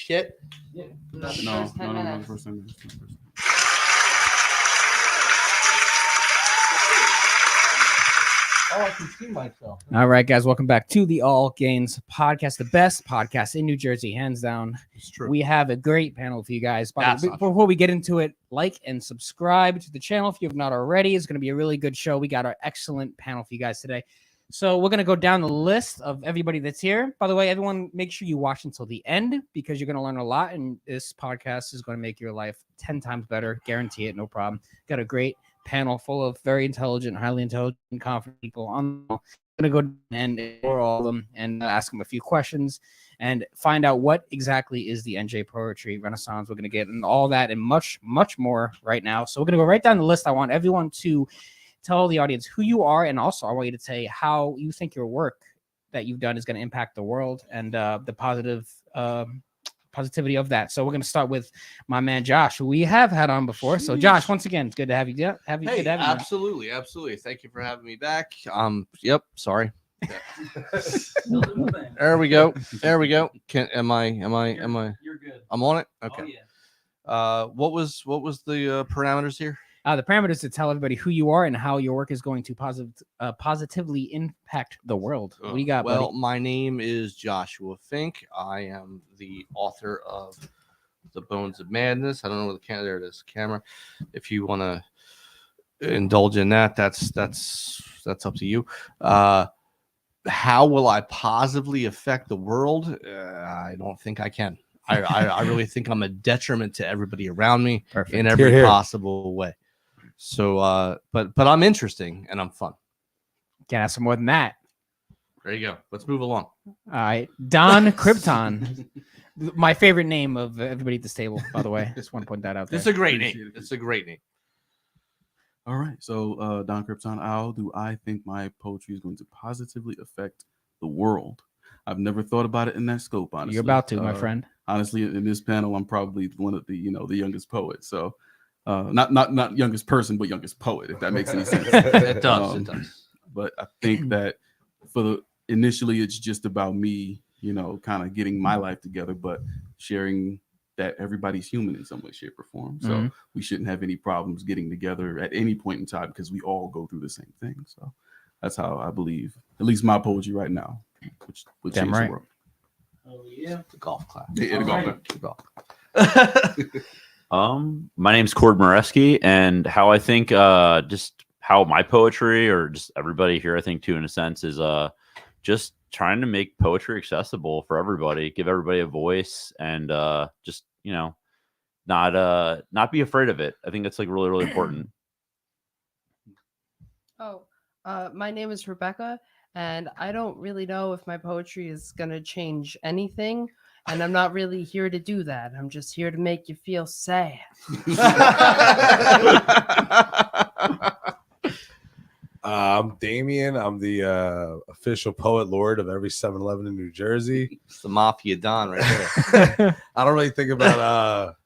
shit? Yeah. No, First 10 no, minutes. first 10 minutes. Oh, I can see myself. All right, guys, welcome back to the All Gains podcast, the best podcast in New Jersey, hands down. It's true. We have a great panel for you guys. That's not Before we get into it, like and subscribe to the channel if you have not already. It's going to be a really good show. We got our excellent panel for you guys today. So we're going to go down the list of everybody that's here. By the way, everyone, make sure you watch until the end because you're going to learn a lot, and this podcast is going to make your life 10 times better. Guarantee it, no problem. Got a great panel full of very intelligent, highly intelligent, confident people on. I'm going to go and explore all of them and ask them a few questions and find out what exactly is the NJ Poetry Renaissance. We're going to get into all that and much, much more right now. So we're going to go right down the list. I want everyone to tell the audience who you are, and also I want you to say how you think your work that you've done is going to impact the world and the positivity of that. So we're going to start with my man Josh, who we have had on before. So Josh, once again, it's good to have you. Yeah, Hey, good to have you, absolutely, absolutely. Thank you for having me back. Yep. Sorry. There we go. There we go. Am I? You're good. I'm on it. Okay. Oh, yeah. What was the parameters here? The parameters to tell everybody who you are and how your work is going to positively impact the world. What do you got, Well, buddy? my name is Joshua Fink. I am the author of The Bones of Madness. I don't know where the camera. There it is. Camera. If you want to indulge in that, that's up to you. How will I positively affect the world? I don't think I can. I really think I'm a detriment to everybody around me in every possible way. So, but I'm interesting and I'm fun. Can't ask for more than that. There you go. Let's move along. All right, Donkrypton. My favorite name of everybody at this table, by the way. Just want to point that out there. It's a great Appreciate name. it. It's a great name. All right. So, donkrypton, how do I think my poetry is going to positively affect the world? I've never thought about it in that scope, honestly. You're about to, my friend. Honestly, in this panel, I'm probably one of the youngest poets. So, not youngest person, but youngest poet, if that makes any sense. It does. It does. But I think that initially, it's just about me, kind of getting my life together, but sharing that everybody's human in some way, shape, or form. So we shouldn't have any problems getting together at any point in time because we all go through the same thing. So that's how I believe, at least my poetry right now, which would change the world. Oh, yeah. The golf clap. Yeah, the golf clap. The golf. My name's Cord Moreski, and how I think just how my poetry, or just everybody here, I think too, in a sense, is just trying to make poetry accessible for everybody, give everybody a voice, and just not be afraid of it. I think that's like really, really important. Oh, my name is Rebecca, and I don't really know if my poetry is going to change anything. And I'm not really here to do that. I'm just here to make you feel sad. I'm Damian. I'm the official poet lord of every 7-Eleven in New Jersey. It's the Mafia Don right there. I don't really think about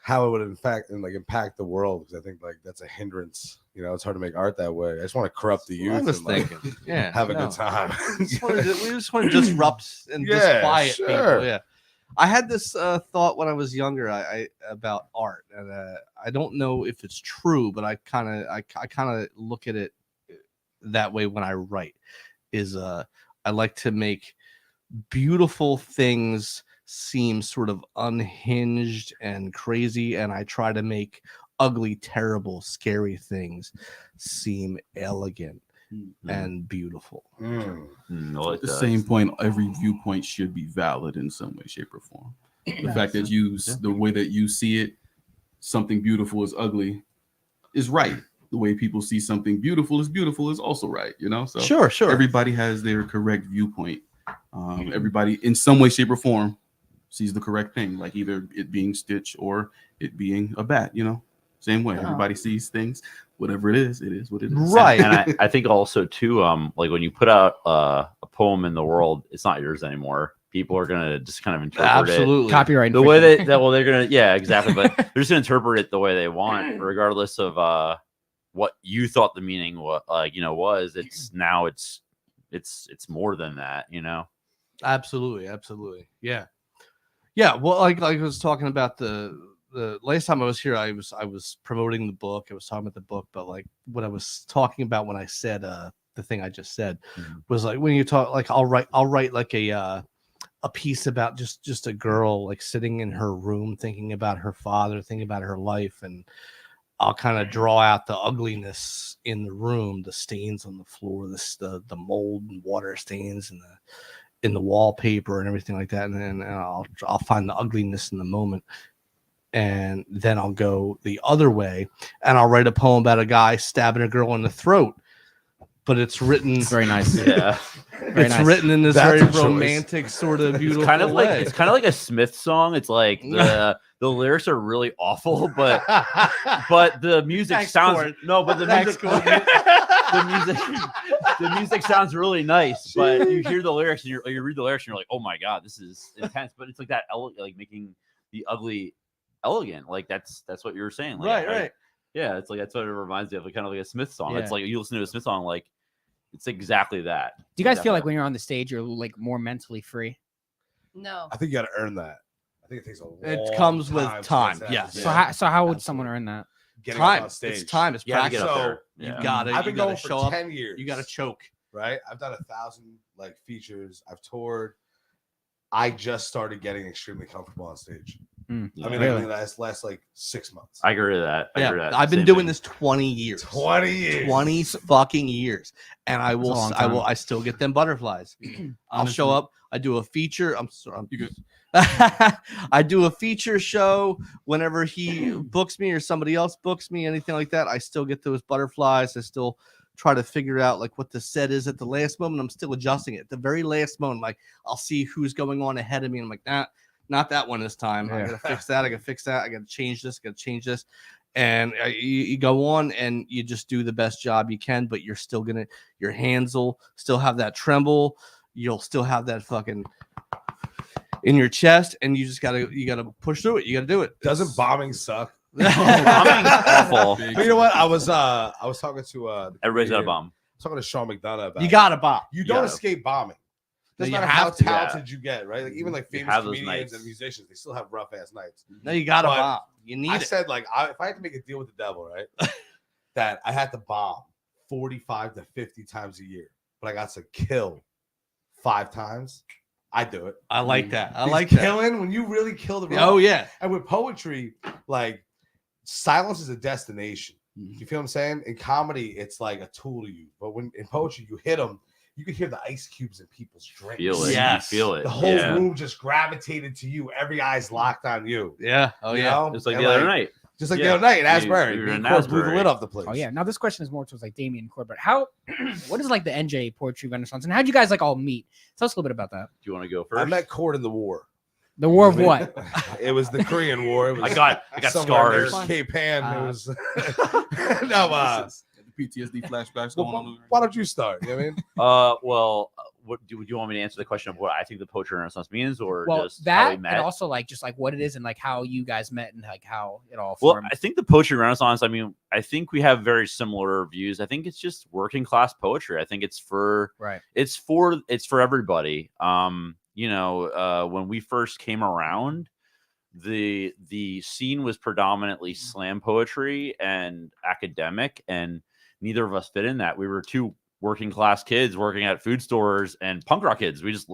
how it would impact the world, because I think that's a hindrance. It's hard to make art that way. I just want to corrupt the youth. I was and, thinking, yeah, have a good time. We just want to disrupt and disquiet people. Yeah, I had this thought when I was younger. I about art, and I don't know if it's true, but I kind of look at it that way when I write. I like to make beautiful things seem sort of unhinged and crazy, and I try to make ugly, terrible, scary things seem elegant and beautiful. At the same point, every viewpoint should be valid in some way, shape, or form. The fact that the way that you see it, something beautiful is ugly, is right. The way people see something beautiful is also right. So Sure. Everybody has their correct viewpoint. Everybody, in some way, shape, or form, sees the correct thing, like either it being Stitch or it being a bat. Same way. Everybody sees things. Whatever it is what it is. Right. And I think also too, like when you put out a poem in the world, it's not yours anymore. People are gonna just kind of interpret it. Copyright the way they're gonna, yeah, exactly. But they're just gonna interpret it the way they want, regardless of what you thought the meaning was. It's now it's more than that. Absolutely. Yeah. Yeah, well, like I was talking about the last time I was here, I was promoting the book. I was talking about the book, but like what I was talking about when I said the thing I just said was like when you talk like I'll write like a piece about just a girl like sitting in her room thinking about her father, thinking about her life, and I'll kind of draw out the ugliness in the room, the stains on the floor, the mold and water stains and in the wallpaper and everything like that, and then I'll find the ugliness in the moment, and then I'll go the other way and I'll write a poem about a guy stabbing a girl in the throat, but it's written Very nice. Yeah. it's written in this That's very a choice. romantic sort of beautiful It's kind of like way. it's kind of like a Smith song. It's like the lyrics are really awful, but the music Thanks, sounds Cord. but the Thanks, music Cord. the music sounds really nice, but you hear the lyrics and you read the lyrics and you're like, oh my god, this is intense. But it's like that like making the ugly elegant. Like that's what you were saying. Like, right. Yeah, it's like that's what it reminds me of, like kind of like a Smith song. Yeah. It's like you listen to a Smith song, like it's exactly that. Do you guys Exactly feel like that. when you're on the stage, you're like more mentally free? No. I think you got to earn that. I think it takes a long It comes with to time, get to that yes. position. So how would Absolutely. someone earn that? Getting up Time. on stage. It's time. It's You gotta get practice. up there. You Yeah. gotta. I've been you gotta going show for up. 10 years. You gotta choke. Right? I've done 1,000 like features. I've toured. I just started getting extremely comfortable on stage. Yeah. I mean, Really? like last like 6 months. I agree with that. I agree with that. I've been Same doing thing. this 20 years. 20 years. 20 fucking years, and I a will. long I still get them butterflies. I'll show Honestly. up. I do a feature. I'm sorry. You good? I do a feature show whenever he books me or somebody else books me, anything like that. I still get those butterflies. I still try to figure out like what the set is at the last moment. I'm still adjusting it at the very last moment. Like I'll see who's going on ahead of me. And I'm like, nah, not that one this time. I Yeah. gotta fix that. I gotta fix that. I gotta change this. Gotta change this. And you go on and you just do the best job you can, but you're still gonna, your hands will still have that tremble. You'll still have that fucking in your chest, and you gotta push through it. You gotta do it. Doesn't bombing suck? Bombing's awful. Big But you know what? I was talking to Everybody's got a comedian- bomb. talking to Sean McDonough about You it. gotta bomb. You don't gotta. escape bombing. Doesn't No, you matter how have to. talented you get, right? Like even like You famous have those comedians nights. and musicians, they still have rough ass nights. No, you gotta But bomb. You need I it. said like if I had to make a deal with the devil, right, that I had to bomb 45 to 50 times a year, but I got to kill 5 times. I do it. I like that. I Because like that. killing when you really kill the Oh yeah. And with poetry, like silence is a destination. Mhm. You feel what I'm saying? In comedy, it's like a tool to you. But when in poetry, you hit them, you can hear the ice cubes in people's drinks. Feel it. Yes. You feel it. The whole Yeah. room just gravitated to you. Every eye's locked on you. Yeah. Oh You yeah. know? Just like And, the other night. Just like Yeah. the other night in You- Asbury. you were Me in and Cord blew the Asbury. lid off the place. Oh yeah. Now this question is more towards like Damian and Corbett. How what is like the NJ Poetry Renaissance and how'd you guys like all meet? Tell us a little bit about that. Do you want to go first? I met Cord in the war. The War of what? It was the Korean War. It was I got somewhere near scars. Cape Pan. It Uh, was no. The PTSD flashbacks Well, going on. why don't you start? You know what I mean? Well, what do you want me to answer the question of what I think the poetry renaissance means, or Well, just how we that met? and also like just like what it is and like how you guys met and like how it all Well, formed. I think the poetry renaissance, I mean, I think we have very similar views. I think it's just working class poetry. I think it's for Right. it's for everybody. When we first came around, the scene was predominantly slam poetry and academic, and neither of us fit in that. We were two working class kids working at food stores and punk rock kids. We just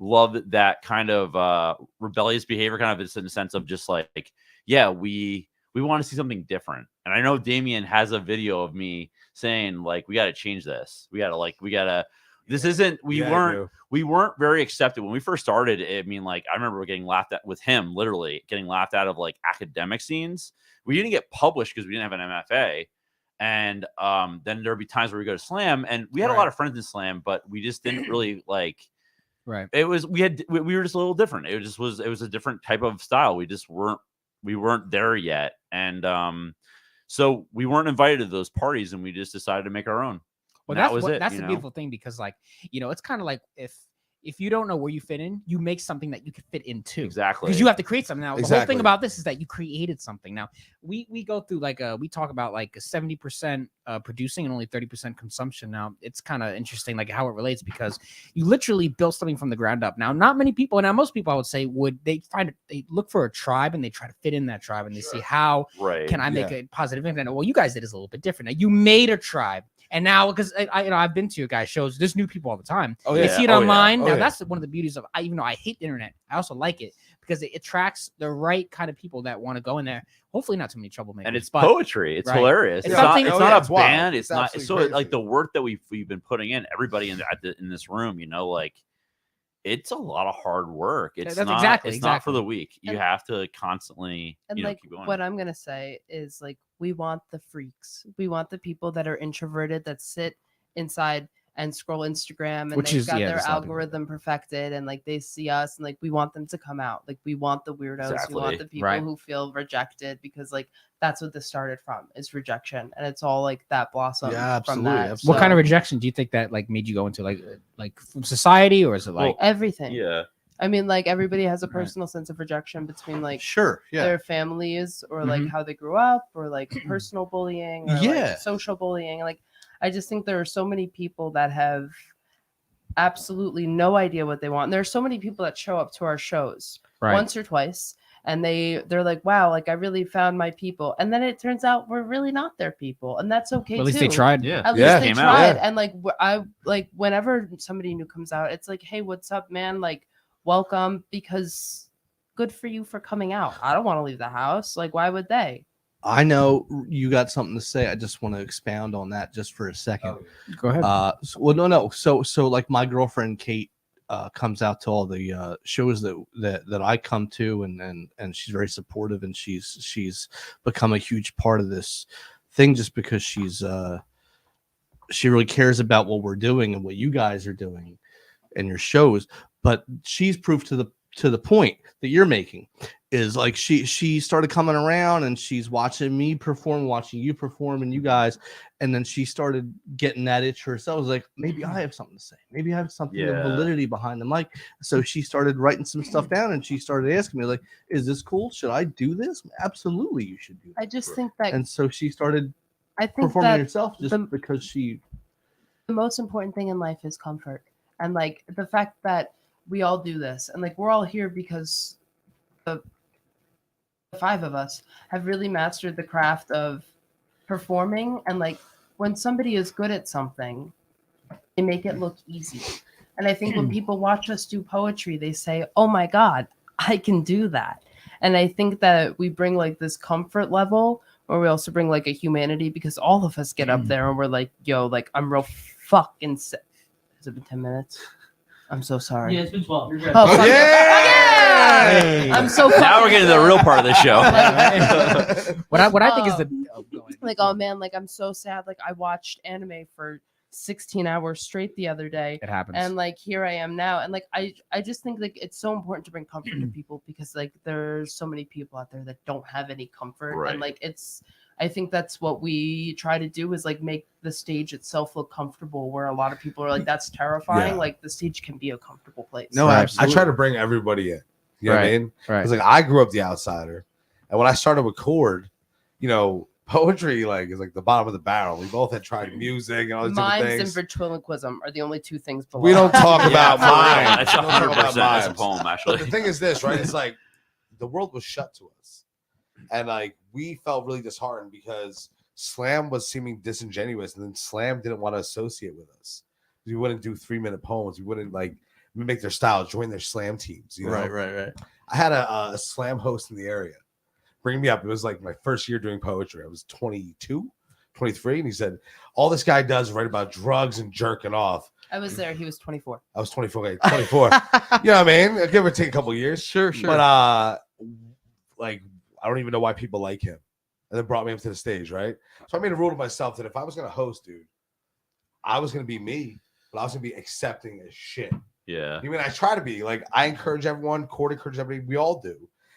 loved that kind of rebellious behavior, kind of in the sense of just like, yeah, we want to see something different. And I know Damian has a video of me saying like, we got to change this. We weren't very accepted when we first started. I mean, like, I remember getting laughed at with him, literally getting laughed out of like academic scenes. We didn't get published because we didn't have an MFA. And then there'd be times where we go to slam, and we had a lot of friends in slam, but we just didn't really like. Right. It was we were just a little different. It was a different type of style. We weren't there yet, and so we weren't invited to those parties, and we just decided to make our own. Well, And that was it. that's you the know? beautiful thing because, like, it's kind of like if if you don't know where you fit in, you make something that you can fit into. Exactly. Because you have to create something. Now, the whole Exactly. thing about this is that you created something. Now, we go through like we talk about like 70% producing and only 30% consumption. Now, it's kind of interesting like how it relates because you literally built something from the ground up. Now, not many people, now most people I would say they look for a tribe and they try to fit in that tribe and they see how can I make a positive impact. Well, you guys did is a little bit different. Now, you made a tribe. And now, because I've been to your guys' shows, there's new people all the time. Oh, They yeah. see it Oh, online. yeah. Oh, Now, yeah. that's one of the beauties of, even though I hate the internet, I also like it because it attracts the right kind of people that want to go in there. Hopefully, not too many troublemakers. And it's but poetry. It's right. hilarious. It's It's not. something- It's Oh, not yeah, a it's wild. band. It's It's not. absolutely So crazy. like the work that we've been putting in, everybody in this room, you know, like it's a lot of hard work. It's that's not. exactly- It's not for exactly. the weak. You And- have to constantly, And you know, like keep going. what I'm gonna say is like we want the freaks. We want the people that are introverted that sit inside and scroll Instagram and Which they've is- got yeah, their there's a lot of people like algorithm perfected and like they see us and like we want them to come out. Like we want the weirdos. We want Exactly. the people Right. who feel rejected because like that's what this started from is rejection. And it's all like that blossom Yeah, from absolutely, that. absolutely. What kind of So, rejection do you think that like made you go into like from society or is it like everything? yeah. I mean, like everybody has a Right. personal sense of rejection between like Sure. Yeah. their families or like Mhm. how they grew up or like personal bullying or Yeah. like social bullying. Like I just think there are so many people that have absolutely no idea what they want. And there are so many people that show up to our shows right? once or twice and they're like, wow, like I really found my people. And then it turns out we're really not their people. And that's okay At least too. they tried. Yeah. At Yeah. least they Came out. tried. Yeah. And like I like whenever somebody new comes out, it's like, hey, what's up, man? Like, welcome, because good for you for coming out. I don't want to leave the house. Like, why would they? I know you got something to say. I just want to expound on that just for a second. Go ahead. No. So like my girlfriend Kate comes out to all the shows that I come to, and she's very supportive, and she's become a huge part of this thing just because she really cares about what we're doing and what you guys are doing and your shows. But she's proof to the point that you're making is like she started coming around and she's watching me perform, watching you perform and you guys, and then she started getting that itch herself. I was like, maybe I have something to say, maybe I have something of Yeah. validity behind the mic. So she started writing some stuff down and she started asking me like, is this cool? Should I do this? Absolutely, you should do I that. just think that And so she started I think performing that herself just the- because she the most important thing in life is comfort. And like the fact that we all do this and like we're all here because the five of us have really mastered the craft of performing. And like when somebody is good at something, they make it look easy. And I think when people watch us do poetry, they say, oh my God, I can do that. And I think that we bring like this comfort level, or we also bring like a humanity, because all of us get up there and we're like, yo, like I'm real fucking sick. Has it been 10 minutes? I'm so sorry. Yeah, it's been 12. You're good. Oh, fuck Yeah! Hey. I'm so Now we're getting to the real part of the show. What I think is the go ahead. like, oh man, like I'm so sad. Like I watched anime for 16 hours straight the other day. It happens. And like here I am now. And like I just think like it's so important to bring comfort to people, because like there's so many people out there that don't have any comfort. Right. And like I think that's what we try to do, is like make the stage itself look comfortable, where a lot of people are like, that's terrifying. Yeah. Like the stage can be a comfortable place. No, Right. I absolutely. try to bring everybody in. You know what I Right. mean? Right. Because like I grew up the outsider, and when I started with chord, you know, poetry like is like the bottom of the barrel. We both had tried music and all these Mimes different and things. ventriloquism are the only two things below. We don't talk Yeah, about for real. mine. That's We don't talk 100%. about That's a mimes. poem, But actually. the thing is this, right? It's like the world was shut to us, and like we felt really disheartened because Slam was seeming disingenuous, and then Slam didn't want to associate with us. We wouldn't do 3-minute poems. We wouldn't like mimic their style, join their Slam teams. You know? right. I had a Slam host in the area bring me up. It was like my first year doing poetry. I was 22, 23, and he said, all this guy does is write about drugs and jerking off. I was there. He was 24. I was 24. Okay, 24. You know what I mean? Give or take a couple of years. Sure. But like I don't even know why people like him. And then brought me up to the stage, right? So I made a rule to myself that if I was gonna host, dude, I was gonna be me, but I was gonna be accepting as shit. Yeah. I mean, I try to be like, I encourage everyone, Cord encourages everybody, we all do.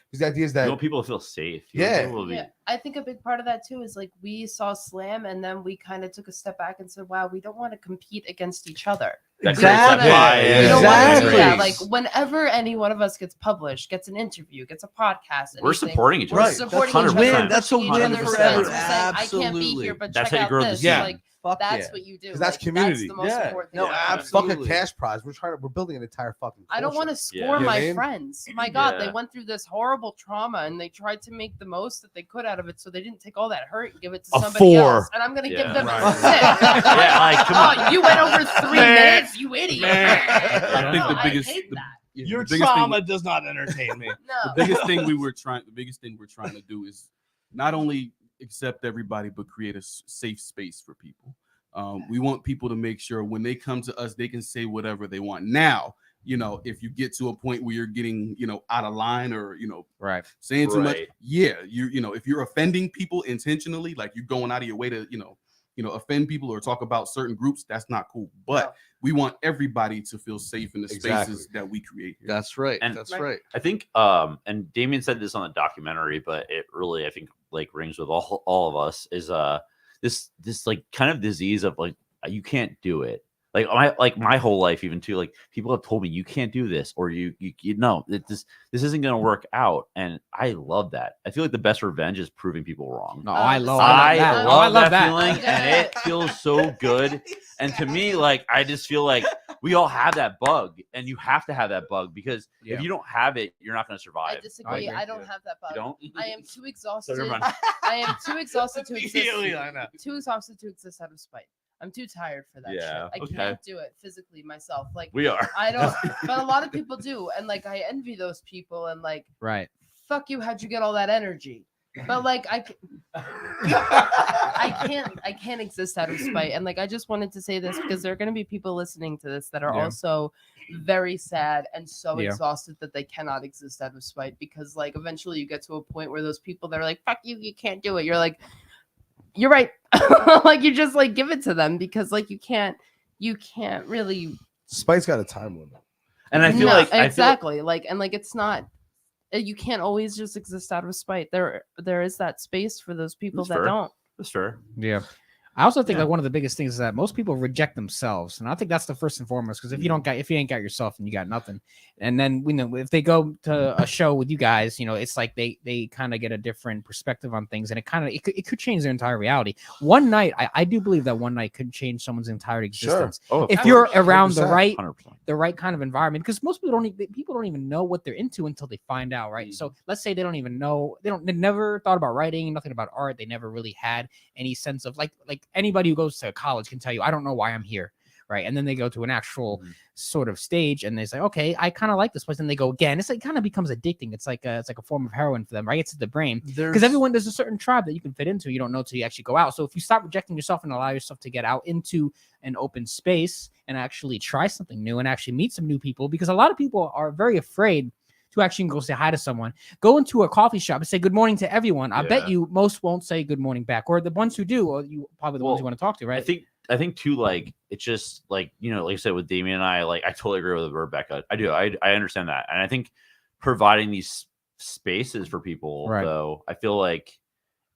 Because the idea is that You want people to feel safe. You want Yeah. people to be- Yeah, I think a big part of that too is like we saw Slam, and then we kind of took a step back and said, wow, we don't want to compete against each other. Exactly. We don't wanna do that. Exactly. Like whenever any one of us gets published, gets an interview, gets a podcast, We're anything, supporting each we're other. Right. supporting That's each a other. win. That's a pushing each win other's for strengths. everyone. We're saying, I can't be Absolutely. here, but That's check how you out grow the this. scene. Like Fuck that's yeah. what you do. 'Cause that's Like, community. That's the most Yeah. important thing. No, about it. Fuck a absolutely. cash prize. We're building an entire fucking. I don't want to culture. score Yeah. You know what my I mean? friends. My God, Yeah. they went through this horrible trauma and they tried to make the most that they could out of it, so they didn't take all that hurt and give it to A somebody 4. else. And I'm gonna give Yeah. them Right. a 6. Yeah, like, come on. Oh, you went over 3 minutes, you idiot. I think the No, biggest, I hate that. Your the biggest trauma thing, does not entertain me. No. the biggest thing we're trying to do is not only accept everybody, but create a safe space for people. We want people to make sure when they come to us, they can say whatever they want. Now, if you get to a point where you're getting, out of line or, Right. saying too much, Right. yeah, if you're offending people intentionally, like you're going out of your way to, offend people or talk about certain groups, that's not cool. But we want everybody to feel safe in the spaces that we create here. That's right. And- That's right. I think and Damian said this on the documentary, but it really I think like rings with all of us is this like kind of disease of like you can't do it. Like my whole life even too, like people have told me you can't do this or you know this isn't gonna work out. And I love that. I feel like the best revenge is proving people wrong. No, I love I that. love, I love that that. feeling and it feels so good. And to me, like I just feel like we all have that bug and you have to have that bug because Yeah. if you don't have it, you're not gonna I survive. disagree. agree. I don't have that You bug. don't? I am too exhausted. never mind. I am too exhausted to exist. Immediately, I know. Too exhausted to exist out of spite. I'm too tired for that Yeah, shit. I okay. can't do it physically myself. Like We are. I don't, but a lot of people do, and like I envy those people. And like, Right. fuck you, how'd you get all that energy? But like I can't exist out of spite. And like I just wanted to say this because there are going to be people listening to this that are Yeah. also very sad and so Yeah. exhausted that they cannot exist out of spite because like eventually you get to a point where those people that are like fuck you can't do it, you're like you're right. Like you just like give it to them because like you can't really Spite's got a time limit. And I feel No, like exactly like and like it's not you can't always just exist out of spite. There is that space for those people That's that fair. don't. That's fair. Yeah. I also think like one of the biggest things is that most people reject themselves, and I think that's the first and foremost. Because if you ain't got yourself, then you got nothing. And then if they go to a show with you guys, it's like they kind of get a different perspective on things, and it could change their entire reality. One night, I do believe that one night could change someone's entire existence Oh, if you're around the 100%. right kind of environment. Because most people don't even know what they're into until they find out, right? So let's say they don't even know they never thought about writing, nothing about art. They never really had any sense of like anybody who goes to college can tell you, I don't know why I'm here. Right. And then they go to an actual sort of stage and they say, okay, I kind of like this place. And they go again. It's like kind of becomes addicting. It's like a form of heroin for them, right? It's the brain. Because there's a certain tribe that you can fit into. You don't know till you actually go out. So if you stop rejecting yourself and allow yourself to get out into an open space and actually try something new and actually meet some new people, because a lot of people are very afraid to actually go say hi to someone. Go into a coffee shop and say good morning to everyone. I bet you most won't say good morning back, or the ones who do, or you probably the ones you want to talk to, right? I think too, like it's just like like I said with Damian and I, like I totally agree with Rebecca. I do. I understand that, and I think providing these spaces for people, though, I feel like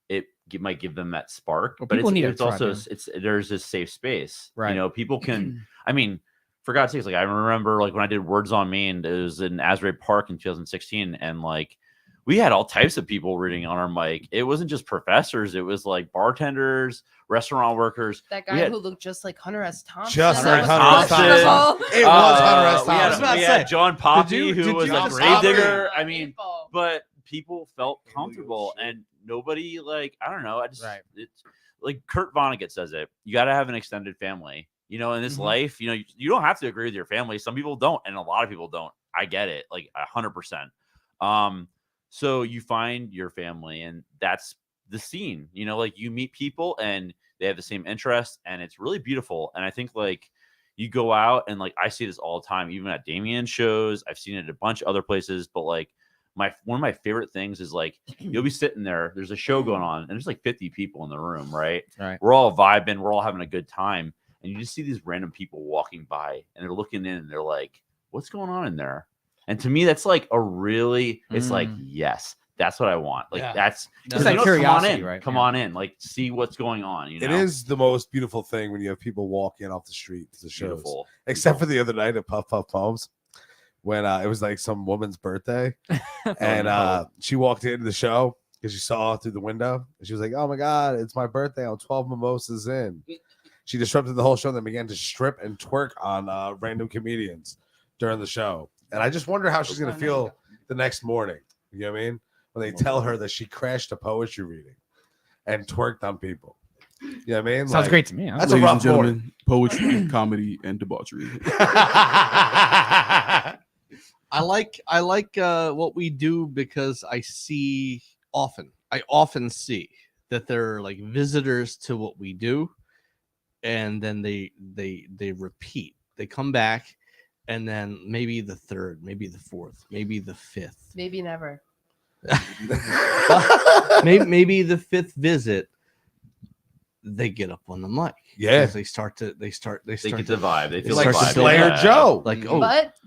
it might give them that spark. Well, but people need it's a also tribe, there's this safe space, right? People can. I mean, for God's sakes, like I remember like when I did Words on Me, and it was in Asbury Park in 2016, and like we had all types of people reading on our mic. It wasn't just professors; it was like bartenders, restaurant workers. That guy who looked just like Hunter S. Thompson. Just That like was Hunter S. questionable. It was Hunter S. We had, Thompson. we had John Poppy, who was a John gravedigger. Poppy. I mean, but people felt comfortable, and nobody like I don't know. It's like Kurt Vonnegut says it. You got to have an extended family. In this life, you don't have to agree with your family. Some people don't, and a lot of people don't. I get it, like 100%. So you find your family, and that's the scene. Like you meet people, and they have the same interests, and it's really beautiful. And I think like you go out, and like I see this all the time, even at Damian shows. I've seen it at a bunch of other places, but like one of my favorite things is like you'll be sitting there. There's a show going on, and there's like 50 people in the room, right? We're all vibing, we're all having a good time. And you just see these random people walking by and they're looking in and they're like, what's going on in there? And to me, that's like it's like, yes, that's what I want. Like Yeah. that's Just you that know, curiosity, come on in, right? Come Yeah. on in, like see what's going on. You know, It is the most beautiful thing when you have people walk in off the street to the shows. beautiful. Except for the other night at Puff Puff Poems, when it was like some woman's birthday, and no. she walked into the show because she saw through the window, and she was like, "Oh my god, it's my birthday! I'm 12 mimosas in." She disrupted the whole show, then began to strip and twerk on random comedians during the show, and I just wonder how she's gonna feel the next morning. You know what I mean? When they tell her that she crashed a poetry reading and twerked on people. You know what I mean? Sounds great to me. That's a Ladies rough and gentlemen, poetry, comedy, and debauchery. I like what we do because I often see that there are like visitors to what we do, and then they repeat. They come back, and then maybe the third, maybe the fourth, maybe the fifth, Maybe never. maybe the fifth visit. They get up on the mic. Yeah. 'Cause they start They to get the vibe. They feel like the the vibe. Slayer Yeah. Joe. like, oh,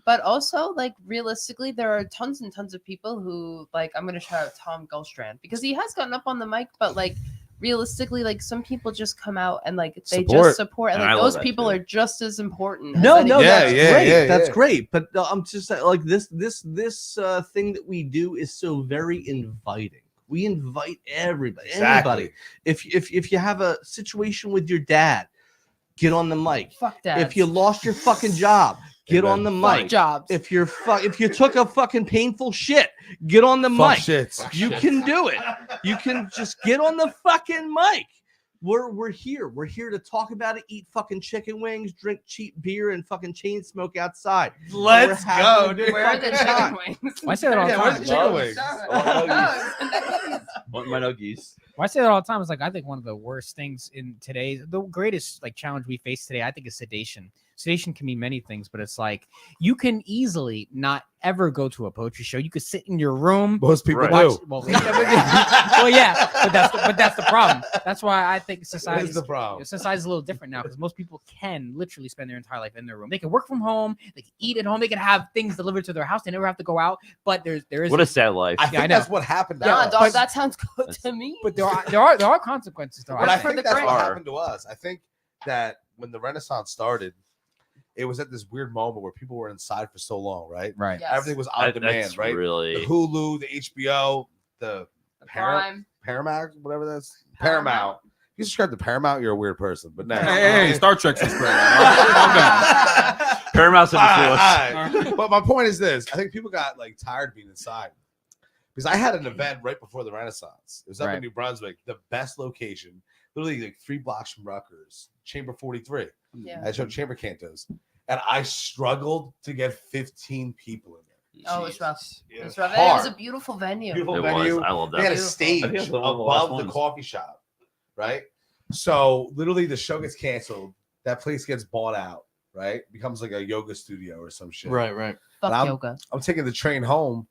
But also, like, realistically, there are tons and tons of people who, like, I'm gonna shout out Tom Gulstrand because he has gotten up on the mic, but like realistically, like, some people just come out and like they just support, and And I like love those that people too. are just as important. No, as no, anybody that's else. great. That's yeah. great. But I'm just like this thing that we do is so very inviting. We invite everybody. Exactly. Anybody. If you have a situation with your dad, get on the mic. Fuck that. If you lost your fucking job, get on the Fuck mic. jobs. If you took a fucking painful shit, get on the Fuck mic. shits. You can do it. You can just get on the fucking mic. We're here. We're here to talk about it, eat fucking chicken wings, drink cheap beer, and fucking chain smoke outside. Let's We're having go, a dude. good Where are the fucking time. chicken wings? Well, I say that all the Yeah, time. where's the chicken wings? Want my nuggies? Well, I say that all the time. It's like I think one of the worst things in today's, the greatest like challenge we face today, I think, is sedation. Sedation can mean many things, but it's like you can easily not ever go to a poetry show. You could sit in your room. Most people Right. do. Well, yeah, but that's the problem. That's why I think That society is the problem. Society's a little different now because most people can literally spend their entire life in their room. They can work from home, they can eat at home, they can have things delivered to their house. They never have to go out. But there is What a sad life. I Yeah, I think know. that's what happened to Nah, us. dog, that sounds good to me. but there are consequences to But I it. for think the that's what great. happened to us. I think that when the Renaissance started, it was at this weird moment where people were inside for so long, right? Right. Yes. Everything was on demand, That's right? The Really, Hulu, the HBO, the Prime. Paramount, whatever that's Paramount. You subscribe to Paramount, you're a weird person. But now, Hey, Star Trek's is great. Paramount's All right, influence. all right. But my point is this: I think people got like tired of being inside because I had an event right before the Renaissance. It was up Right. in New Brunswick, the best location, literally like 3 blocks from Rutgers, Chamber 43. Yeah. I showed chamber cantos, and I struggled to get 15 people in there. Oh, it's rough. Yeah, It's rough. hard. It was a beautiful venue. Beautiful It venue. was. I love They had a that. Beautiful. stage I think that's one of the last above the ones. coffee shop, right? So literally, the show gets canceled. That place gets bought out, right? Becomes like a yoga studio or some shit. Right. Fuck I'm- yoga. I'm taking the train home,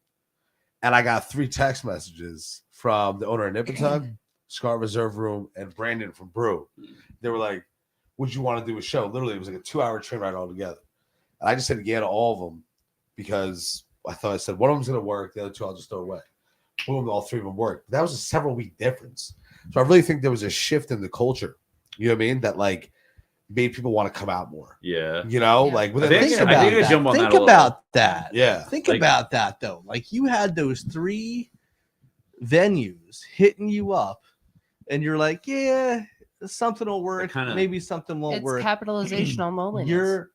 and I got 3 text messages from the owner of Nip and Tug, Scar Reserve Room, and Brandon from Brew. They were like, "Would you want to do a show?" Literally, it was like a 2-hour train ride altogether. And I just said yeah to all of them because I said one of them's gonna work, the other 2 I'll just throw away. Boom, all 3 of them worked. But that was a several week difference. So I really think there was a shift in the culture. You know what I mean? That like made people want to come out more. Yeah. You know, Yeah. like I within think- Think like, I about think that. I jump on Think that a little. about that. yeah. Think Like- about that though. Like you had those 3 venues hitting you up, and you're like, yeah, something will work. kinda- Maybe something won't It's work. capitalization on loneliness.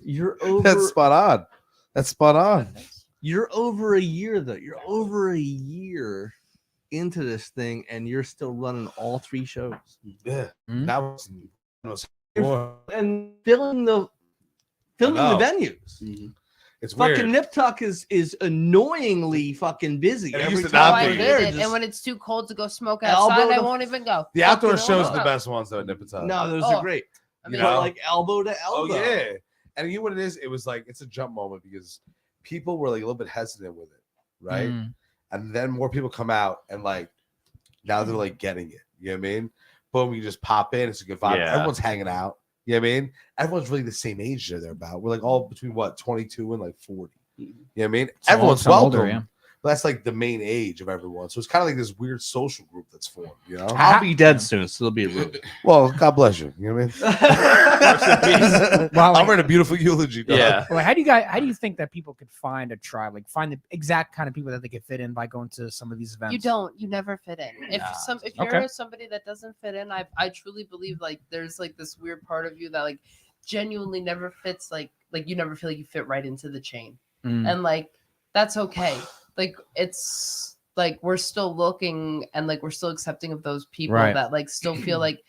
You're over. That's spot on. That's spot on. You're over a year though. You're over a year into this thing, and you're still running all 3 shows Yeah. Mhm. That was more. and filling the know. venues. It's Fucking weird. Nip Tuck is annoyingly fucking busy It every used to time not I I'm be. did there. it, just- and when it's too cold to go smoke Elbow outside, I to- won't even go. The outdoor fucking shows are elbow. the best ones though at Nip and Tuck. no, those Oh, are great. I You mean, But know? like elbow to Oh elbow. yeah. And you know what it is? It was like it's a jump moment because people were like a little bit hesitant with it, right? Mm. And then more people come out and like now they're like getting it. You know what I mean? Boom, you just pop in, it's a good vibe. Yeah. Everyone's hanging out. You know what I mean? Everyone's really the same age they're about. We're like all between what 22 and like 40. You know what I mean? Some Everyone's some older, welcome. yeah. but that's like the main age of everyone. So it's kind of like this weird social group that's formed, you know. I'll be dead soon, so it'll be a room. Well, God bless you. You know what I mean? Well, I'm writing a beautiful eulogy. Dog. Yeah. Well, how do you think that people could find a tribe, like find the exact kind of people that they could fit in by going to some of these events? You never fit in. If you're Okay. somebody that doesn't fit in, I truly believe like there's like this weird part of you that like genuinely never fits, like you never feel like you fit right into the chain. And like that's okay. Like it's like we're still looking and like we're still accepting of those people that like still feel like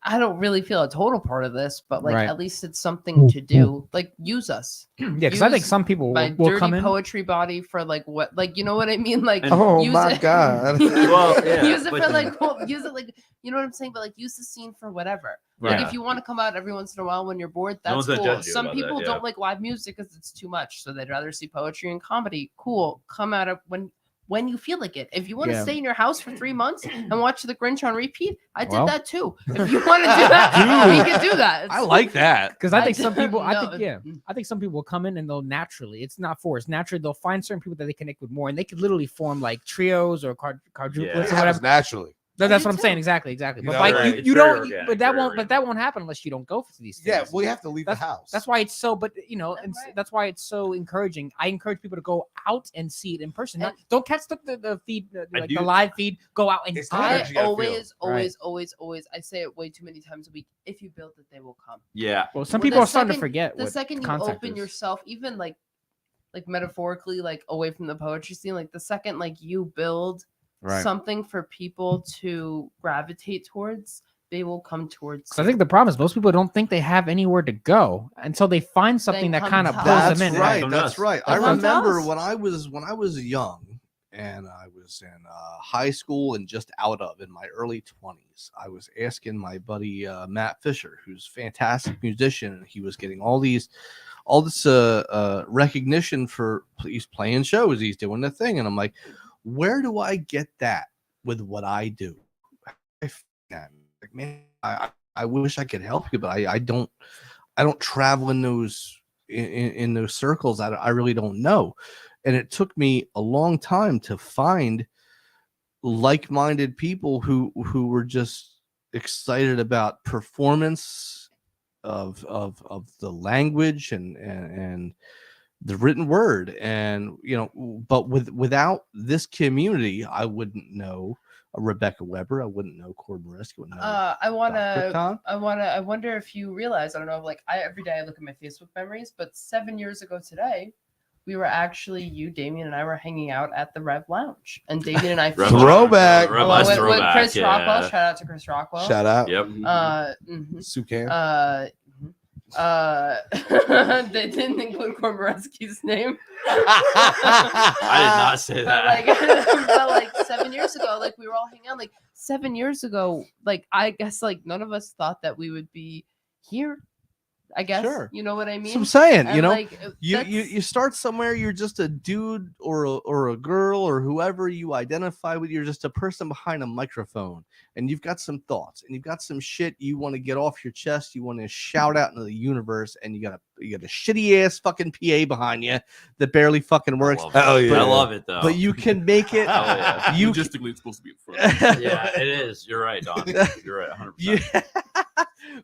I don't really feel a total part of this, but like at least it's something to do. Like use us. Yeah, because I think some people My will dirty come in. poetry body for like what, like you know what I mean? Like Oh use my it- God. Well, yeah, use it but- for like use it like you know what I'm saying, but like use the scene for whatever. Like Yeah. if you want to come out every once in a while when you're bored, No that's one's gonna cool. judge you Some about people that, don't yeah. like live music because it's too much, so they'd rather see poetry and comedy. Cool, come out of when you feel like it. If you want to stay in your house for 3 months and watch The Grinch on repeat, I did that too. If you want to do that, we can do that. I like that. Because I I think some don't people, know. I think some people will come in and they'll naturally, it's not forced. Naturally, they'll find certain people that they connect with more, and they could literally form like trios or quadruplets Yeah. or It happens whatever. naturally. That's I what do I'm saying. too. Exactly. But You know, like right. you It's very don't, organic, but that very won't, but that won't happen unless you don't go for these things. Yeah, well, you have to leave the house. That's why it's so. But you know, and Right. that's why it's so encouraging. I encourage people to go out and see it in person. And- Don't catch the feed, I like do- the live feed. Go out and It's see the it. energy you I gotta feel. always, I say it way too many times a week. If you build it, they will come. Yeah. Well, some Well, people the are starting to second- forget The what second you contact open is. yourself, even like metaphorically, like away from the poetry scene, like the second like you build something for people to gravitate towards, they will come towards. So I think the problem is most people don't think they have anywhere to go until they find something that come kind of to pulls us. them in. right. Come That's to us. right. I Come to remember us. when I was young and I was in high school and just out of in my early 20s. I was asking my buddy Matt Fisher, who's a fantastic musician, and he was getting all this recognition for he's playing shows, he's doing the thing, and I'm like, where do I get that with what I do? Like, man, I wish I could help you, but I don't travel in those in those circles. I really don't know. And it took me a long time to find like-minded people who were just excited about performance of the language and the written word. And you know, but without this community, I wouldn't know Rebecca Weber. I wouldn't know Corberesque. I wouldn't know I Krypton. wonder if you realize, I don't know, like every day I look at my Facebook memories, but 7 years ago today, we were actually, Damian and I were hanging out at the Rev Lounge, and Damian and I Rev Throwback. Rev along Lounge with throwback, Chris yeah. Rockwell. Shout out to Chris Rockwell. Shout out. Yep. Sukan. They didn't include Corberesky's name. I did not say that. But like 7 years ago, like we were all hanging out. Like 7 years ago, like I guess like none of us thought that we would be here. I guess Sure. you know what I That's mean. what I'm saying. And, You know, like, you that's- start somewhere, you're just a dude or a girl or whoever you identify with. You're just a person behind a microphone, and you've got some thoughts and you've got some shit you want to get off your chest. You want to shout out into the universe, and you got a shitty ass fucking PA behind you that barely fucking works. I love it. Hell yeah. I love it though. But you can make it. Oh, yeah. You Logistically, it's supposed to be in front. Yeah, it is. You're right, Don. You're right. 100%. Yeah.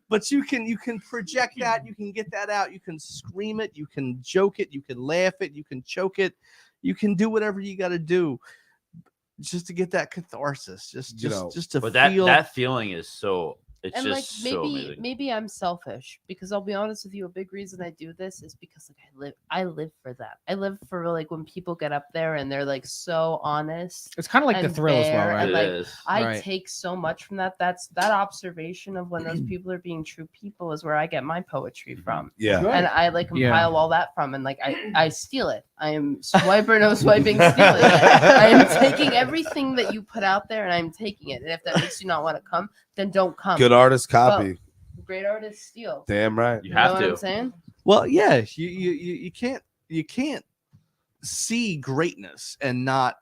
But you can project that, you can get that out, you can scream it, you can joke it, you can laugh it, you can choke it, you can do whatever you got to do just to get that catharsis, just to But feel that feeling is so. It's and like just so amazing. maybe I'm selfish, because I'll be honest with you, a big reason I do this is because like I live for that. I live for like when people get up there and they're like so honest. It's kind of like the and thrill as well, there, right? and, It like, is. I Right. take so much from that. That's that observation of when those people are being true people is where I get my poetry from. Yeah. And I like compile Yeah. all that from, and like I steal it. I am swiper, no swiping, stealing it. I am taking everything that you put out there and I'm taking it. And if that makes you not want to come, then don't come. Good artist copy. Great artists steal. Damn right. You know have what to. I'm saying? well, yeah, you can't see greatness and not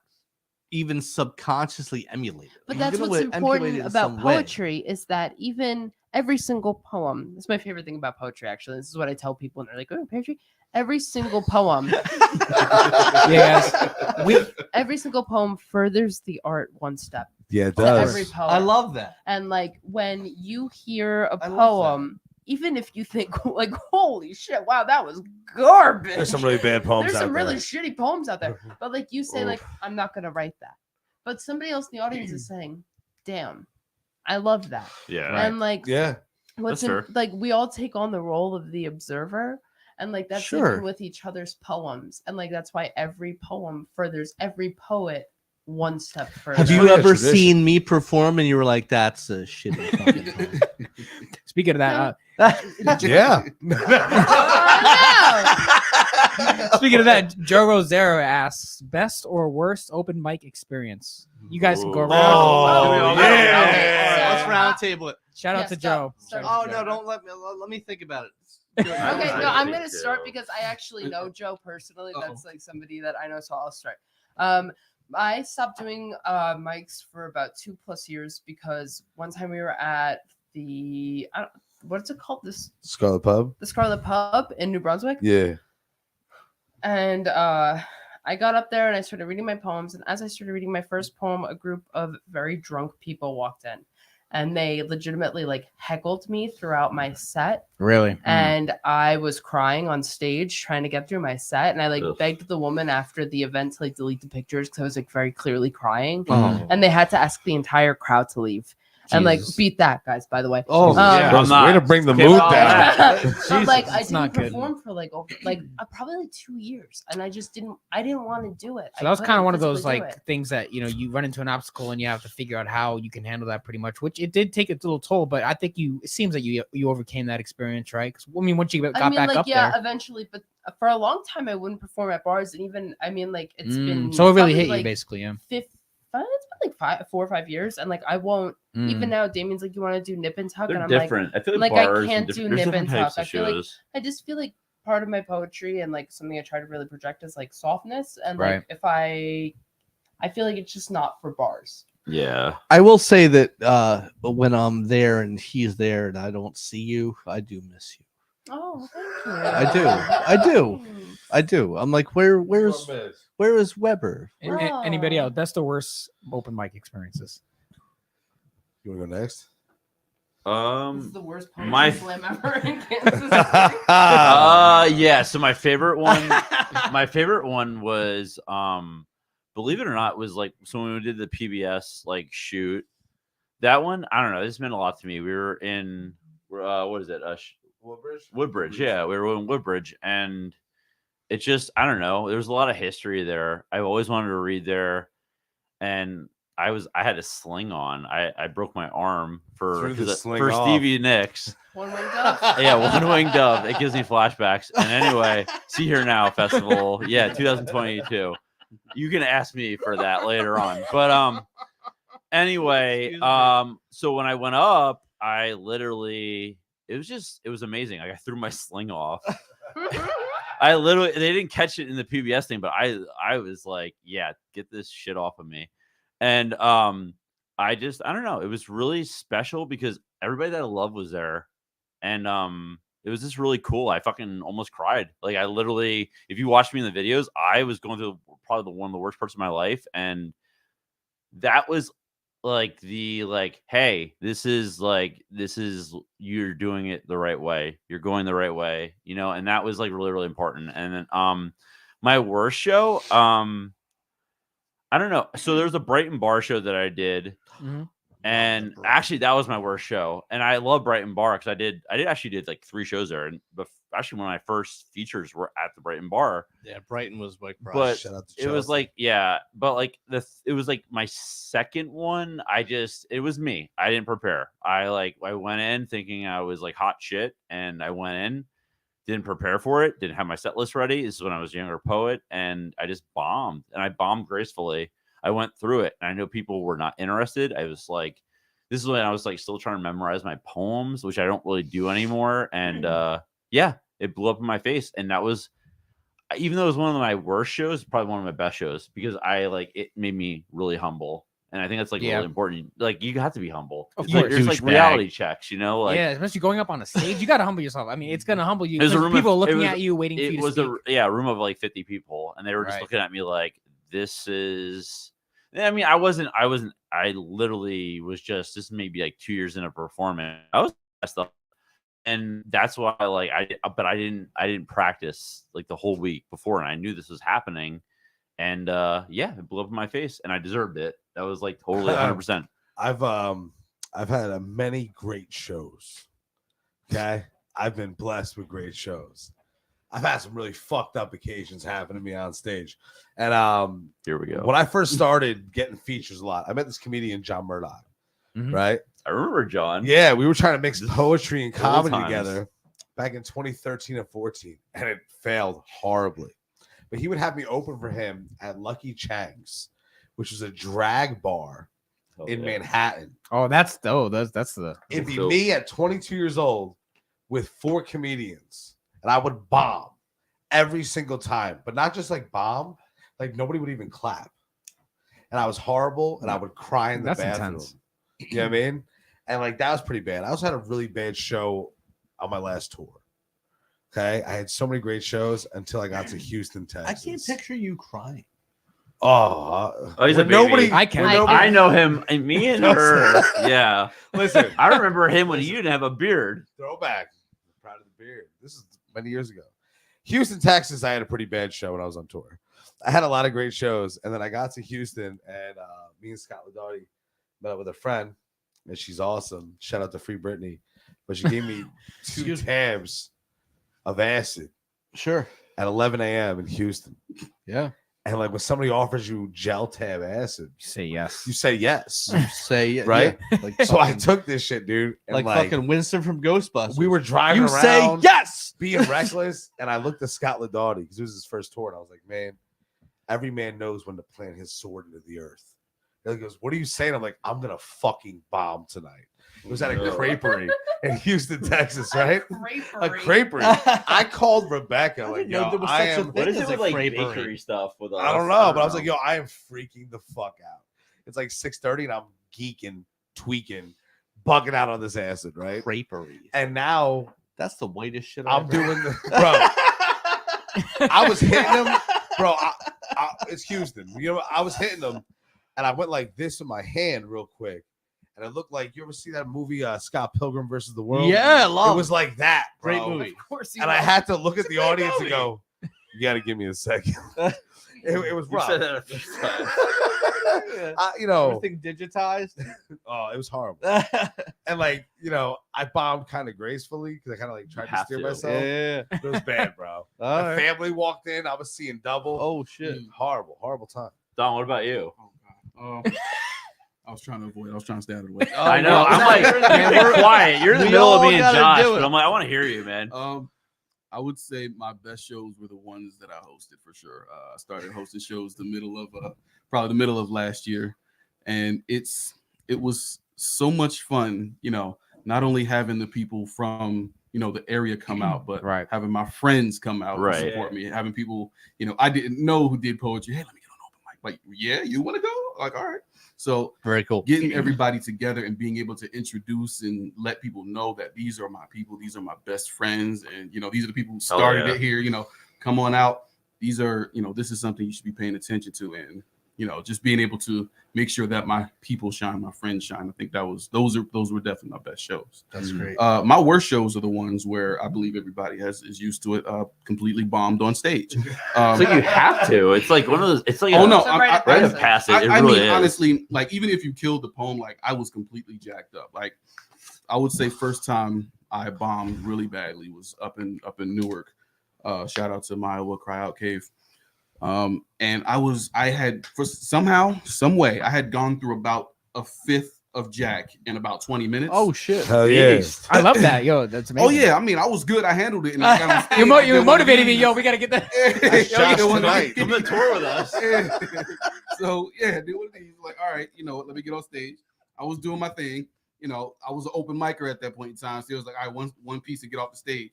even subconsciously emulate it. But You're that's gonna what's emulate important it in about some way. poetry is that even every single poem, this is my favorite thing about poetry, actually. This is what I tell people, and they're like, oh, poetry. every single poem, Yes. every single poem furthers the art one step. Yeah, it To does. every poem. I love that. And like when you hear a I love poem, even if you think like, holy shit, wow, that was garbage. There's some really bad poems There's out some there. really shitty poems out there. But like you say, like, I'm not gonna write that. But somebody else in the audience is saying, damn, I love that. Yeah. And like Yeah. what's That's fair. like we all take on the role of the observer. And like that's Sure. even with each other's poems. And like that's why every poem furthers every poet one step further. Have It's you really a ever tradition. seen me perform and you were like, "That's a shitty fucking poem." Speaking of that, Yeah. speaking of that, Joe Rosero asks, best or worst open mic experience? You guys can go Ooh. around. Oh, Okay, yeah. all right, let's So- round table it. Shout out Yeah, to stop. Joe. Start. Oh with no, Joe. don't let me think about it. Okay, no, I'm Thank gonna you. start because I actually know Joe personally. Uh-oh. That's like somebody that I know, so I'll start. I stopped doing mics for about 2+ years because one time we were at the what's it called? Scarlet Pub. The Scarlet Pub in New Brunswick. Yeah. And I got up there and I started reading my poems. And as I started reading my first poem, a group of very drunk people walked in. And they legitimately like heckled me throughout my set. Really? And I was crying on stage trying to get through my set. And I like Ugh. begged the woman after the event to like delete the pictures because I was like very clearly crying. Oh. And they had to ask the entire crowd to leave. And like Jesus. beat that, guys, by the way. Oh, yeah, Gross. I'm Way to not. bring the Okay, mood well, down. But like I it's not didn't good. perform for like probably like 2 years, and I didn't want to do it. So that was kind of one of those physically like do it. things that you run into an obstacle and you have to figure out how you can handle that pretty much. Which it did take a little toll, but I think it seems like you overcame that experience, right? Because I mean, once you got back up there, eventually, but for a long time I wouldn't perform at bars, and even I mean, like it's been so it really probably, hit you like, basically, yeah. It's been like 4 or 5 years, and like I won't even now. Damien's like, you want to do nip and tuck, They're and I'm different. I feel like, like, I bars can't and do there's nip and different types tuck. of I feel like shows. I just feel like part of my poetry and like something I try to really project is like softness, and Right. like if I feel like it's just not for bars. Yeah. I will say that when I'm there and he's there and I don't see you, I do miss you. Oh, thank you. I do. I do. I'm like, where's Weber? Anybody Oh. else? Best or worst open mic experiences? You want to go next? This is the worst poetry my- slam ever in Kansas City. Yeah. So my favorite one was believe it or not, was like so when we did the PBS like shoot. That one, I don't know. This meant a lot to me. We were in what is it? Woodbridge. Yeah, we were in Woodbridge, and it just I don't know. There was a lot of history there. I've always wanted to read there, and I had a sling on. I broke my arm Threw the sling for off. Stevie Nicks. One winged dove. Yeah, One Winged Dove. It gives me flashbacks. And anyway, See Here Now Festival. Yeah, 2022. You can ask me for that later on. But anyway, so when I went up, I literally it was amazing. Like I threw my sling off. I literally they didn't catch it in the PBS thing, but I was like, yeah, get this shit off of me. And I don't know. It was really special because everybody that I love was there. And it was just really cool. I fucking almost cried. Like I literally, if you watch me in the videos, I was going through probably one of the worst parts of my life. And that was like hey, this is you're doing it the right way. You're going the right way, and that was like really, really important. And then my worst show, I don't know. So there's a Brighton Bar show that I did. Mm-hmm. And actually, that was my worst show. And I love Brighton Bar because I did like 3 shows there. And actually, one of my first features were at the Brighton Bar. Yeah, Brighton was my crush. But Shout out to it was Chelsea. like, yeah, but like it was like my second one. It was me. I didn't prepare. I went in thinking I was like hot shit, and I went in, didn't prepare for it, didn't have my set list ready. This is when I was a younger poet, and I just bombed, and I bombed gracefully. I went through it, and I know people were not interested. I was like, this is when I was like still trying to memorize my poems, which I don't really do anymore. And yeah, it blew up in my face. And that was, even though it was one of my worst shows, probably one of my best shows because it made me really humble. And I think that's like Yeah. really important. Like you have to be humble. Of It's like, course. there's like Douchebag. reality checks, you know. Like yeah, especially going up on a stage, you got to humble yourself. I mean, it's gonna humble you. It was a 'cause room people of- are it looking was- at you, waiting for you it to was speak. a room of like 50 people, and they were just Right. looking at me like, "This is." I mean, I literally was just this may be like 2 years in a performance. I was messed up, and that's why like I didn't practice like the whole week before, and I knew this was happening, and yeah, it blew up in my face, and I deserved it. That was like totally 100%. I've had many great shows. Okay, I've been blessed with great shows. I've had some really fucked up occasions happen to me on stage, and Here we go. when I first started getting features a lot, I met this comedian John Murdock, Mhm. right? I remember John. Yeah, we were trying to mix This is poetry and old comedy times. together back in 2013 and 14, and it failed horribly. But he would have me open for him at Lucky Chang's, which was a drag bar Oh, in yeah. Manhattan. That's the It'd be So- me at 22 years old with 4 comedians, and I would bomb every single time, but not just like bomb, like nobody would even clap. And I was horrible, and I would cry in the That's bathroom. intense. You know what I mean? And like that was pretty bad. I also had a really bad show on my last tour. Okay, I had so many great shows until I got to Houston, I Texas. can't picture you crying. Oh, Oh, he's a when baby. nobody. I can. when I nobody- I know him, and me and Don't her. say Yeah, Listen, I remember him when you didn't have a beard. throwback. I'm proud of the beard. This is many years ago. Houston, Texas. I had a pretty bad show when I was on tour. I had a lot of great shows, and then I got to Houston, and me and Scott Legardi met up with a friend, and she's awesome. Shout out to Free Britney, but she gave me 2 tabs of acid Sure. at 11 a.m. in Houston. Yeah. And like when somebody offers you gel tab acid, Say yes. you say yes. Say yeah, Right? yeah. Like So I fucking- took this shit, dude. And like like fucking Winston from Ghostbusters. we were driving You around. say yes. being reckless, and I looked at Scott Legardi because it was his first tour, and I was like, man, every man knows when to plant his sword into the earth. And he goes, what are you saying? I'm like, I'm gonna fucking bomb tonight. It was at a creperie in Houston, Texas, right? A creperie. I called Rebecca, like, didn't know yo, there was I such a am. thing. What is It's it a with like creperie. bakery stuff with us? I don't know, but I was like, yo, I am freaking the fuck out. It's like 6:30, and I'm geeking, tweaking, bugging out on this acid, right? Creperie. And now That's the whitest shit I'm I've doing the bro. I was hitting him, bro. It's Houston. You know, I was hitting them, and I went like this with my hand real quick, and it looked like you ever see that movie Scott Pilgrim versus the World? Yeah, love it was like that. Great bro. movie. Of course you And I will. had to look at It's a the great audience movie. and go, "You got to give me a second." It was You rough. said that a few times. You know, Everything digitized. oh, it was horrible. And like, you know, I bombed kind of gracefully because I kind of like tried to have steer to. myself. Yeah. But it was bad, bro. All My right. family walked in. I was seeing double. Oh shit. Horrible, horrible time. Don, what about you? Oh, God. I was trying to avoid. I was trying to stay out of the way. Oh, I know. no. I'm like, you're quiet. You're in the We middle of all me and gotta Josh, do it. but I'm like, I want to hear you, man. I would say my best shows were the ones that I hosted for sure. I started hosting shows probably the middle of last year, and it was so much fun. You know, not only having the people from the area come out, but Right. having my friends come out Right. and support me. Having people I didn't know who did poetry. Hey, let me get on open mic. Like, yeah, you want to go? Like, all right. So Very cool. getting everybody together and being able to introduce and let people know that these are my people, these are my best friends, and these are the people who started yeah. it here. Come on out. These are this is something you should be paying attention to, and just being able to make sure that my people shine, my friends shine. I think those were definitely my best shows. That's great. My worst shows are the ones where I believe everybody is used to it. Completely bombed on stage. It's like you have to. It's like one of those. It's like Oh no! So right right It's to like- pass it. It I really mean, is. honestly, like even if you killed the poem, like I was completely jacked up. Like I would say, first time I bombed really badly was up in Newark. Shout out to my Iowa Cry Out Cave. And I had for some way, I had gone through about a fifth of Jack in about 20 minutes. Oh shit. Hell Beast. I love that, yo. That's amazing. Oh yeah, I mean, I was good. I handled it. And I got on stage. You I did what I motivated me, needed. yo. We gotta get that. Shots Yo, tonight. Come to tour with us. Yeah. So yeah, do what it is. Like, all right, let me get on stage. I was doing my thing. I was an open micer at that point in time. So it was like, all right, one piece to get off the stage.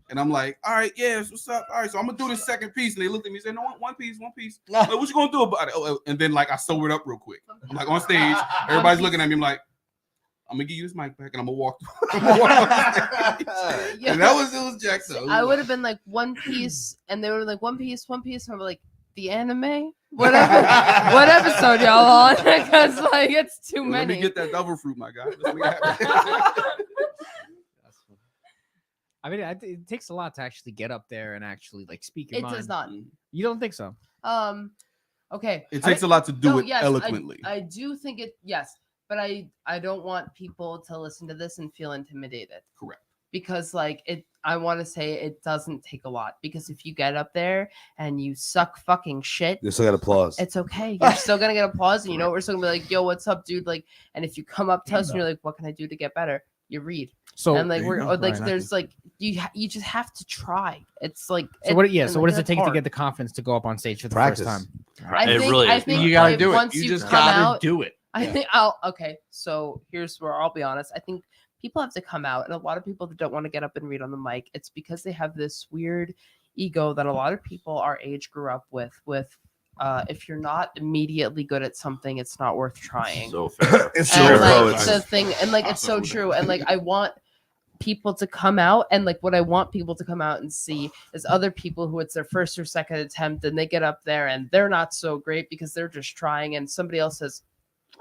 And I'm like, all right, yes, what's up? All right, so I'm gonna do this second piece. And they looked at me and said, no, one piece. Like, what you gonna do about it? And then like I sobered up real quick. I'm like on stage, everybody's looking at me. I'm like, I'm gonna give you this mic back and I'm gonna walk. And that was it was Jackson. I would have been like one piece, and they were like one piece, and I'm like the anime. What episode y'all on? Because like it's too many. Let me get that double fruit, my guy. I mean, it takes a lot to actually get up there and actually like speak your mind. It does not. You don't think so? Okay. It takes a lot to do it yes, eloquently. I do think it. Yes, but I don't want people to listen to this and feel intimidated. Correct. Because like it, I want to say it doesn't take a lot. Because if you get up there and you suck fucking shit, You still got applause. it's okay. You're still gonna get applause, and you know we're still gonna be like, "Yo, what's up, dude?" Like, and if you come up to us and you're like, "What can I do to get better?" You read. So And like we're like, Right, there's like you just have to try. It's like so what? Yeah. and, So like, what does it that's take to hard. get the confidence to go up on stage for the Practice. first time? I think You gotta like, do it. once You just come gotta out, do it. I think I'll okay. So here's where I'll be honest. I think people have to come out, and a lot of people that don't want to get up and read on the mic, it's because they have this weird ego that a lot of people our age grew up with. If you're not immediately good at something, it's not worth trying. So fair. It's And true. like the thing, and like it's so true. And like I want people to come out, and like what I want people to come out and see is other people who it's their first or second attempt, and they get up there and they're not so great because they're just trying, and somebody else says,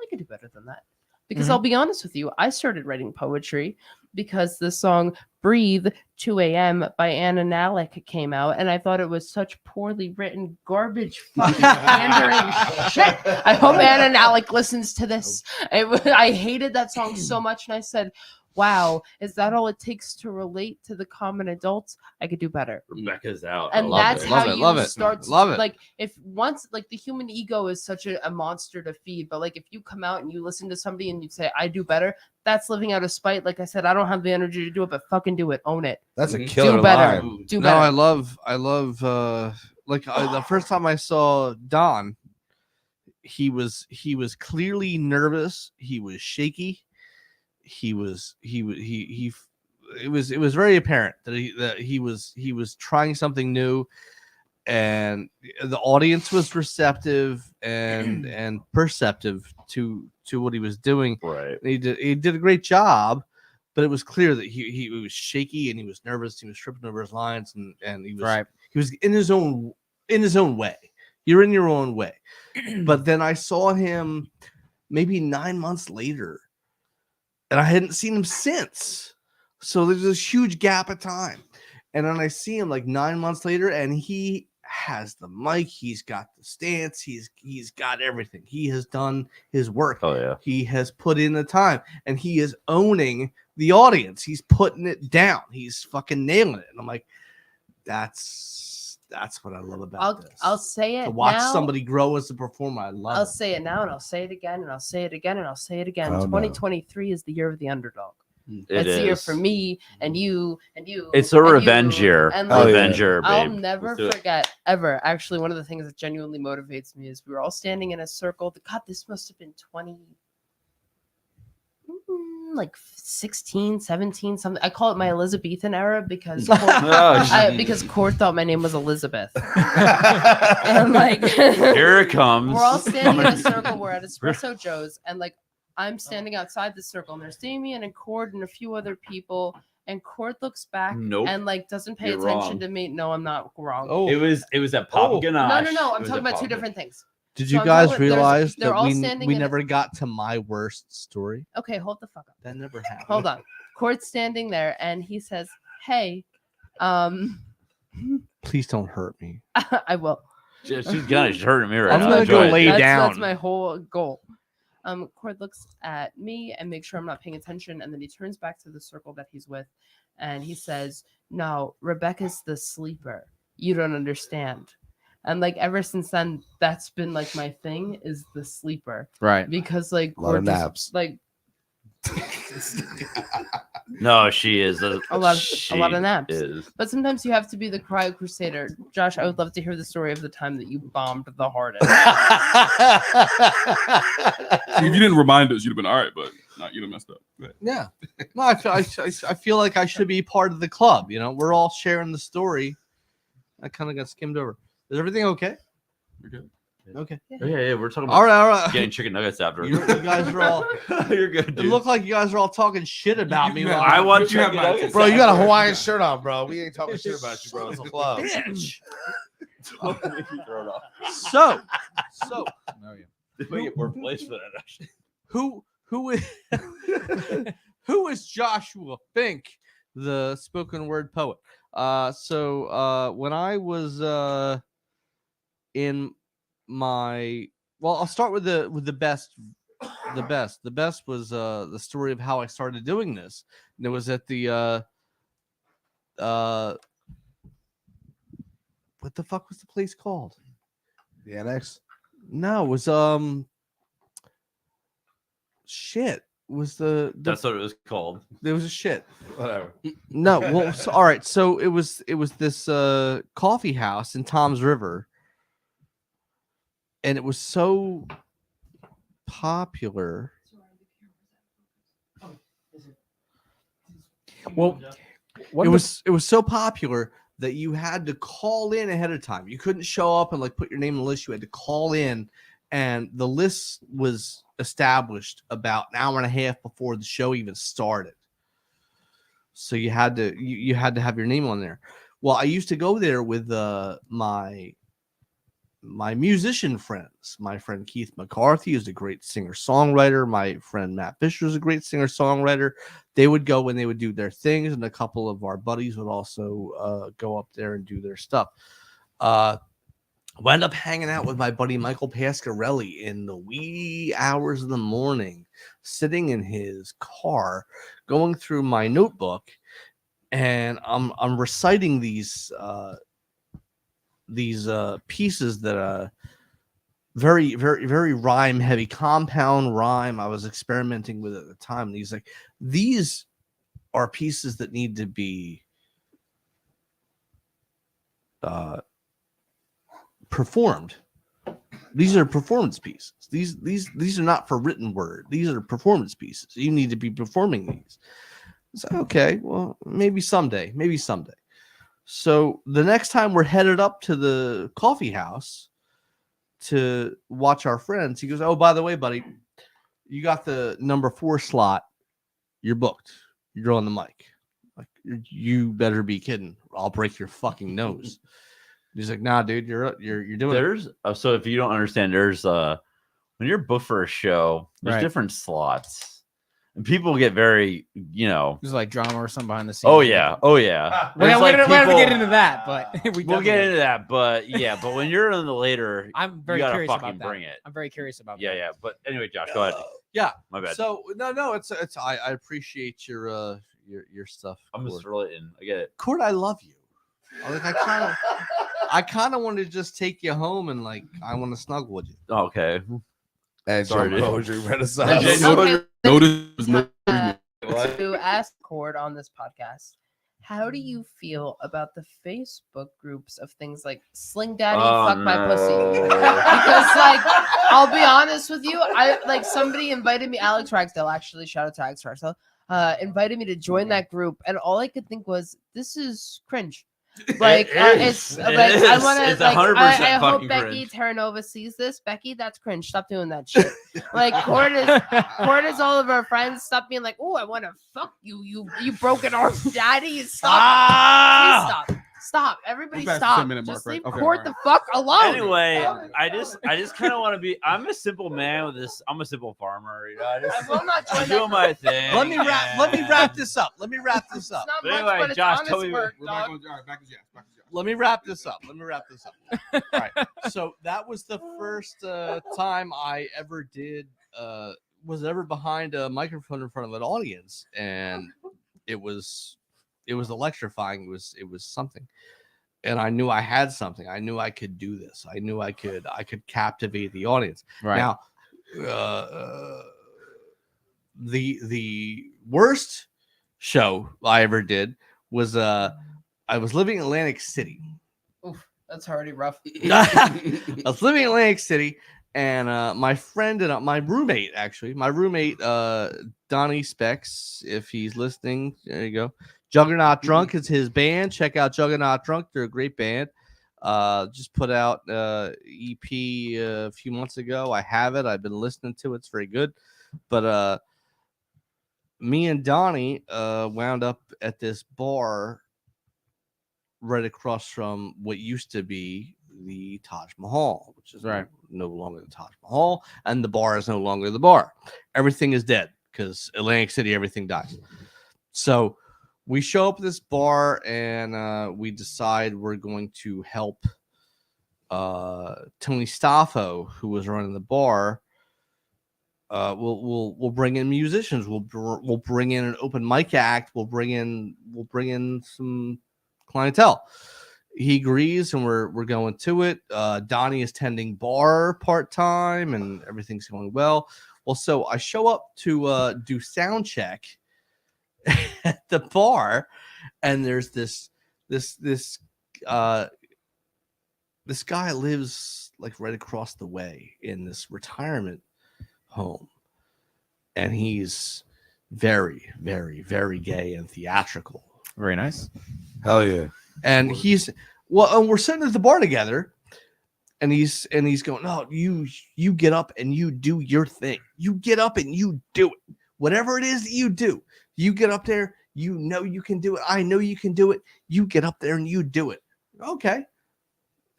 I could do better than that. Because I'll be honest with you, I started writing poetry because the song Breathe 2 a.m. by Anna Nalick came out, and I thought it was such poorly written garbage fucking pandering shit. I hope Anna Nalick listens to this. I hated that song so much, and I said, wow, is that all it takes to relate to the common adults? I could do better. Rebecca's out. And that's how Love you it. start to Love it. like if once like the human ego is such a monster to feed, but like if you come out and you listen to somebody and you say I do better, that's living out of spite. Like I said, I don't have the energy to do it, but fucking do it, own it. That's a Mhm. killer Do better. line. Do No, better. I love the first time I saw Don, he was clearly nervous. He was shaky. It was very apparent that he was trying something new, and the audience was receptive and perceptive to what he was doing. Right. He did a great job, but it was clear that he was shaky and he was nervous. He was tripping over his lines, and he was in his own way. You're in your own way. But then I saw him maybe 9 months later, and I hadn't seen him since. So there's this huge gap of time. And then I see him like 9 months later, and he has the mic, he's got the stance, he's got everything. He has done his work. Oh yeah. He has put in the time, and he is owning the audience. He's putting it down. He's fucking nailing it. And I'm like, that's what I love about this. I'll say it To watch now. somebody grow as a performer, I love I'll it. say it now, and I'll say it again, and I'll say it again, and I'll say it again. Oh, no. 2023 is the year of the underdog. It It's the year is. for me and you and you. It's a and revenge you, year. and, Oh, like, yeah. Revenge year, babe. I'll never Let's do it. forget ever. Actually, one of the things that genuinely motivates me is we were all standing in a circle. God, this must have been 20, like 16, 17, something. I call it my Elizabethan era because Oh, because Court thought my name was Elizabeth. And like Here it comes. we're all standing in a circle. We're at Espresso Joe's, and like I'm standing outside the circle, and there's Damian and Cord and a few other people. And Cord looks back Nope. and like doesn't pay You're attention wrong. to me. No, I'm not wrong. Oh, It was at Papa Oh. Ganache. No. It I'm was talking at about two Papa. different things. did So you I'm guys talking- there's- realize they're that all we standing in a- never got to my worst story? Okay, hold the fuck up. That never happened. Hold on. Cord's standing there, and he says, "Hey, Please don't hurt me. I will. She's hurting me right I'm now. gonna Enjoy go it. lay That's down. my whole goal." Cord looks at me and makes sure I'm not paying attention, and then he turns back to the circle that he's with, and he says, "No, Rebecca's the sleeper. You don't understand." And like ever since then, that's been like my thing is the sleeper Right. because like A lot of Cord just, naps. like No, she is a lot of naps. Is. But sometimes you have to be the cryo crusader. Josh, I would love to hear the story of the time that you bombed the hardest. If you didn't remind us, you'd have been all right. But No, you done messed up. Go ahead. Yeah. No, I feel like I should be part of the club. You know, we're all sharing the story. I kind of got skimmed over. Is everything okay? You're good. Okay. Yeah, we're talking about All right. getting chicken nuggets after. You guys are all. You're good, It dude. looked like you guys are all talking shit about me. while I want You have chicken my nuggets. Bro, you got a after. Hawaiian shirt on, bro. We ain't talking shit about you, bro. It's a club. Bitch. Don't make me throw it off. So, They might get more plays for that, actually. who is who is Joshua Fink, the spoken word poet? When I was in my I'll start with the best. The best was the story of how I started doing this. And it was at the what the fuck was the place called? The annex. No, it was shit. Was the That's what it was called. there was a shit. Whatever. No, well, all right. So it was this coffee house in Tom's River, and it was so popular. Well, It was so popular that you had to call in ahead of time. You couldn't show up and like put your name on the list. You had to call in, and the list was established about an hour and a half before the show even started. So you had to you had to have your name on there. Well, I used to go there with my musician friends. My friend Keith McCarthy is a great singer-songwriter. My friend Matt Fisher is a great singer-songwriter. They would go when they would do their things, and a couple of our buddies would also go up there and do their stuff. Wound up hanging out with my buddy Michael Pasquarelli in the wee hours of the morning, sitting in his car, going through my notebook, and I'm reciting these pieces that very, very, very rhyme heavy, compound rhyme. I was experimenting with it at the time. These are pieces that need to be performed. These are performance pieces. These are not for written word. These are performance pieces. You need to be performing these. So, okay, well, maybe someday. So the next time we're headed up to the coffee house to watch our friends, he goes, "Oh, by the way, buddy, you got the number 4 slot. You're booked. You're on the mic. Like, you better be kidding. I'll break your fucking nose." He's like, "Nah, dude, you're doing There's so if you don't understand, there's when you're booked for a show, there's Right. different slots. And people get very, There's like drama or something behind the scenes. oh yeah. We There's, don't like, have to get people- into that, but We'll get into that, but yeah, but when you're in the later, I'm very you gotta curious fucking about that. bring it. I'm very curious about Yeah, that. yeah. But anyway, Josh, go ahead. Yeah. My bad. So no, it's I appreciate your stuff. I'm Cord. just relating. I get it. Cord, I love you. I kind of want to just take you home and like I want to snuggle with you. Okay. And Sorry, Joe dude. Poetry Renaissance. Okay, Notice no to ask Cord on this podcast, how do you feel about the Facebook groups of things like Sling Daddy, Oh, fuck my pussy? no. Because like, I'll be honest with you, I like somebody invited me, Alex Ragsdale, actually, shout out to Alex Ragsdale, invited me to join that group, and all I could think was, this is cringe. Like it's like I want to It's like 100% I hope fucking Becky cringe. Terranova sees this. Becky, that's cringe. Stop doing that shit. Like Cord is all of our friends. Stop being like, oh, I want to fuck you. You broken arm daddy. Stop. Please stop. Everybody We're past the stop. 10-minute mark, Just right? leave Okay, Cord alright. the fuck alone. Anyway, I just kind of want to be. I'm a simple man with this. I'm a simple farmer. You know, I will not I'm join doing that. my thing. Let me wrap this up. It's not But much, anyway, but it's Josh, honest tell me- work, We're back dog. on. All right, back to Jeff. Let me wrap this up. All right. So that was the first time I ever did was ever behind a microphone in front of an audience, and it was electrifying. It was something. And I knew I had something. I knew I could do this. I knew I could captivate the audience. Right. Now, the worst show I ever did was I was living in Atlantic City. That's already rough. I was living in Atlantic City, And my friend and my roommate, Donnie Specs, if he's listening, there you go. Juggernaut Drunk is his band. Check out Juggernaut Drunk. They're a great band. Just put out EP a few months ago. I have it. I've been listening to it. It's very good. But me and Donnie wound up at this bar right across from what used to be the Taj Mahal, which is no longer the Taj Mahal, and the bar is no longer the bar. Everything is dead because Atlantic City, everything died. So we show up at this bar and we decide we're going to help Tony Staffo, who was running the bar. We'll bring in musicians. We'll bring in an open mic act. We'll bring in some clientele. He agrees, and we're going to it. Donnie is tending bar part-time, and everything's going well. Well, so I show up to do sound check at the bar, and there's this guy lives like right across the way in this retirement home, and he's very, very, very gay and theatrical. Very nice. Hell yeah. And and we're sitting at the bar together, and he's going, no, you get up and you do your thing. You get up and you do it. Whatever it is that you do, you get up there, you know you can do it. I know you can do it. You get up there and you do it. Okay.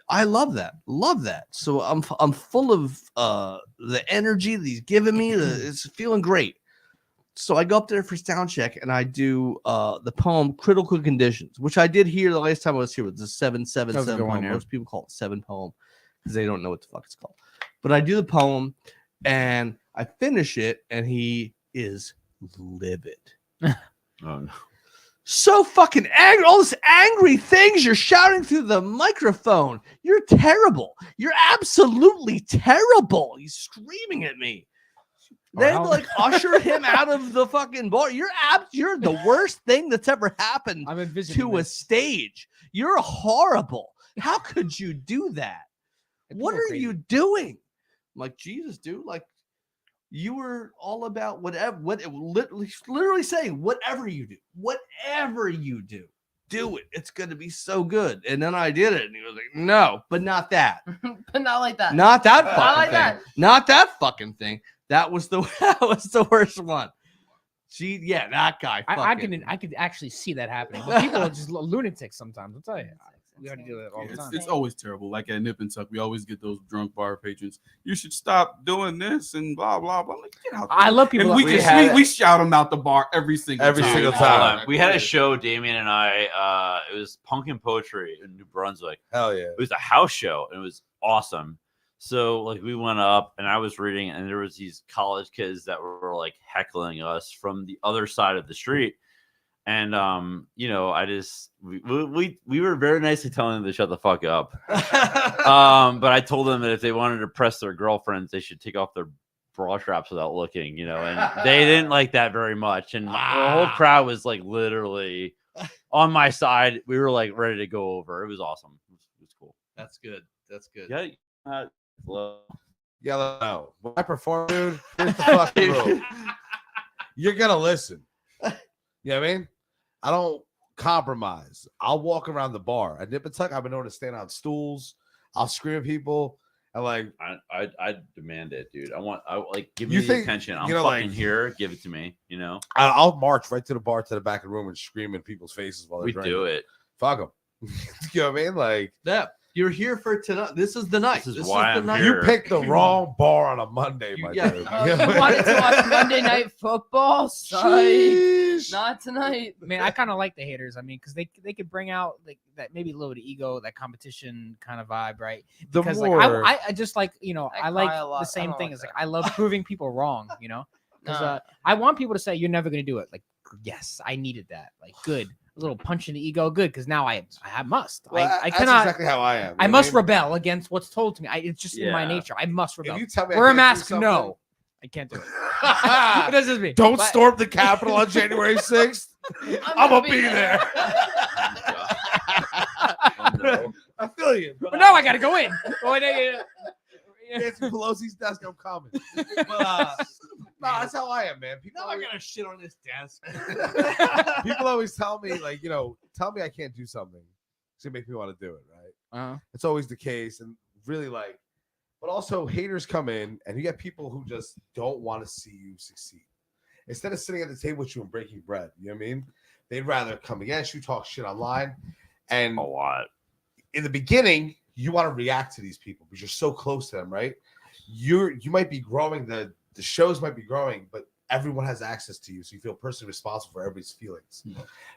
I love that. Love that. So I'm full of the energy that he's giving me. It's feeling great. So I go up there for sound check and I do the poem "Critical Conditions," which I did here the last time I was here with the 777 poem. Most people call it 7 poem because they don't know what the fuck it's called. But I do the poem and I finish it, and he is livid. Oh no. So fucking angry. All this angry things you're shouting through the microphone. You're terrible. You're absolutely terrible. He's screaming at me. They had to like usher him out of the fucking bar. You're the worst thing that's ever happened to a stage. You're horrible. How could you do that? What are you doing? I'm like, Jesus, dude, like you were all about literally saying whatever you do, do it. It's going to be so good. And then I did it, and he was like, no, but not that. But not like that. Not that fucking not like thing. That. Not that fucking thing. That was the worst one. That guy. I could actually see that happening. But people are just lunatics sometimes. I'll tell you. We have to do that all the time. It's always terrible. Like at Nip and Tuck, we always get those drunk bar patrons. You should stop doing this and blah blah blah. Like, get out there. I love people. And we shout them out the bar every single time. We had a show, Damian and I. It was Punk and Poetry in New Brunswick. Hell yeah! It was a house show, and it was awesome. So like we went up, and I was reading, and there was these college kids that were like heckling us from the other side of the street. And we were very nicely telling them to shut the fuck up. But I told them that if they wanted to press their girlfriends, they should take off their bra straps without looking, and they didn't like that very much. And the whole crowd was like literally on my side. We were like ready to go over. It was awesome. It was cool. That's good. Yeah. No. When I perform, dude, here's the fucking rule. You're gonna listen. You know what I mean? I don't compromise. I'll walk around the bar. At Nip and Tuck, I've been known to stand on stools. I'll scream at people. And like I demand it, dude. Give me the attention. I'm fucking here. Give it to me. I'll march right to the bar, to the back of the room, and scream in people's faces while they're drinking. We do it. Fuck them. You know what I mean? Like that. You're here for tonight. This is the night. This is why I'm here. You picked the wrong bar on a Monday, my dude. You wanted to watch Monday Night Football? Psych. Not tonight. Man, I kind of like the haters. I mean, because they could bring out like that, maybe a little bit of ego, that competition kind of vibe, right? Because like I just like I like the same thing. It's like I love proving people wrong, because I want people to say you're never gonna do it. Like, yes, I needed that. Like, good. A little punch in the ego, good, because now I must. Well, I that's cannot. Exactly how I am. I must rebel against what's told to me. It's just in my nature. I must rebel. If you tell me wear a mask. No, I can't do it. That's just me. Don't storm the Capitol on January 6th. I'm gonna be there. Oh, no. I feel you. But no, I gotta go in. Nancy Pelosi's desk. I'm coming. But that's how I am, man. People Now I always, gotta shit on this desk. people always tell me, like, tell me I can't do something. It's gonna make me want to do it, right? Uh-huh. It's always the case, and really, like, but also haters come in, and you get people who just don't want to see you succeed. Instead of sitting at the table with you and breaking bread, you know what I mean? They'd rather come against you, talk shit online, and A lot. in the beginning, you want to react to these people because you're so close to them, right? You might be growing, the shows might be growing, but everyone has access to you, so you feel personally responsible for everybody's feelings.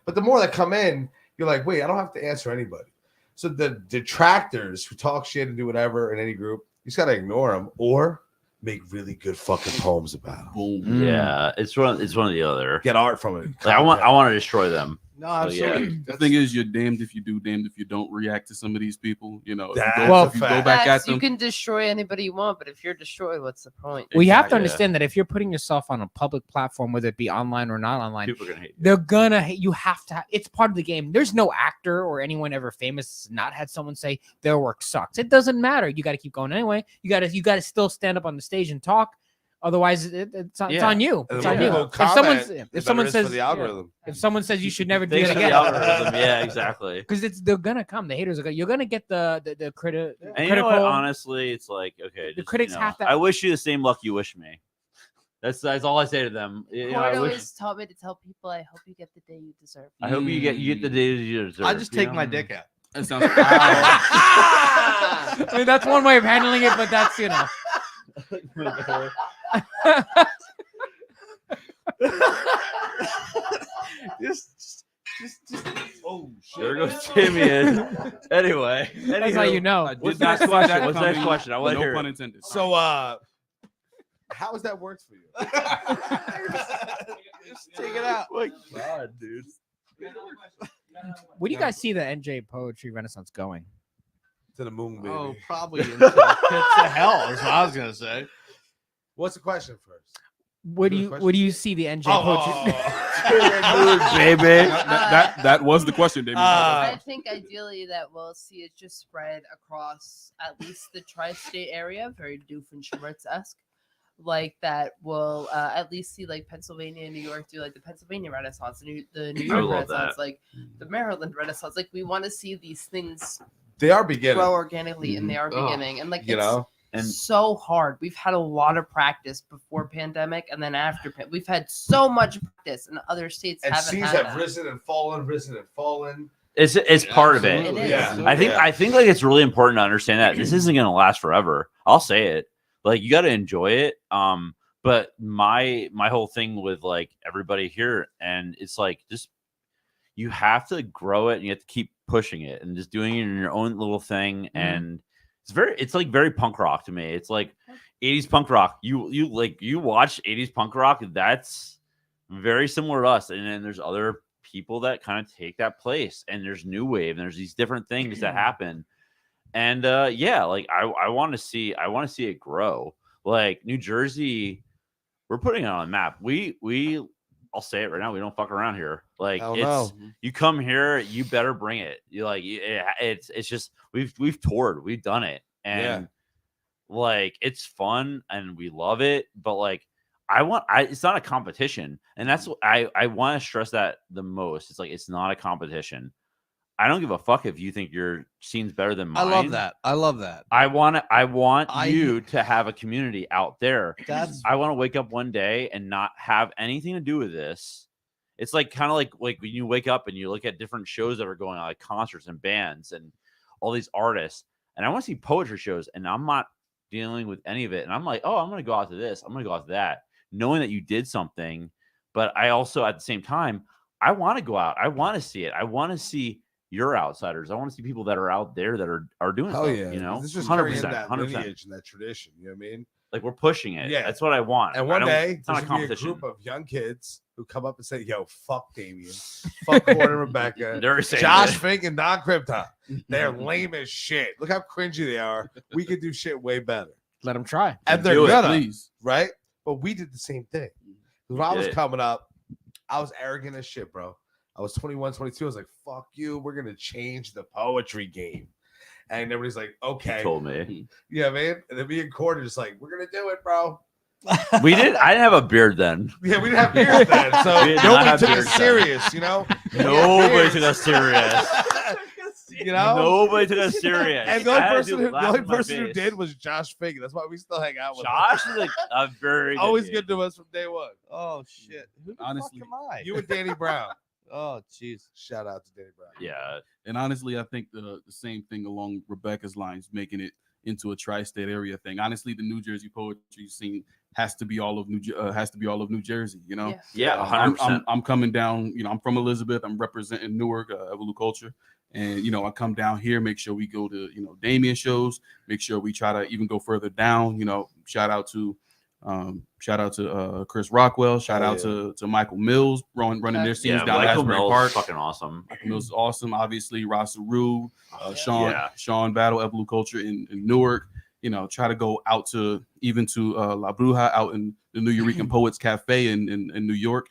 But the more that come in, you're like, wait, I don't have to answer anybody. So the detractors who talk shit and do whatever in any group, you just gotta ignore them or make really good fucking poems about them. Boom. Yeah, it's one of the other. Get art from it. Like, I want to destroy them. No, So, absolutely. The thing is, you're damned if you do, damned if you don't react to some of these people. You know, if That's you go, a if you go fact. back at Facts, them. you can destroy anybody you want, but if you're destroyed, what's the point? Well, you have to Exactly. understand that if you're putting yourself on a public platform, whether it be online or not online, People are gonna hate you. they're gonna hate. You have to. It's part of the game. There's no actor or anyone ever famous not had someone say their work sucks. It doesn't matter. You got to keep going anyway. You got to still stand up on the stage and talk. Otherwise, it's on you. And It's the on more you. people If comment, someone for says the algorithm. if someone says you should never do Thanks it for the again, algorithm. Yeah, exactly. because they're gonna come. The haters are gonna. You're gonna get the critic. And you know what? Honestly, it's like, okay, just, critics have to- I wish you the same luck you wish me. That's all I say to them. You know, Cord I wish. always taught me to tell people, I hope you get the day you deserve. I hope you get the days you deserve. I just you take know? my dick out. That sounds. I mean, that's one way of handling it, but that's just oh shit. There goes Damian. Anyway, that's how you know. I did What's not the next see that question? What's the next coming, question? I but want to no hear pun it. intended. So, how has that worked for you? Just take it out. My God, dude. Where do you guys see the NJ poetry renaissance going? To the moon, baby. Oh, probably into the pits of hell is what I was gonna say. What's the question first? Where do Good you question. where do you see the NJ poetry? Baby. That was the question, Damian. I think ideally that we'll see it just spread across at least the tri-state area, very Doofenshmirtz-esque. Like that will at least see like Pennsylvania and New York do like the Pennsylvania Renaissance, the New I York love Renaissance, that. like the Maryland Renaissance. Like we want to see these things They are beginning. grow organically, and they are Oh, beginning. And like You know, And so hard. We've had a lot of practice before pandemic, and then after we've had so much practice, and other states and haven't seas had have that. risen and fallen. it's part of it. Absolutely. It is. Yeah. I think like it's really important to understand that this isn't gonna last forever. I'll say it. Like you got to enjoy it. But my whole thing with like everybody here, and it's like just you have to grow it and you have to keep pushing it and just doing it in your own little thing. And it's like very punk rock to me. It's like 80s punk rock. You watch 80s punk rock, that's very similar to us. And then there's other people that kind of take that place, and there's new wave, and there's these different things that happen. And yeah, like I want to see it grow. Like New Jersey, we're putting it on the map. I'll say it right now. We don't fuck around here. Like Hell it's no. you come here, you better bring it. You like it's just we've toured, we've done it, and like it's fun and we love it. But like it's not a competition, and that's what I want to stress that the most. It's like it's not a competition. I don't give a fuck if you think your scene's better than I mine. love that. I love that. I want you to have a community out there. That's I want to wake up one day and not have anything to do with this. It's like kind of like when you wake up and you look at different shows that are going on, like concerts and bands and all these artists. And I want to see poetry shows, and I'm not dealing with any of it. And I'm like, oh, I'm going to go out to this. I'm going to go out to that, knowing that you did something. But I also, at the same time, I want to go out. I want to see it. I want to see your outsiders. I want to see people that are out there that are doing Hell stuff, yeah. you know, This is 100%, that 100%. lineage and that tradition. You know what I mean? Like we're pushing it. Yeah. That's what I want. And I one don't- day, it's not a there's gonna be a competition. group of young kids who come up and say, yo, fuck Damian, fuck Cord and Rebecca, They're saying Josh it. Fink and Don Krypton. They're lame as shit. Look how cringy they are. We could do shit way better. Let them try. And they're Do it, gonna, Please. right? But we did the same thing. When I did was it. coming up, I was arrogant as shit, bro. I was 21, 22. I was like, fuck you. We're going to change the poetry game. And everybody's like, okay. You told me. Yeah, man. And then me and Cord are just like, we're gonna do it, bro. I didn't have a beard then. Yeah, we didn't have beers then, so We did not nobody have took beers us then. serious, you know. Nobody took us serious. You know, Nobody took us serious. and the only I had person, to the laugh only in my person who face. did was Josh Fig. That's why we still hang out with Josh him. is like a very Always dude. good to us from day one. Oh shit! Who the Honestly, fuck am I? You and Danny Brown. Oh jeez. Shout out to Danny Brown. Yeah. And honestly, I think the same thing along Rebecca's lines, making it into a tri-state area thing. Honestly, the New Jersey poetry scene has to be all of New Jersey. You know, Yeah, I'm 100%. I'm coming down. You know, I'm from Elizabeth. I'm representing Newark, Evolu culture, and you know, I come down here, make sure we go to Damian shows, make sure we try to even go further down. You know, shout out to Chris Rockwell, shout out to Michael Mills running their scenes Yeah, down Michael Asbury Mills Park. is fucking awesome. Michael Mills is awesome. Obviously, Rasa Rue, Yeah. Sean Battle, Evolu culture in Newark. You know, try to go out to even to La Bruja out in the New Eurekan Poets Cafe in New York.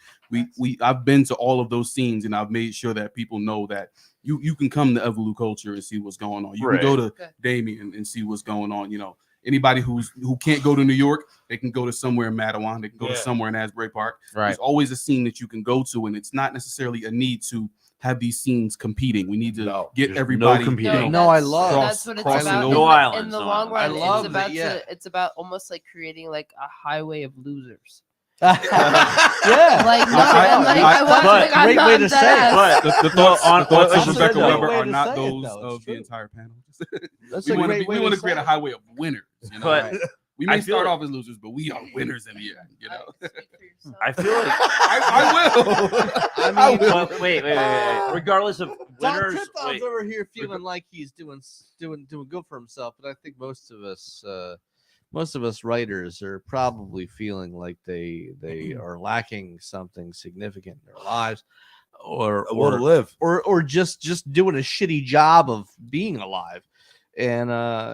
I've been to all of those scenes, and I've made sure that people know that you can come to Evolu culture and see what's going on. You can go to Damian and see what's going on. You know, anybody who can't go to New York, they can go to somewhere in Matawan. They can go to somewhere in Asbury Park. Right. There's always a scene that you can go to, and it's not necessarily a need to have these scenes competing. We need to get There's everybody. no competing. No, I love that's what it's crossing about. over. No In islands, the no long islands. run, I love it's about that, yeah. it's about almost like creating like a highway of losers. Yeah. Like, no, and like I want but like, I'm great not way to dead say it. ass. The thoughts on of what you Rebecca said, though. Weber Great way are to not say it, those though. It's of the true. entire panel. That's we a want great way to to create say a it. highway of winners. You know? But we I may feel start like- off as losers, but we are winners in the end. You know, I feel like I will. I mean, but wait. Regardless of Don winners, Krypton's wait. over here feeling like he's doing good for himself, but I think most of us writers are probably feeling like they are lacking something significant in their lives, or live. or just doing a shitty job of being alive, and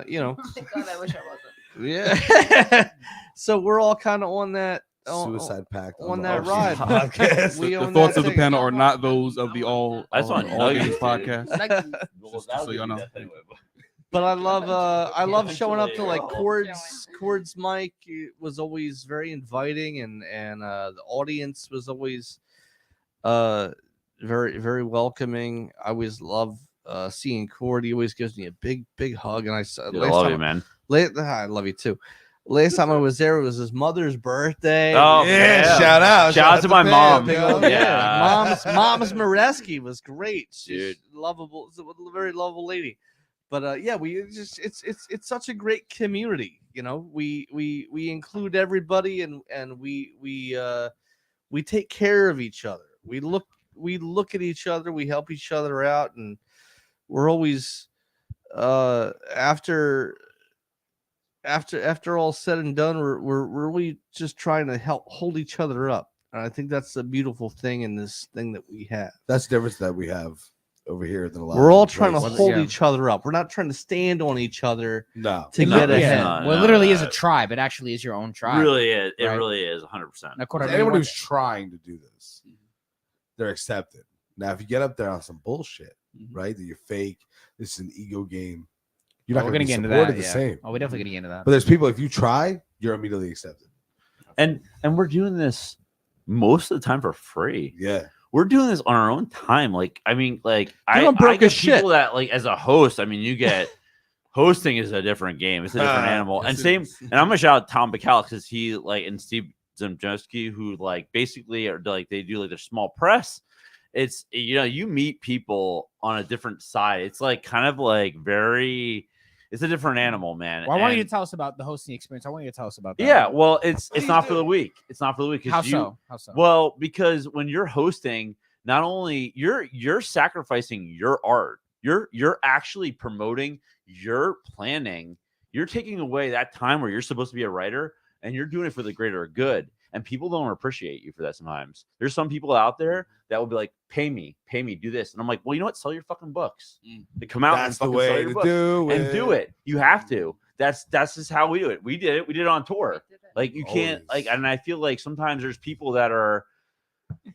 you know, Oh my God, I wish I wasn't. yeah. So we're all kind of on that Suicide pact on the that RC ride. podcast. We The own thoughts that of the thing. panel are not those of the all. That's on all Nuggets, Games dude. podcast. Well, Just that'll so give y'all you know. death anyway, but- But I love showing up to like Eventually, Cord's mic was always very inviting, and the audience was always very very welcoming. I always love seeing Cord. He always gives me a big hug, and Dude, I love you, man. I love you too. Last time I was there, it was his mother's birthday. Oh, Yeah, shout out. Shout out to my Pam, mom. yo. Oh, Yeah. yeah, mom's Mareski was great. She's Dude. lovable, a very lovable lady. But yeah, it's such a great community. You know, we include everybody, and we take care of each other. We look at each other, we help each other out, and we're always after all said and done, we're really just trying to help hold each other up. And I think that's the beautiful thing in this thing that we have. That's the difference that we have over here than a lot. We're all of trying to places. hold each other up. We're not trying to stand on each other No. to No, get yeah. ahead. No, Well, it no, literally is no. a tribe. It actually is your own tribe. Really is. It Right. really is 100%. Now, Cord, I know you Anyone want- who's trying to do this, they're accepted. Now, if you get up there on some bullshit, right, that you're fake, this is an ego game, you're not we're going gonna to get be into supported that. the Yeah. same. Oh, we're definitely gonna get into that. But there's people, if you try, you're immediately accepted. And we're doing this most of the time for free. Yeah. We're doing this on our own time. Like, I mean, like I Doing broke get as shit. people that like as a host. I mean, you get hosting is a different game. It's a different animal. Yes, And it same. is. And I'm gonna shout out Tom Bacall because he like and Steve Zemjewski who like basically are like they do like their small press. It's you meet people on a different side. It's like kind of like very. It's a different animal, man. Well, I want you And- to tell us about the hosting experience. I want you to tell us about that. Yeah, well, it's Please not do. for the week. It's not for the week. 'cause How you- so? How so? Well, because when you're hosting, not only you're sacrificing your art, you're actually promoting, you're planning, you're taking away that time where you're supposed to be a writer, and you're doing it for the greater good. And people don't appreciate you for that sometimes. There's some people out there that will be like, pay me, do this. And I'm like, well, you know what? Sell your fucking books. They come out That's and the fucking sell way your to books. do it. And do it. You have to. That's just how we do it. We did it. We did it on tour. Like you can't Always. like, and I feel like sometimes there's people that are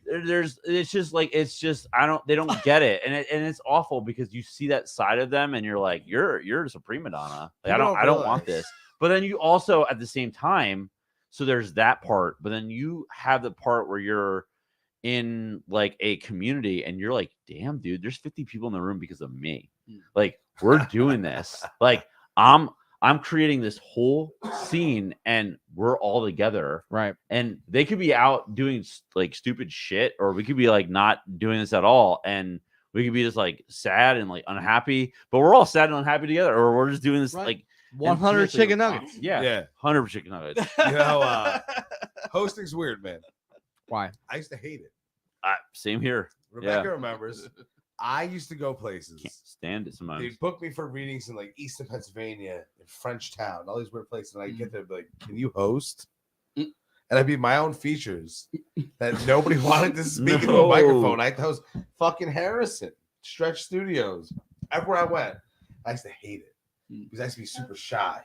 it's just like they don't get it, and it's awful because you see that side of them and you're like, you're a prima donna. Like, I don't want this. But then you also at the same time, so there's that part, but then you have the part where you're in like a community and you're like, damn, dude, there's 50 people in the room because of me. Like, we're doing this. Like, I'm creating this whole scene and we're all together. Right. And they could be out doing like stupid shit, or we could be like not doing this at all. And we could be just like sad and like unhappy, but we're all sad and unhappy together, or we're just doing this like 100 chicken nuggets. Yeah. 100 chicken nuggets. You know, hosting's weird, man. Why? I used to hate it. Same here. Rebecca remembers. I used to go places. Can't stand it sometimes. They booked me for readings in like Eastern Pennsylvania, in Frenchtown, all these weird places. And I get there, be like, can you host? And I'd be my own features that nobody wanted to speak into a microphone. I had to host fucking Harrison, Stretch Studios. Everywhere I went, I used to hate it because I used to be super shy.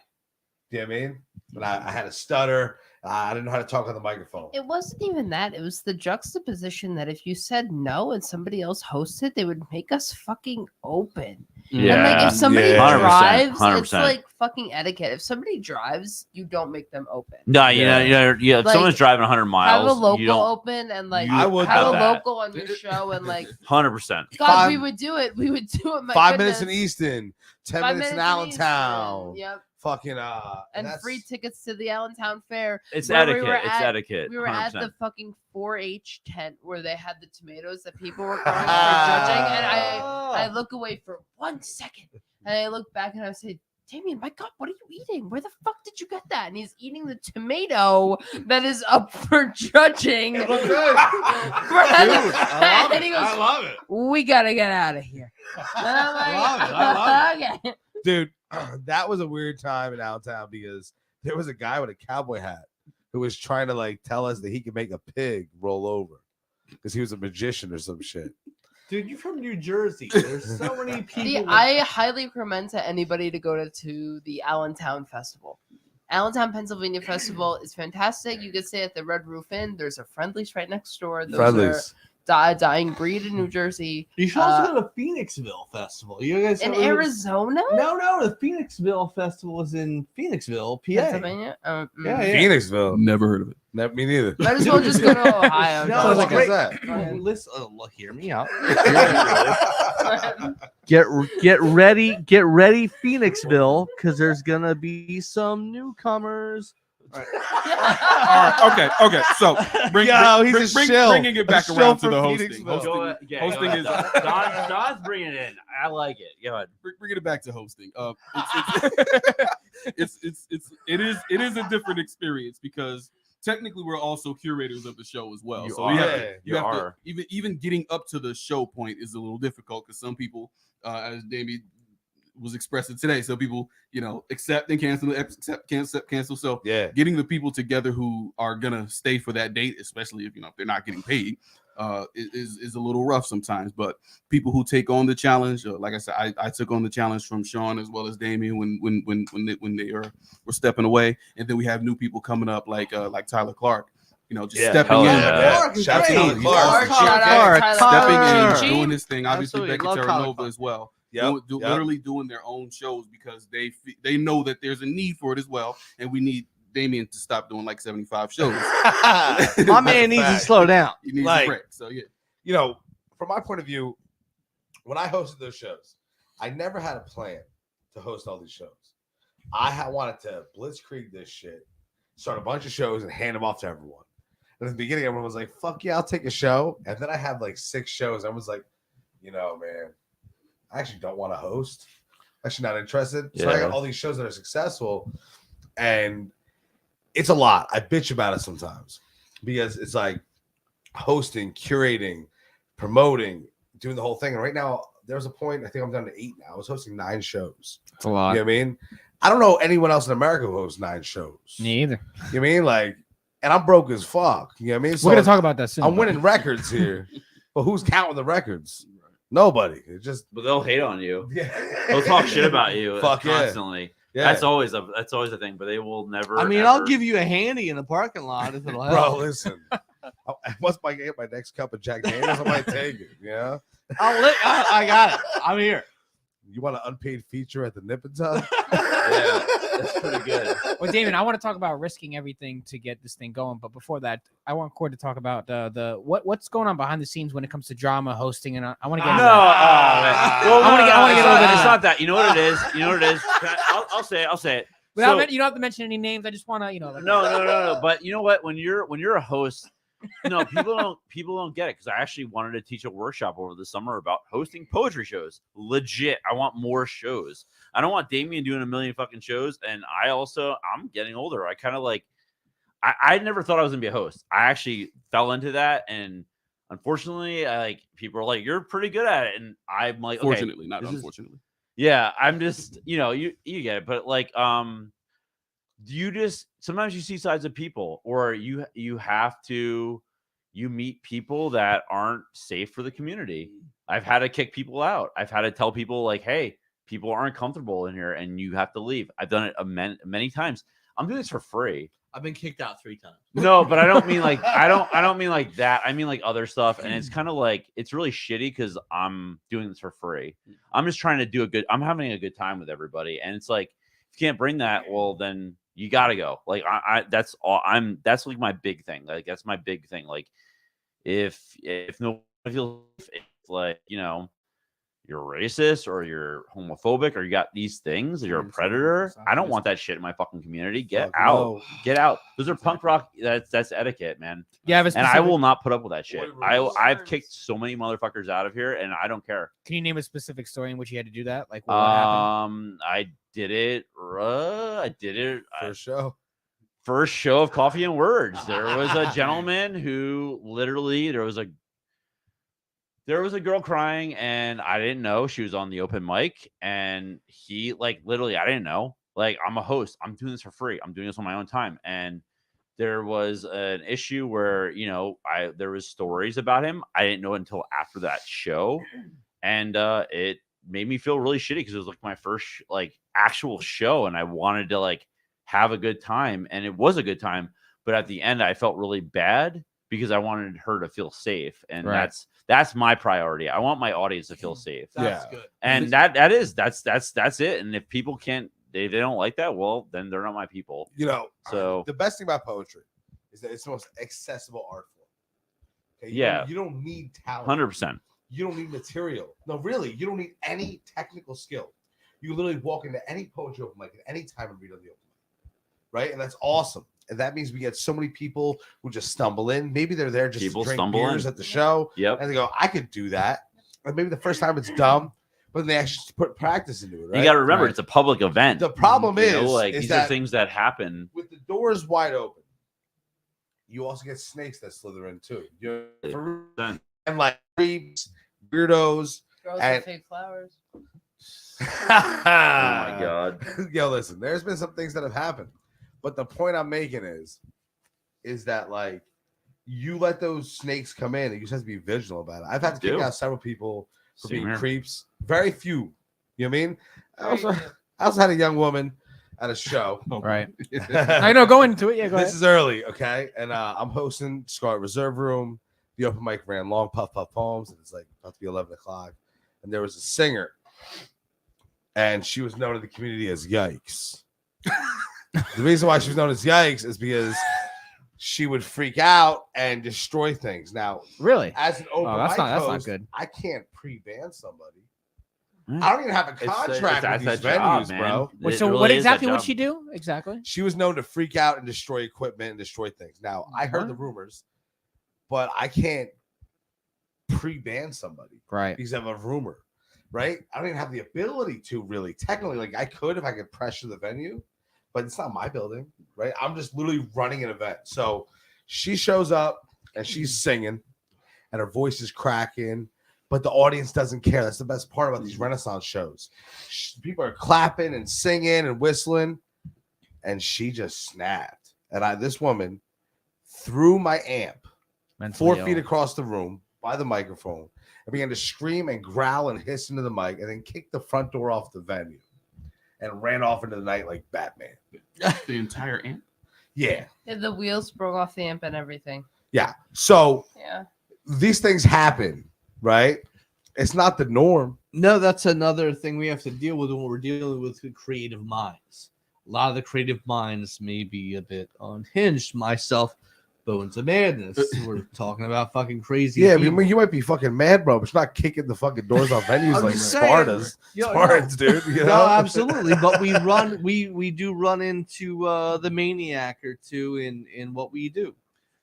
Do you know what I mean? But I had a stutter. I didn't know how to talk on the microphone. It wasn't even that. It was the juxtaposition that if you said no and somebody else hosted, they would make us fucking open. Yeah. And like if somebody 100%, drives, 100%. it's like fucking etiquette. If somebody drives, you don't make them open. No, if Like, someone's driving 100 miles, Have a local you don't. open and like I would have a have that. local on your show and like 100%. God, we would do it. We would do it. My 5 minutes in goodness. Easton, 10 5 minutes in Easton. Allentown. Yep. Fucking And that's- free tickets to the Allentown Fair. It's where we etiquette. were It's at- etiquette. We were at 100%. the fucking 4-H tent where they had the tomatoes that people were growing for judging, and I look away for 1 second, and I look back and I say, Damian, my God, what are you eating? Where the fuck did you get that? And he's eating the tomato that is up for judging. It looked good. And he goes, I love it. we gotta get out of here. And I'm like, I love okay. Dude, that was a weird time in Allentown because there was a guy with a cowboy hat who was trying to like tell us that he could make a pig roll over because he was a magician or some shit. Dude, you're from New Jersey. There's so many people. I highly recommend to anybody to go to the Allentown Festival. Allentown, Pennsylvania Festival is fantastic. You can stay at the Red Roof Inn. There's a Friendly's right next door. Those Friendly's. are dying breed in New Jersey. You should also go to Phoenixville Festival. You guys In ever- Arizona? No, the Phoenixville Festival is in Phoenixville, PA. Pennsylvania? Yeah. Phoenixville. Never heard of it. Me neither. Might as well just go to Ohio. No, What it's the fuck is great. that? Listen, hear me out. Get ready, Phoenixville, because there's gonna be some newcomers. All right, okay. So bringing it back around to the hosting. Hosting is Don's bringing it in. I like it. Go ahead. Bringing it back to hosting. It is a different experience because technically we're also curators of the show as well. You So are. you have are. to even getting up to the show point is a little difficult because some people, as Damian was expressing today, some people accept and cancel, cancel. So Yeah. getting the people together who are gonna stay for that date, especially if they're not getting paid, is a little rough sometimes. But people who take on the challenge, like I said, I took on the challenge from Sean as well as Damian when they were stepping away, and then we have new people coming up like Tyler Clark, stepping hell in, yeah. Shout out to Clark. Clark. Shout out to stepping Tyler. in, doing his thing. Obviously, Absolutely. Becky Love Tyler Terranova Clark. as well. Yep. Literally doing their own shows because they know that there's a need for it as well, and we need Damian to stop doing like 75 shows. My man needs to slow down. He needs Like- a break. So yeah. From my point of view, when I hosted those shows, I never had a plan to host all these shows. I wanted to blitzkrieg this shit, start a bunch of shows, and hand them off to everyone. And at the beginning, everyone was like, fuck yeah, I'll take a show. And then I had like 6 shows. I was like, man, I actually don't want to host. Actually not interested. So I Yeah. got all these shows that are successful. And it's a lot. I bitch about it sometimes because it's like hosting, curating, promoting, doing the whole thing. And right now, there's a point, I think I'm down to 8 now. I was hosting 9 shows. It's a lot. You know what I mean? I don't know anyone else in America who hosts 9 shows. Me either. You know what I mean? Like, and I'm broke as fuck. You know what I mean? So We're gonna talk about that soon. I'm winning records here. But who's counting the records? Nobody. It just But they'll hate on you. yeah. They'll talk shit about you Fuck yeah. constantly. Yeah. That's always a thing, but they will never. I mean, I'll ever- give you a handy in the parking lot if it'll help. Bro, listen. Once I get my next cup of Jack Daniels, I might take it. Yeah. I got it. I'm here. You want an unpaid feature at the Nip and Tuck? Yeah, that's pretty good. Well, Damon, I want to talk about risking everything to get this thing going, but before that, I want Cord to talk about what's going on behind the scenes when it comes to drama hosting, and I want to get into that. Well, I wanna get a little bit It's into not that. You know what it is. You know what it is. I'll say it. Without you don't have to mention any names. I just want to, like, No. But you know what? When you're a host, people don't get it, because I actually wanted to teach a workshop over the summer about hosting poetry shows. Legit, I want more shows. I don't want Damian doing a million fucking shows, and I'm getting older. I kind of like. I never thought I was gonna be a host. I actually fell into that, and unfortunately, people are like, "You're pretty good at it," and I'm like, okay, Fortunately, not unfortunately. yeah, I'm just, you get it, but like, you just sometimes you see sides of people, or you meet people that aren't safe for the community. I've had to kick people out. I've had to tell people like, hey, people aren't comfortable in here and you have to leave. I've done it many times. I'm doing this for free. I've been kicked out 3 times. No, but I don't mean like I don't mean like that. I mean like other stuff, and it's kind of like it's really shitty because I'm doing this for free. I'm just trying to I'm having a good time with everybody, and it's like if you can't bring that, well then you gotta go. Like that's that's like my big thing. Like that's my big thing. Like if nobody feels it's like you're racist or you're homophobic or you got these things, or you're a predator. I don't want that shit in my fucking community. Get out. Get out. Those are punk rock. That's etiquette, man. Yeah, and I will not put up with that shit. I've kicked so many motherfuckers out of here, and I don't care. Can you name a specific story in which you had to do that? Like what happened? I did it. First show of Coffee and Words. There was a gentleman who literally there was a girl crying, and I didn't know she was on the open mic, and he literally, I didn't know. Like, I'm a host. I'm doing this for free. I'm doing this on my own time. And there was an issue where, there was stories about him. I didn't know until after that show. And it made me feel really shitty because it was like my first actual show, and I wanted to have a good time, and it was a good time. But at the end, I felt really bad because I wanted her to feel safe. And that's my priority. I want my audience to feel safe. That's good. And that's it. And if people can't, they don't like that, well, then they're not my people. So the best thing about poetry is that it's the most accessible art form. Okay? You don't need talent. 100%. You don't need material. No, really, you don't need any technical skill. You literally walk into any poetry open mic at any time and read on the open mic, right? And that's awesome. And that means we get so many people who just stumble in. Maybe they're there just to drink beers at the show. Yep. And they go, I could do that. And maybe the first time it's dumb, but then they actually put practice into it. Right? You got to remember, it's a public event. The problem is these are things that happen. With the doors wide open, you also get snakes that slither in too. And creeps, weirdos, girls with fake flowers. Oh my God. Yo, listen, there's been some things that have happened. But the point I'm making is that you let those snakes come in, and you just have to be vigilant about it. I've had to kick out several people for being creeps. Very few. You know what I mean? I also had a young woman at a show. Right. I know. Go into it. Yeah, go ahead. This is early, okay? And I'm hosting Scarlet Reserve Room. The open mic ran long, puff poems, and it's about to be 11 o'clock. And there was a singer, and she was known in the community as Yikes. The reason why she was known as Yikes is because she would freak out and destroy things. Now, really, as an open mic host, that's not good. I can't pre-ban somebody. I don't even have a contract with these venues, bro. So what exactly would she do? Exactly. She was known to freak out and destroy equipment and destroy things. Now, I heard the rumors, but I can't pre-ban somebody. Right. Because of a rumor. Right? I don't even have the ability to really. Technically, I could if I could pressure the venue. But it's not my building, right? I'm just literally running an event. So she shows up and she's singing and her voice is cracking, but the audience doesn't care. That's the best part about these Renaissance shows. People are clapping and singing and whistling, and she just snapped. And this woman threw my amp 4 feet across the room by the microphone and began to scream and growl and hiss into the mic and then kicked the front door off the venue. And ran off into the night like Batman. The entire amp? Yeah. The wheels broke off the amp and everything. Yeah. So Yeah. these things happen, right? It's not the norm. No, that's another thing we have to deal with when we're dealing with the creative minds. A lot of the creative minds may be a bit unhinged. Myself, Bones of Madness. We're talking about fucking crazy. Yeah, I people. mean, you might be fucking mad, bro, but you're not kicking the fucking doors off venues I'm like just saying, Spartans. yo, Spartans, dude. You know? No, absolutely. But we do run into the maniac or two in what we do.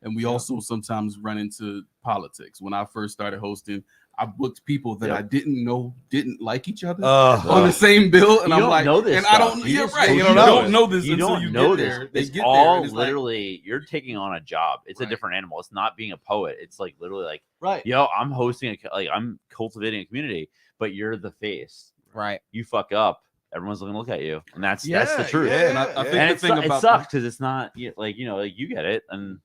And we also sometimes run into politics. When I first started hosting, I booked people that I didn't know didn't like each other on the same bill, and You I'm don't like, know this and stuff. I don't. You Yeah, just- right. you You don't don't know know this You until don't you know get this. there. They It's get there, all and it's like, literally you're taking on a job. It's a Right. different animal. It's not being a poet. It's like literally like, Right. yo, I'm hosting I'm cultivating a community, but you're the face. Right. You fuck up, everyone's gonna look at you, and that's the Yeah, truth. yeah. and I think And the it, thing it about sucks because it's not like you get it, and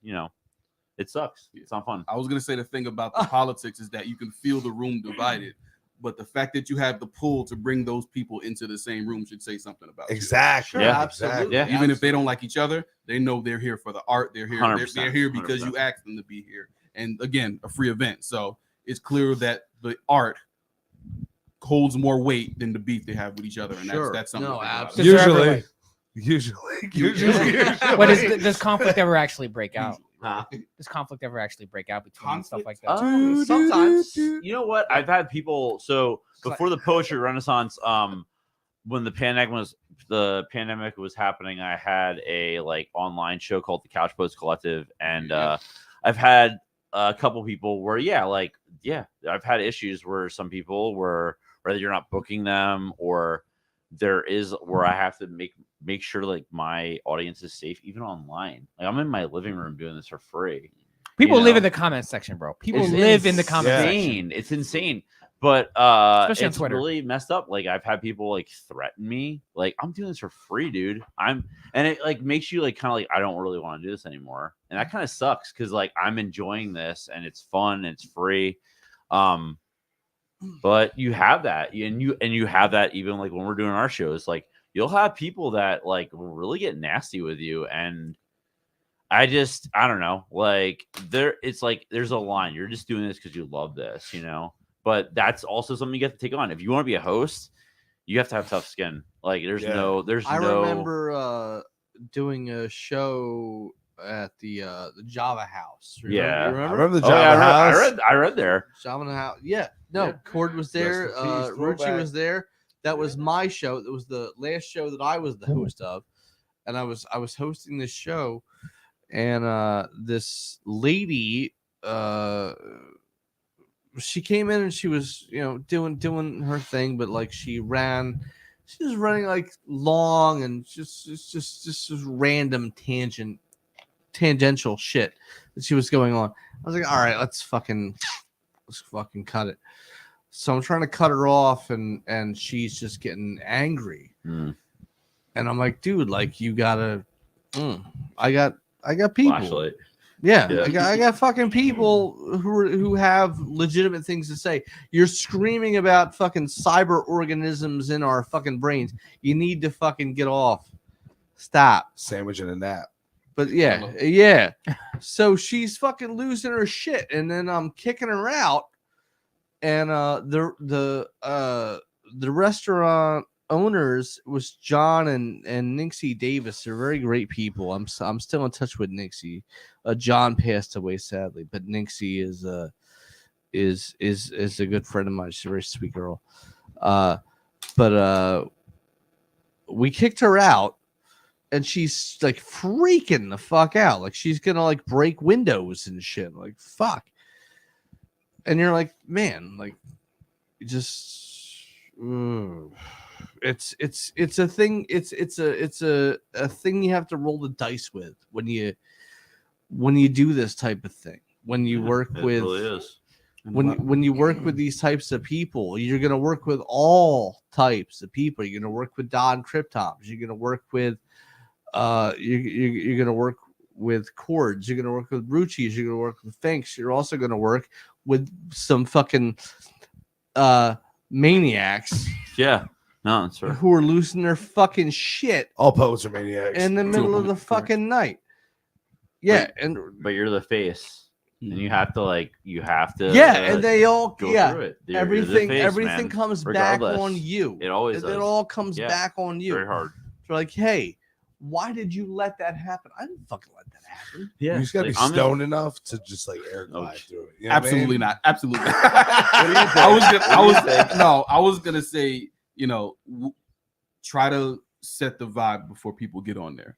it sucks. It's not fun. I was gonna say the thing about the politics is that you can feel the room divided, but the fact that you have the pull to bring those people into the same room should say something about Exactly. Yeah. Absolutely. Yeah. you. Even if they don't like each other, they know they're here for the art. They're here. 100%, They're here because you 100%. asked them to be here. And again, a free event, so it's clear that the art holds more weight than the beef they have with each other, and Sure. that's something. No, to think about. absolutely. Usually. But does conflict ever actually break out? Huh? Does conflict ever actually break out between stuff like that? Sometimes. You know what? I've had people. So before the poetry renaissance, when the pandemic was happening, I had a online show called the Couch Post Collective, and I've had a couple people where I've had issues where some people were whether you're not booking them or there is where I have to make sure my audience is safe even online. I'm in my living room doing this for free. People live in the comment section, bro. People live in the comment section. It's insane. But Especially on it's Twitter. really messed up. I've had people threaten me. I'm doing this for free, dude. And it makes you kind of I don't really want to do this anymore. And that kind of sucks because I'm enjoying this and it's fun and it's free. But you have that, and you have that even when we're doing our shows. You'll have people that will really get nasty with you, and I don't know. There's a line. You're just doing this because you love this, But that's also something you have to take on. If you want to be a host, you have to have tough skin. I remember doing a show at the Java House. You remember? I remember the Java House. I read there. Java House. Yeah. No, Cord was there. Rucci was there. That was my show. That was the last show that I was the host of, and I was hosting this show, and this lady, she came in and she was doing her thing, but she was running long and just random tangential shit that she was going on. I was like, all right, let's fucking cut it. So I'm trying to cut her off, and she's just getting angry. And I'm like, dude, you gotta. I got people. Flashlight. Yeah. I got fucking people who have legitimate things to say. You're screaming about fucking cyber organisms in our fucking brains. You need to fucking get off. Stop. Sandwich and a nap. But yeah. So she's fucking losing her shit, and then I'm kicking her out. And the restaurant owners was John and Nixie Davis. They're very great people. I'm still in touch with Nixie. John passed away sadly, but Nixie is a good friend of mine. She's a very sweet girl. But we kicked her out, and she's freaking the fuck out. She's gonna break windows and shit. Fuck. And you're like, man, you just it's a thing. It's a thing you have to roll the dice with when you do this type of thing. When you work with really is. when you work with these types of people, you're gonna work with all types of people. You're gonna work with donkryptons. You're gonna work with you're gonna work with Chords. You're gonna work with Ruccis. You're gonna work with Finks. You're also gonna work with some fucking maniacs. Yeah. No, that's right. Who are losing their fucking shit All poets are maniacs. in the middle of the fucking night. Yeah, But you're the face. and you have to and they all go through it. everything Face, everything man. comes back Regardless. on you. It always It does. all comes Yeah. back on you. Very hard. They're like, hey, why did you let that happen? I didn't fucking let that happen. Yeah, You just gotta be I'm in- stoned enough to just like air glide through it. You know what I mean? Absolutely not. Absolutely not. do you think? I was gonna say, try to set the vibe before people get on there.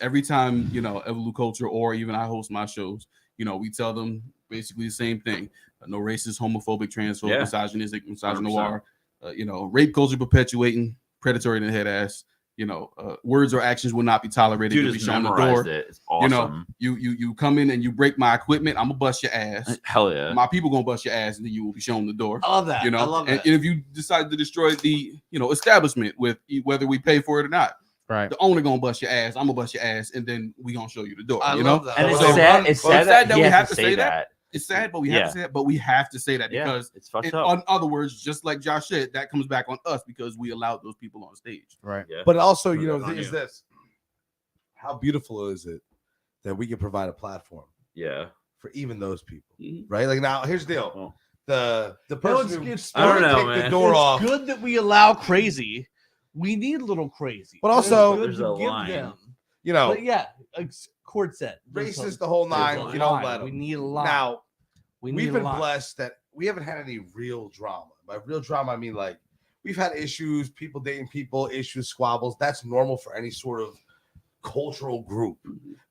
Every time, Evolu Culture or even I host my shows, we tell them basically the same thing. No racist, homophobic, transphobic, Yeah. misogynistic, misogynoir, rape culture perpetuating, predatory to the head ass. Words or actions will not be tolerated. Dude You'll be just shown the memorized door. it. It's awesome. You come in and you break my equipment, I'm gonna bust your ass. Hell yeah. My people gonna bust your ass, and then you will be shown the door. I love that. I love and that. if you decide to destroy the establishment with whether we pay for it or not, Right. the owner gonna bust your ass. I'm gonna bust your ass, and then we gonna show you the door. I love that. And it's So- sad. It's Well, sad it's that, sad that he we has have to to say say that. It's sad, but we have to say it. But we have to say that Yeah, because it's fucked up. in other words, just like Josh said, that comes back on us because we allowed those people on stage. Right. Yeah. But also, Put the that on thing is you. this: how beautiful is it that we can provide a platform Yeah. for even those people, Mhm. right? Like now, here's the deal: Well, the person who it's I don't know, kicked the man. door it's off. good that we allow crazy. We need little crazy. But also- It's good There's to a give line. them. But But yeah, like Court said, there's racist a- the whole there's nine. a You don't line. let We them. need a lot. Now We've we've been blessed that we haven't had any real drama. By real drama, I mean like we've had issues, people dating people, issues, squabbles. That's normal for any sort of cultural group.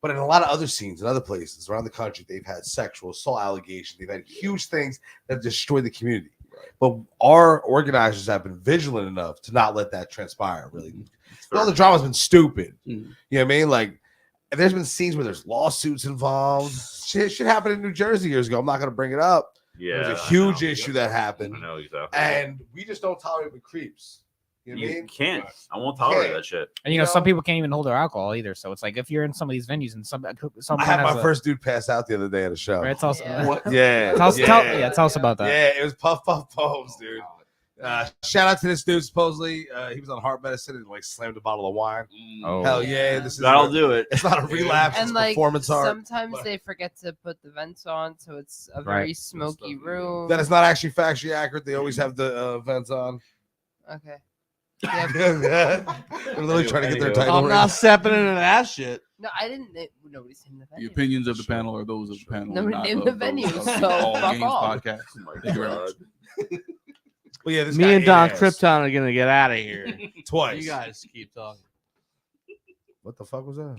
But in a lot of other scenes in other places around the country, they've had sexual assault allegations. They've had huge things that destroy the community. But our organizers have been vigilant enough to not let that transpire. Really, all the drama's been stupid. Mhm. You know what I mean? Like, and there's been scenes where there's lawsuits involved. Shit happened in New Jersey years ago. I'm not going to bring it up. Yeah. There's a I huge know. issue that happened, I know exactly. and we just don't tolerate the creeps. You know what I You mean? can't. I won't tolerate can't. that shit. And You know? some people can't even hold their alcohol either. So it's like if you're in some of these venues and some I had my first dude pass out the other day at a show. Right, it's also Yeah. Yeah, tell us about that. Yeah, it was Puff Poems, dude. Shout out to this dude. Supposedly, he was on heart medicine and like slammed a bottle of wine. Oh. Hell yeah, this is That'll do it. It's not a relapse. And it's like performance art. sometimes but- they forget to put the vents on, so it's a very Right. smoky room. That is not actually factually accurate. They always have the vents on. Okay. They're literally trying to get their Anywho. title I'm right. not stepping into that shit. No, I didn't. Nobody's in the The venue. opinions of the panel are those of the panel. Nobody not named of the those venue, of so All fuck Games off. Podcast. Oh my Thank you very God. much. Well, yeah, this Me guy and Don ate ass Krypton are gonna get out of here. twice. You guys keep talking. What the fuck was that?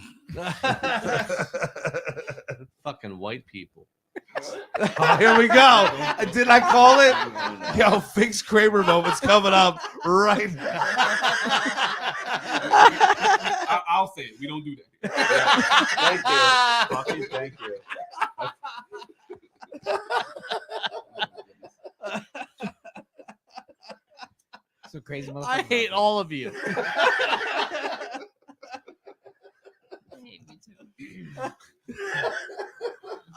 Fucking white people. Oh, here we go. Did I call it? Yo, Fix Kramer moments coming up right now. I'll say it. We don't do that. Thank you. Fucking thank you. So crazy motherfucker. I hate all of you. I hate me too.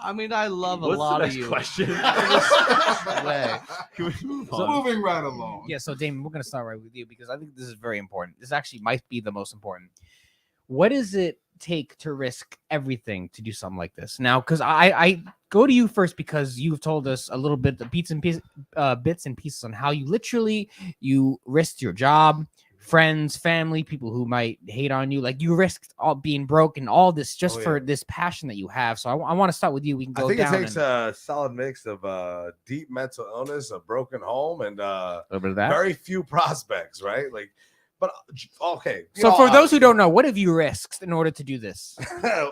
I mean, I love a What's lot the of next you. question? Way. Can we move So on? moving right along. Yeah, so Damon, we're gonna start right with you because I think this is very important. This actually might be the most important. What does it take to risk everything to do something like this? Now, because I go to you first because you've told us a little bit the bits and pieces on how you risked your job, friends, family, people who might hate on you. Like you risked all being broke and all this just Oh, for yeah. this passion that you have. So I want to start with you. We can go I think down it takes and a solid mix of deep mental illness, a broken home, and a little bit of that. very few prospects, right? Like, but okay. So for those who don't know, what have you risked in order to do this?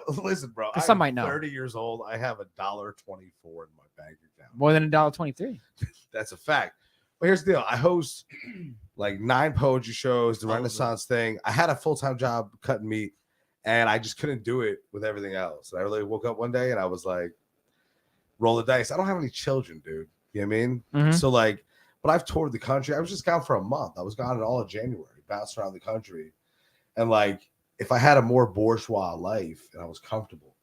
listen, bro, 'Cause some I'm might know. 30 years old. I have $1.24 in my bank account. More than $1.23. That's a fact. But here's the deal: I host like 9 poetry shows, the Renaissance thing. I had a full-time job cutting meat, and I just couldn't do it with everything else. And I really woke up one day and I was like, roll the dice. I don't have any children, dude. You know what I mean? Mhm. So like, but I've toured the country. I was just gone for a month. I was gone in all of January, bounced around the country. And like, if I had a more bourgeois life and I was comfortable,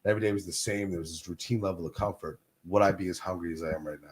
and every day was the same, there was this routine level of comfort, would I be as hungry as I am right now?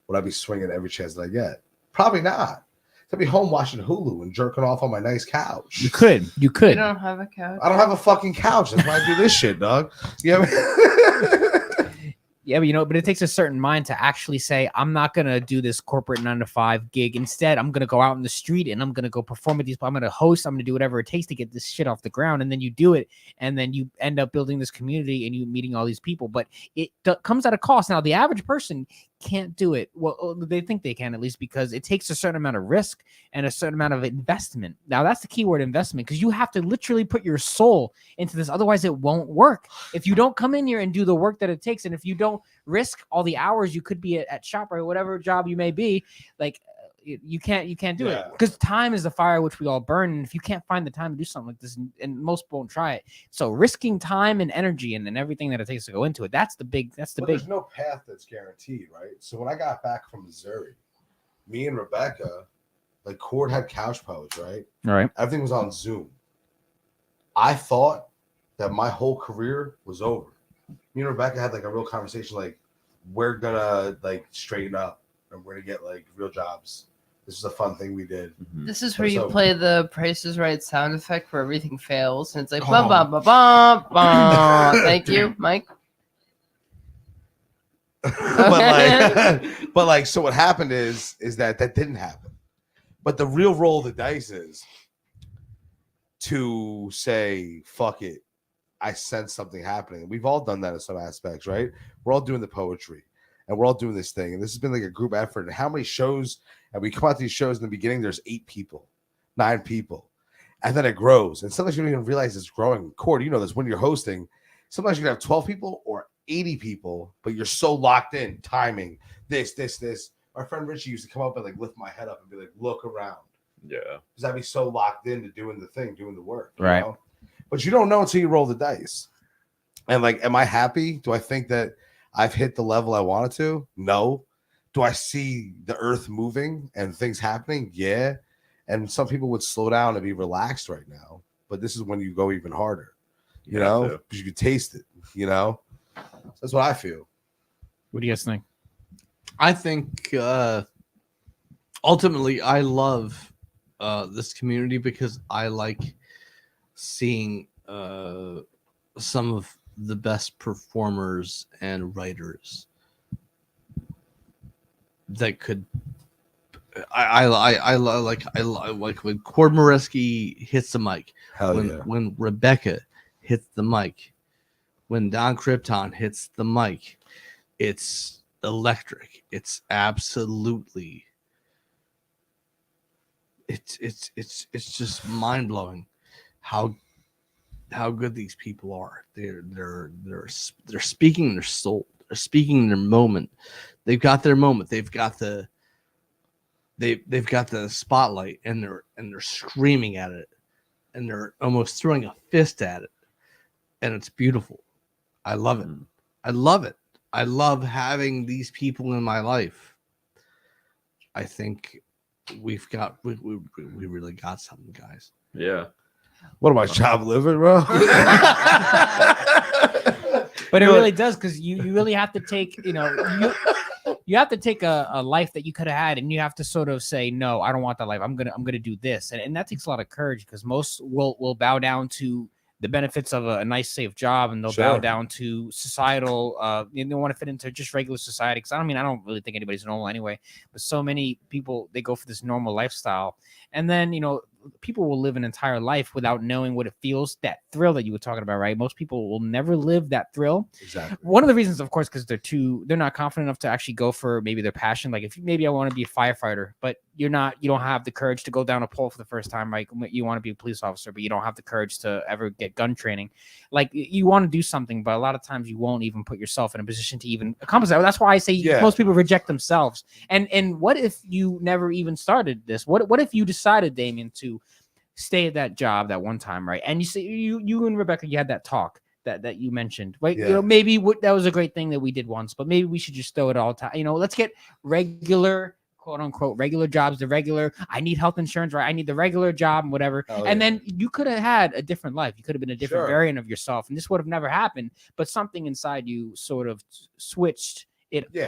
Would I be swinging every chance that I get? Probably not. I'd be home watching Hulu and jerking off on my nice couch. You could. You don't have a couch. I don't have a fucking couch. That's why I do this shit, dog. You know what I mean? Yeah, but but it takes a certain mind to actually say, I'm not gonna do this corporate 9-to-5 gig. Instead, I'm gonna go out in the street and I'm gonna go perform with these. I'm gonna host. I'm gonna do whatever it takes to get this shit off the ground. And then you do it, and then you end up building this community and you meeting all these people. But it comes at a cost. Now, the average person can't do it. Well, they think they can, at least, because it takes a certain amount of risk and a certain amount of investment. Now, that's the keyword, investment, because you have to literally put your soul into this. Otherwise, it won't work. If you don't come in here and do the work that it takes, and if you don't risk all the hours you could be at shop or whatever job you may be, like, you can't do it, because time is the fire which we all burn. And if you can't find the time to do something like this, and most won't try it, so risking time and energy and everything that it takes to go into it, that's the big. There's no path that's guaranteed, right? So when I got back from Missouri, me and Rebecca, like, Cord had couch poets, right? All right. Everything was on Zoom. I thought that my whole career was over. Me and Rebecca had like a real conversation, like, we're gonna like straighten up and we're gonna get like real jobs. This is a fun thing we did. This is where you So- play the Price is Right sound effect where everything fails, and it's like bum bum bum bum bum. Thank you, Mike. but like, so what happened is that didn't happen. But the real roll of the dice is to say, fuck it, I sense something happening. We've all done that in some aspects, right? We're all doing the poetry and we're all doing this thing. And this has been like a group effort. And how many shows, and we come out to these shows in the beginning, there's 8 people, 9 people. And then it grows. And sometimes you don't even realize it's growing. Cord, you know this, when you're hosting, sometimes you can have 12 people or 80 people, but you're so locked in, timing, this. Our friend Richie used to come up and like lift my head up and be like, look around. Yeah. Because I'd be so locked into doing the thing, doing the work. Right. You know? But you don't know until you roll the dice. And like, am I happy? Do I think that I've hit the level I wanted to? No. Do I see the earth moving and things happening? Yeah. And some people would slow down and be relaxed right now. But this is when you go even harder, you know, because you can taste it, you know? That's what I feel. What do you guys think? I think ultimately I love this community because I like seeing some of the best performers and writers that could. I like when Cord Moreski hits the mic, when Rebecca hits the mic, when donkrypton hits the mic, it's electric. It's absolutely. It's just mind blowing how good these people are. They're speaking their soul. They're speaking their moment. They've got their moment. They've got the spotlight, and they're screaming at it, and they're almost throwing a fist at it, and it's beautiful. I love it. I love it. I love having these people in my life. I think we really got something, guys. Yeah. What am I, chopped liver, bro? But it really does, because you really have to take, you have to take a life that you could have had, and you have to sort of say, no, I don't want that life. I'm gonna do this, and that takes a lot of courage, because most will bow down to the benefits of a nice, safe job, and they'll bow down to societal. They want to fit into just regular society. Because I don't really think anybody's normal anyway. But so many people, they go for this normal lifestyle, and then people will live an entire life without knowing what it feels, that thrill that you were talking about, right? Most people will never live that thrill. Exactly. One of the reasons, of course, because they're not confident enough to actually go for maybe their passion. Like, if maybe I want to be a firefighter, but you don't have the courage to go down a pole for the first time. Like, you want to be a police officer, but you don't have the courage to ever get gun training. Like, you want to do something, but a lot of times you won't even put yourself in a position to even accomplish that. That's why I say most people reject themselves. And what if you never even started this? What if you decided, Damian, to stay at that job that one time, right? And you say you and Rebecca, you had that talk that you mentioned, right? Yeah. Maybe that was a great thing that we did once, but maybe we should just throw it all time. Let's get regular, quote unquote, regular jobs. I need health insurance, right? I need the regular job and whatever. Then you could have had a different life. You could have been a different variant of yourself, and this would have never happened. But something inside you sort of switched.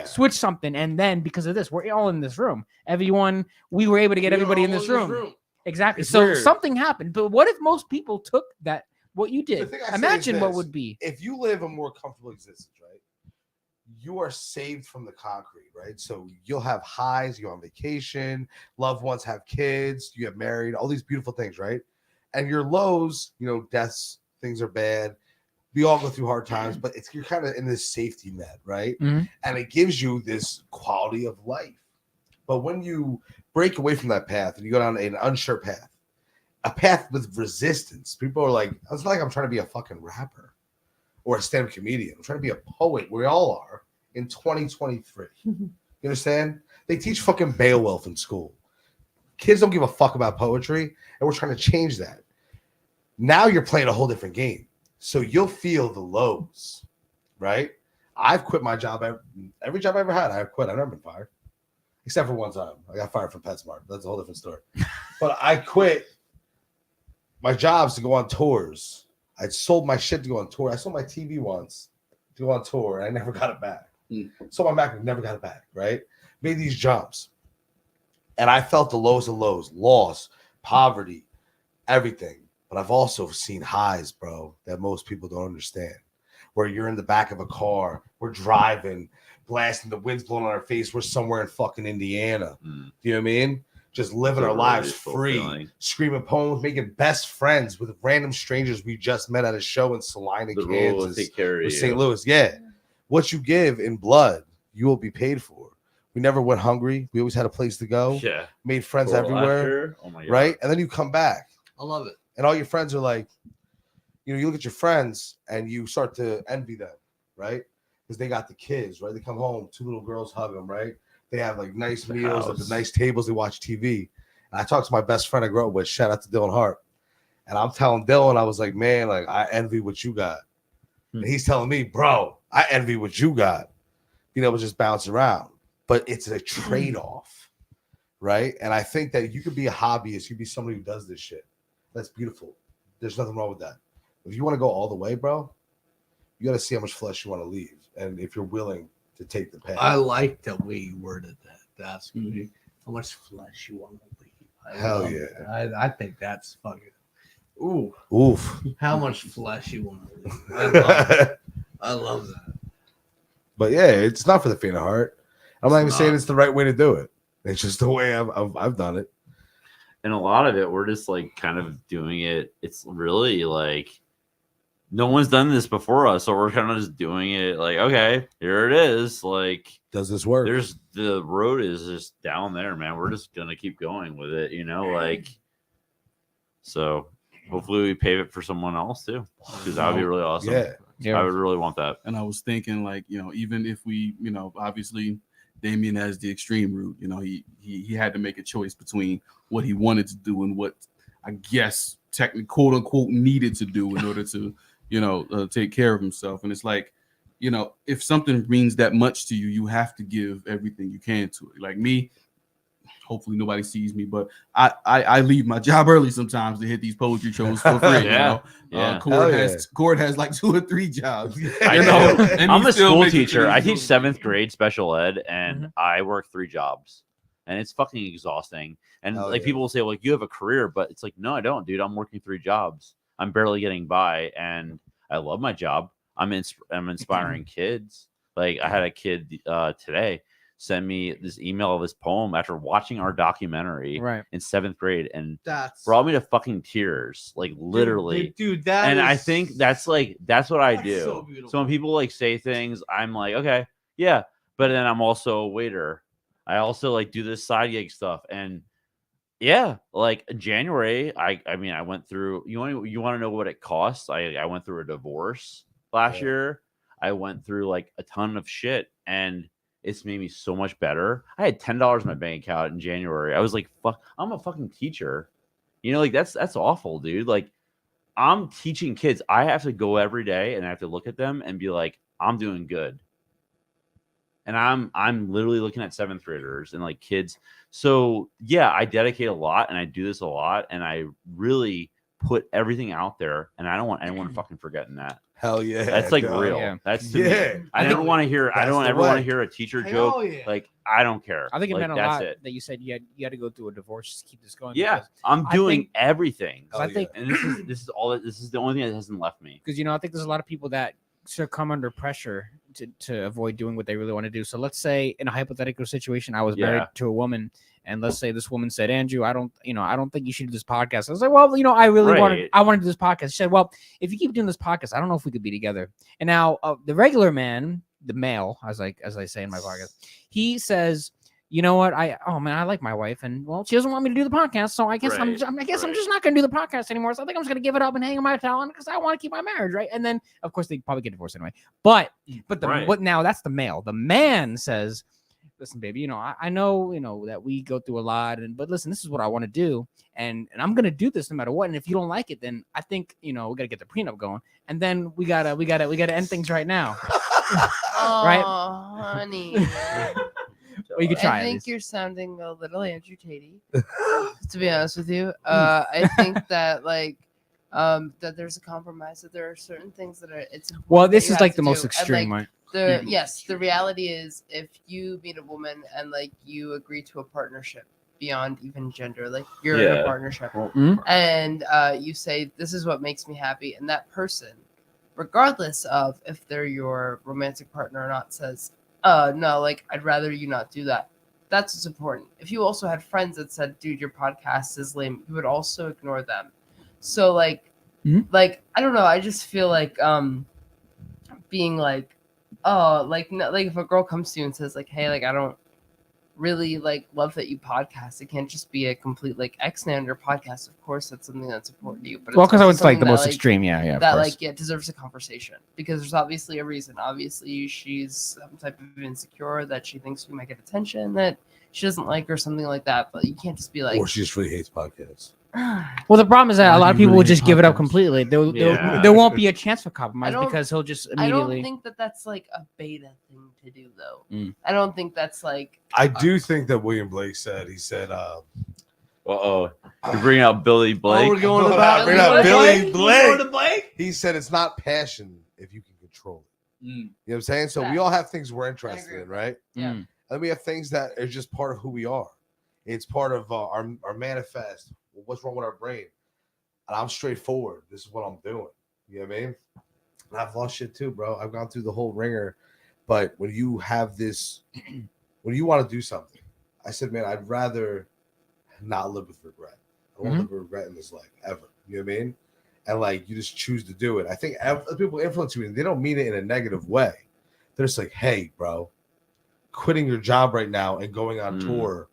Switch something, and then because of this, we're all in this room. We were able to get everybody in this room. Exactly. It's so weird. Something happened. But what if most people took that, what you did? The thing I say Imagine is what this: would be. if you live a more comfortable existence, right? you are saved from the concrete, right? So you'll have highs, you're on vacation, loved ones have kids, you get married, all these beautiful things, right? And your lows, deaths, things are bad. We all go through hard times, but you're kind of in this safety net, right? Mm-hmm. And it gives you this quality of life. But when you break away from that path and you go down an unsure path, a path with resistance, people are like, it's not like I'm trying to be a fucking rapper or a stand-up comedian. I'm trying to be a poet. We all are in 2023. You understand? They teach fucking Beowulf in school. Kids don't give a fuck about poetry, and we're trying to change that. Now you're playing a whole different game. So you'll feel the lows, right? I've quit my job. Every job I ever had, I've quit. I've never been fired. Except for one time. I got fired from PetSmart. That's a whole different story. But I quit my jobs to go on tours. I sold my shit to go on tour. I sold my TV once to go on tour, and I never got it back. Sold my MacBook, never got it back, right? Made these jumps. And I felt the lows of lows, loss, poverty, everything. But I've also seen highs, bro, that most people don't understand. Where you're in the back of a car, we're driving, blasting, the wind's blowing on our face. We're somewhere in fucking Indiana. Do you know what I mean? Just living our lives free, screaming poems, making best friends with random strangers we just met at a show in Salina, Kansas, with St. Louis. Yeah. What you give in blood, you will be paid for. We never went hungry. We always had a place to go. Yeah. Made friends everywhere. Oh my God. Right? And then you come back. I love it. And all your friends are like, you look at your friends and you start to envy them, right? Because they got the kids, right? They come home, 2 little girls hug them, right? They have like nice meals at the nice tables. They watch TV. And I talked to my best friend I grew up with. Shout out to Dylan Hart. And I'm telling Dylan, I was like, man, like I envy what you got. And he's telling me, bro, I envy what you got. Being able to just bounce around. But it's a trade-off, right? And I think that you could be a hobbyist. You could be somebody who does this shit. That's beautiful. There's nothing wrong with that. If you want to go all the way, bro, you got to see how much flesh you want to leave. And if you're willing to take the path. I like the way you worded that. That's good. How much flesh you want to leave. Hell yeah. I think that's fucking. Ooh. Oof. How much flesh you want to leave. I love that. I love that. But yeah, it's not for the faint of heart. I'm not even saying it's the right way to do it. It's just the way I've done it. And a lot of it, we're just like kind of doing it. It's really like no one's done this before us, so we're kind of just doing it. Like, okay, here it is. Like, does this work? The road is just down there, man. We're just gonna keep going with it, like. So hopefully we pave it for someone else too, because that would be really awesome. Yeah, I would really want that. And I was thinking, like, even if we, obviously Damian has the extreme route. He had to make a choice between what he wanted to do and what I guess technically, quote unquote, needed to do in order to, take care of himself. And it's like, if something means that much to you, you have to give everything you can to it. Like me, hopefully nobody sees me, but I leave my job early sometimes to hit these poetry shows for free. Cord has like 2 or 3 jobs. And I'm a school teacher. I teach 7th grade special ed, and I work 3 jobs, and it's fucking exhausting. And people will say, well, you have a career, but it's like, no, I don't, dude. I'm working 3 jobs. I'm barely getting by, and I love my job. I'm inspiring kids. Like I had a kid today send me this email of this poem after watching our documentary in 7th grade, and that's brought me to fucking tears, like literally, dude. And I think that's what I do. So when people like say things, I'm like, okay, yeah, but then I'm also a waiter. I also like do this side gig stuff, and yeah, like in January, I went through. You want to know what it costs? I went through a divorce last year. I went through like a ton of shit, and it's made me so much better. I had $10 in my bank account in January. I was like, fuck, I'm a fucking teacher. Like that's awful, dude. Like I'm teaching kids. I have to go every day and I have to look at them and be like, I'm doing good. And I'm literally looking at 7th graders and like kids. So yeah, I dedicate a lot and I do this a lot and I really put everything out there, and I don't want anyone fucking forgetting that. Hell yeah. That's like real. Yeah. That's to me. I don't want to hear. I don't ever want to hear a teacher joke. Yeah. Like I don't care. I think it like, meant a lot that you said you had to go through a divorce just to keep this going. Yeah, I'm doing everything. I think, and this is all. This is the only thing that hasn't left me. Because I think there's a lot of people that succumb under pressure to avoid doing what they really want to do. So let's say in a hypothetical situation, I was married to a woman, and let's say this woman said, Andrew, I don't think you should do this podcast. I was like, well, I really want to do this podcast. She said, well, if you keep doing this podcast, I don't know if we could be together. And now the regular man, the male, as I say in my podcast, he says, you know what? I like my wife, and well, she doesn't want me to do the podcast, so I guess I'm just not going to do the podcast anymore. So I think I'm just going to give it up and hang on my talent because I want to keep my marriage, right? And then, of course, they probably get divorced anyway. But now that's the male. The man says, "Listen, baby, I know, that we go through a lot, but listen, this is what I want to do, and I'm going to do this no matter what. And if you don't like it, then I think we got to get the prenup going, and then we gotta end things right now, right? Oh, honey." Well, you could try. I think you're sounding a little Andrew Tatey, to be honest with you. I think that that there's a compromise. That there are certain things that are. Well, this is like the most extreme one. The reality is, if you meet a woman and you agree to a partnership beyond even gender, you're in a partnership, and you say this is what makes me happy, and that person, regardless of if they're your romantic partner or not, says, no, I'd rather you not do that. That's what's important. If you also had friends that said, dude, your podcast is lame, you would also ignore them. So I don't know. I just feel being if a girl comes to you and says hey, I don't really love that you podcast. It can't just be a complete X-Nan your podcast. Of course, that's something that's important to you. But because I was the most extreme, that deserves a conversation because there's obviously a reason. Obviously, she's some type of insecure that she thinks we might get attention that she doesn't like or something like that. But you can't just be or she just really hates podcasts. Well, the problem is that a lot of people will just give it up completely. There won't be a chance for compromise because he'll just immediately. I don't think that's a beta thing to do, though. I don't think that's I do think that William Blake said. He said, you bring out Billy Blake. Oh, we're going bring out Billy Blake. Blake. He said it's not passion if you can control it. You know what I'm saying? So we all have things we're interested in, right? Yeah. And then we have things that are just part of who we are. It's part of our manifest. What's wrong with our brain? And I'm straightforward. This is what I'm doing. You know what I mean? And I've lost shit too, bro. I've gone through the whole ringer. But when you have this, when you want to do something, I said, man, I'd rather not live with regret. I don't want to live with regret in this life ever. You know what I mean? And you just choose to do it. I think people influence you, and they don't mean it in a negative way. They're just hey, bro, quitting your job right now and going on tour.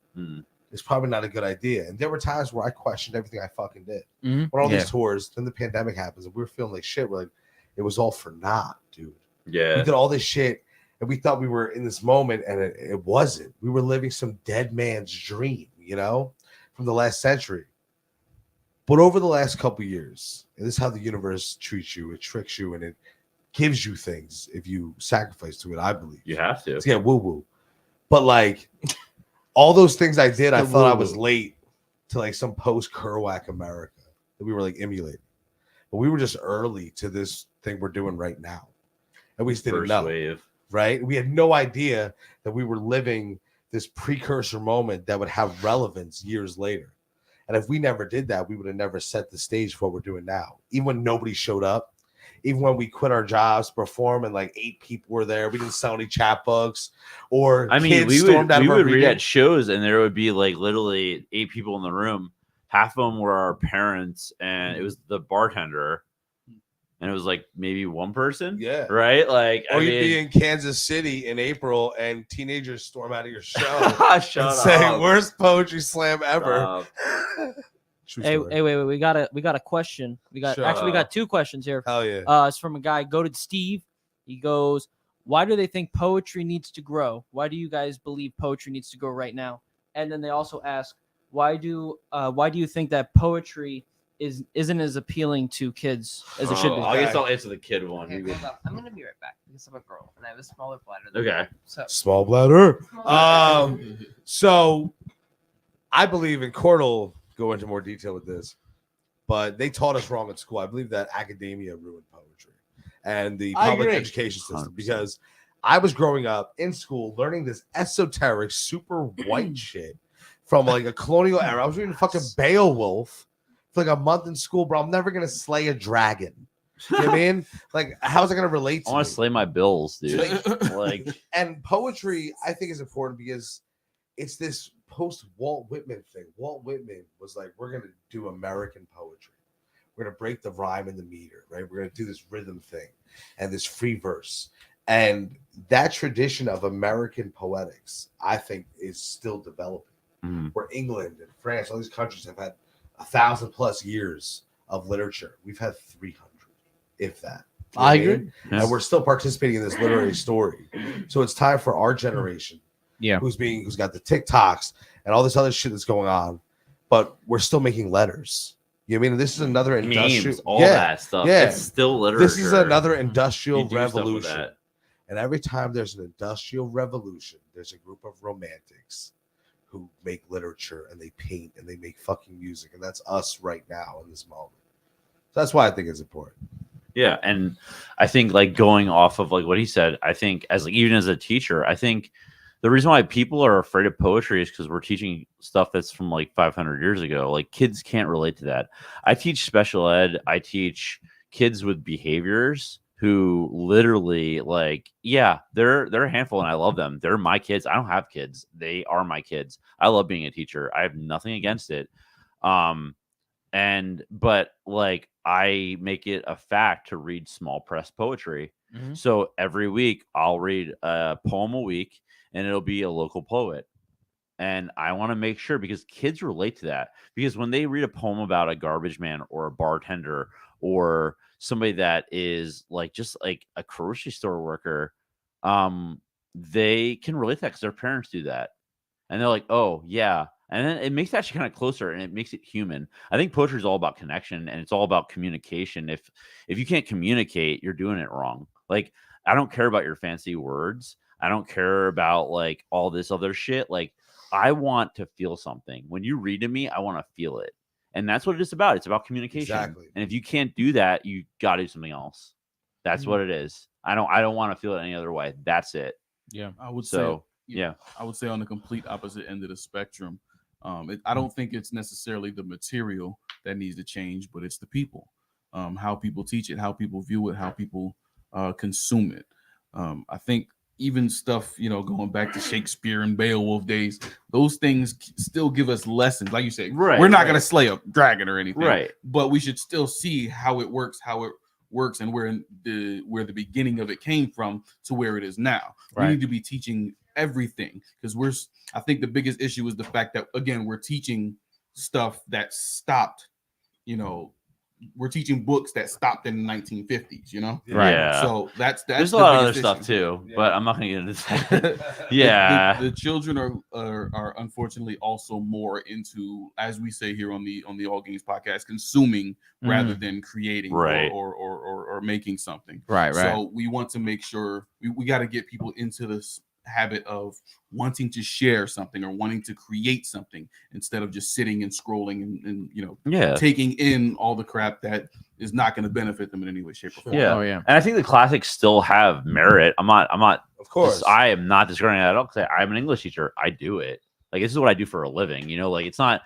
It's probably not a good idea. And there were times where I questioned everything I fucking did. When all these tours, then the pandemic happens and we were feeling like shit. We're it was all for naught, dude. Yeah. We did all this shit and we thought we were in this moment and it wasn't. We were living some dead man's dream, from the last century. But over the last couple of years, and this is how the universe treats you. It tricks you and it gives you things if you sacrifice to it, I believe. You have to. Yeah, woo-woo. But all those things I did, I thought I was late to some post-Kerouac America that we were emulating. But we were just early to this thing we're doing right now. And we just didn't know. Wave. Right? We had no idea that we were living this precursor moment that would have relevance years later. And if we never did that, we would have never set the stage for what we're doing now. Even when nobody showed up, even when we quit our jobs, perform, and 8 people were there, we didn't sell any chapbooks. Or we would read at shows, and there would be literally 8 people in the room. Half of them were our parents, and it was the bartender, and it was maybe one person. Yeah, right. Or you'd be in Kansas City in April, and teenagers storm out of your show Shut and say, up. "Worst poetry slam ever." Hey, wait. We got a question. We got 2 questions here. Hell yeah. It's from a guy, Goated Steve. He goes, why do they think poetry needs to grow? Why do you guys believe poetry needs to grow right now? And then they also ask, why do you think that poetry isn't as appealing to kids as it should be? I guess I'll answer the kid one. Okay, hold up. I'm gonna be right back because I'm a girl and I have a smaller bladder. Okay. So Small bladder. So I believe, and Cord will go into more detail with this, but they taught us wrong at school. I believe that academia ruined poetry and the public education system 100%. because I was growing up in school learning this esoteric, super white shit from a colonial era. I was reading fucking Beowulf for a month in school, bro. I'm never gonna slay a dragon. You know what I mean? Like, how's it going to relate I to want me? to slay my bills, dude. Like, And poetry, I think, is important because it's this post Walt Whitman thing. Walt Whitman was like, we're going to do American poetry. We're going to break the rhyme and the meter, right? We're going to do this rhythm thing and this free verse. And that tradition of American poetics, I think, is still developing. Where England and France, all these countries have had 1,000+ years of literature. We've had 300, if that. You know I what agree. mean? And we're still participating in this literary story. So it's time for our generation, who's got the TikToks and all this other shit that's going on, but we're still making letters. You know what I mean? This is another industrial, memes, all that stuff. Yeah, It's still literature. This is another industrial You do stuff with revolution. that. And every time there's an industrial revolution, there's a group of romantics who make literature and they paint and they make fucking music. And that's us right now in this moment. So that's why I think it's important. Yeah. And I think like going off of like what he said, I think as like, even as a teacher, I think the reason why people are afraid of poetry is because we're teaching stuff that's from like 500 years ago. Like kids can't relate to that. I teach special ed. I teach kids with behaviors who literally like, yeah, they're a handful and I love them. They're my kids. I don't have kids. They are my kids. I love being a teacher. I have nothing against it. But like I make it a fact to read small press poetry. So every week I'll read a poem a week and it'll be a local poet. And I want to make sure because kids relate to that, because when they read a poem about a garbage man or a bartender or somebody that is like just like a grocery store worker, they can relate to that because their parents do that. And they're like, oh, yeah. And then it makes it actually kind of closer and it makes it human. I think poetry is all about connection and it's all about communication. If you can't communicate, you're doing it wrong. Like, I don't care about your fancy words. I don't care about like all this other shit. Like, I want to feel something. When you read to me, I want to feel it. And that's what it is about. It's about communication. Exactly. And if you can't do that, you got to do something else. That's what it is. I don't want to feel it any other way. That's it. Yeah, I would So, say, yeah, I would say on the complete opposite end of the spectrum. I don't think it's necessarily the material that needs to change, but it's the people, how people teach it, how people view it, how people consume it. I think even stuff, going back to Shakespeare and Beowulf days, those things still give us lessons. Like you say, we're not going to slay a dragon or anything, right? But we should still see how it works, and where the beginning of it came from to where it is now. We need to be teaching everything because I think the biggest issue is the fact that, again, we're teaching stuff that stopped, we're teaching books that stopped in the 1950s, Right. Yeah. So that's there's the a lot of other issue. stuff too, but I'm not gonna get into that. The children are unfortunately also more into, as we say here on the All Games podcast, consuming rather than creating or making something. Right. So we want to make sure we got to get people into this habit of wanting to share something or wanting to create something instead of just sitting and scrolling and taking in all the crap that is not going to benefit them in any way, shape, or form. Yeah. And I think the classics still have merit. I'm not of course, I am not discarding that at all because I'm an English teacher. I do it. Like, this is what I do for a living, like it's not,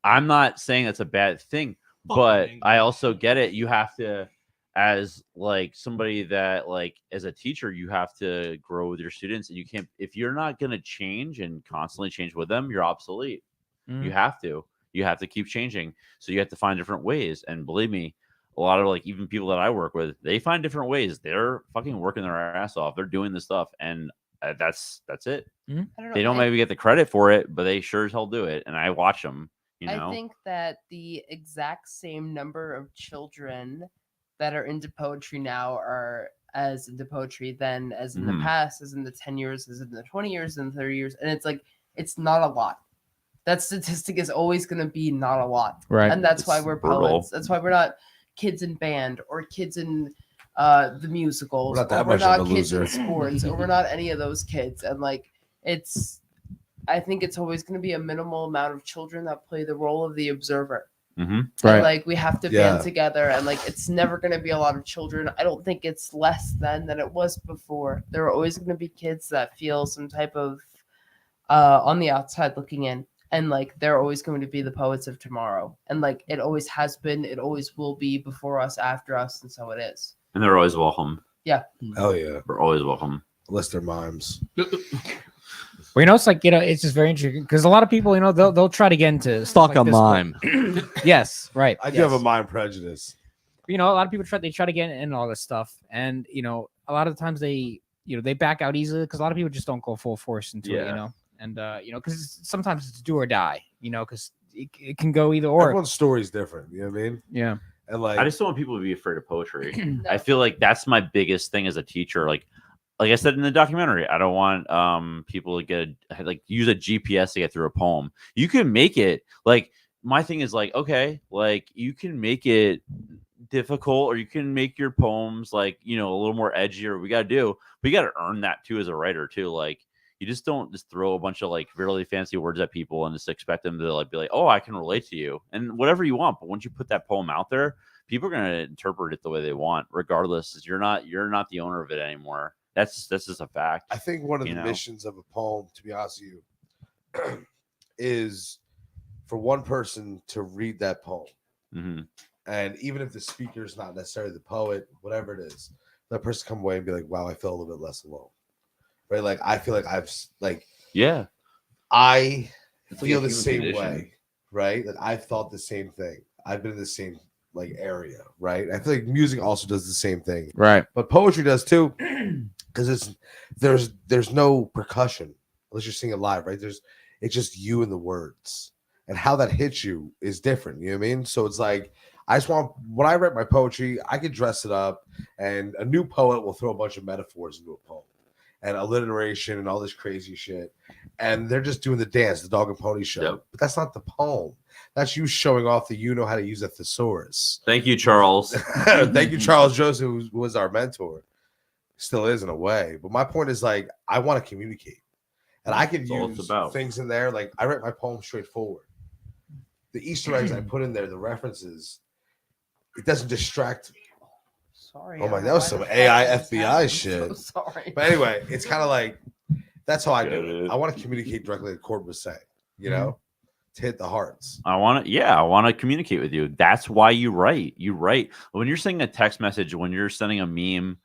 I'm not saying that's a bad thing, but I also get it. You have to, as like somebody that like as a teacher, you have to grow with your students, and you can't, if you're not going to change and constantly change with them, you're obsolete. You have to keep changing. So you have to find different ways. And believe me, a lot of like even people that I work with, they find different ways. They're fucking working their ass off. They're doing this stuff, and that's it. They don't maybe get the credit for it, but they sure as hell do it. And I watch them. I think that the exact same number of children that are into poetry now are as into poetry then as in the past, as in the 10 years, as in the 20 years, and 30 years. And it's like, it's not a lot. That statistic is always going to be not a lot. Right. And that's why we're poets. That's why we're not kids in band or kids in the musicals. We're not that or we're much of not a kids loser. in sports. Or we're not any of those kids. And like, I think it's always going to be a minimal amount of children that play the role of the observer. Right. And like, we have to band together, and like, it's never going to be a lot of children. I don't think it's less than it was before. There are always going to be kids that feel some type of on the outside looking in, and like they're always going to be the poets of tomorrow, and like it always has been, it always will be, before us, after us, and so it is. And they're always welcome. Hell yeah. We're always welcome. Unless they're mimes. Well, you know, it's like, you know, it's just very interesting because a lot of people, you know, they'll try to get into Stalk like a this mime. Yes, right. I do have a mime prejudice. You know, a lot of people try to get in all this stuff, and you know, a lot of the times they back out easily because a lot of people just don't go full force into it, you know, and you know, because sometimes it's do or die, you know, because it can go either or. Everyone's story's different. You know what I mean? Yeah. And like, I just don't want people to be afraid of poetry. I feel like that's my biggest thing as a teacher. Like I said in the documentary, I don't want people to get use a GPS to get through a poem. You can make it like, my thing is like, okay, like you can make it difficult, or you can make your poems like, you know, a little more edgy, or we got to earn that too as a writer too. Like you just don't just throw a bunch of like really fancy words at people and just expect them to like be like, oh, I can relate to you and whatever you want. But once you put that poem out there, people are going to interpret it the way they want, regardless. You're not the owner of it anymore. That's just a fact. I think one of the missions of a poem, to be honest with you, is for one person to read that poem. Mm-hmm. And even if the speaker is not necessarily the poet, whatever it is, that person come away and be like, wow, I feel a little bit less alone. Right? Like, I feel like I've, like, yeah, I it's feel like the same way, right? Like, I've thought the same thing. I've been in the same, like, area, right? I feel like music also does the same thing. Right. But poetry does too, because there's no percussion unless you're singing live, right? It's just you and the words. And how that hits you is different. You know what I mean? So it's like, I just want, when I write my poetry, I can dress it up, and a new poet will throw a bunch of metaphors into a poem and alliteration and all this crazy shit. And they're just doing the dance, the dog and pony show. Yep. But that's not the poem. That's you showing off that you know how to use a thesaurus. Thank you, Charles. Thank you, Charles Joseph, who was our mentor. Still is in a way. But my point is, like, I want to communicate. And I can use things in there. Like, I write my poem straightforward. The Easter eggs I put in there, the references, it doesn't distract. Sorry. Oh my, that was some AI FBI shit. So sorry. But anyway, it's kind of like, that's how I do it. I want to communicate directly, like Corbin was saying, you know, to hit the hearts. I want to communicate with you. That's why you write. You write when you're sending a text message, when you're sending a meme,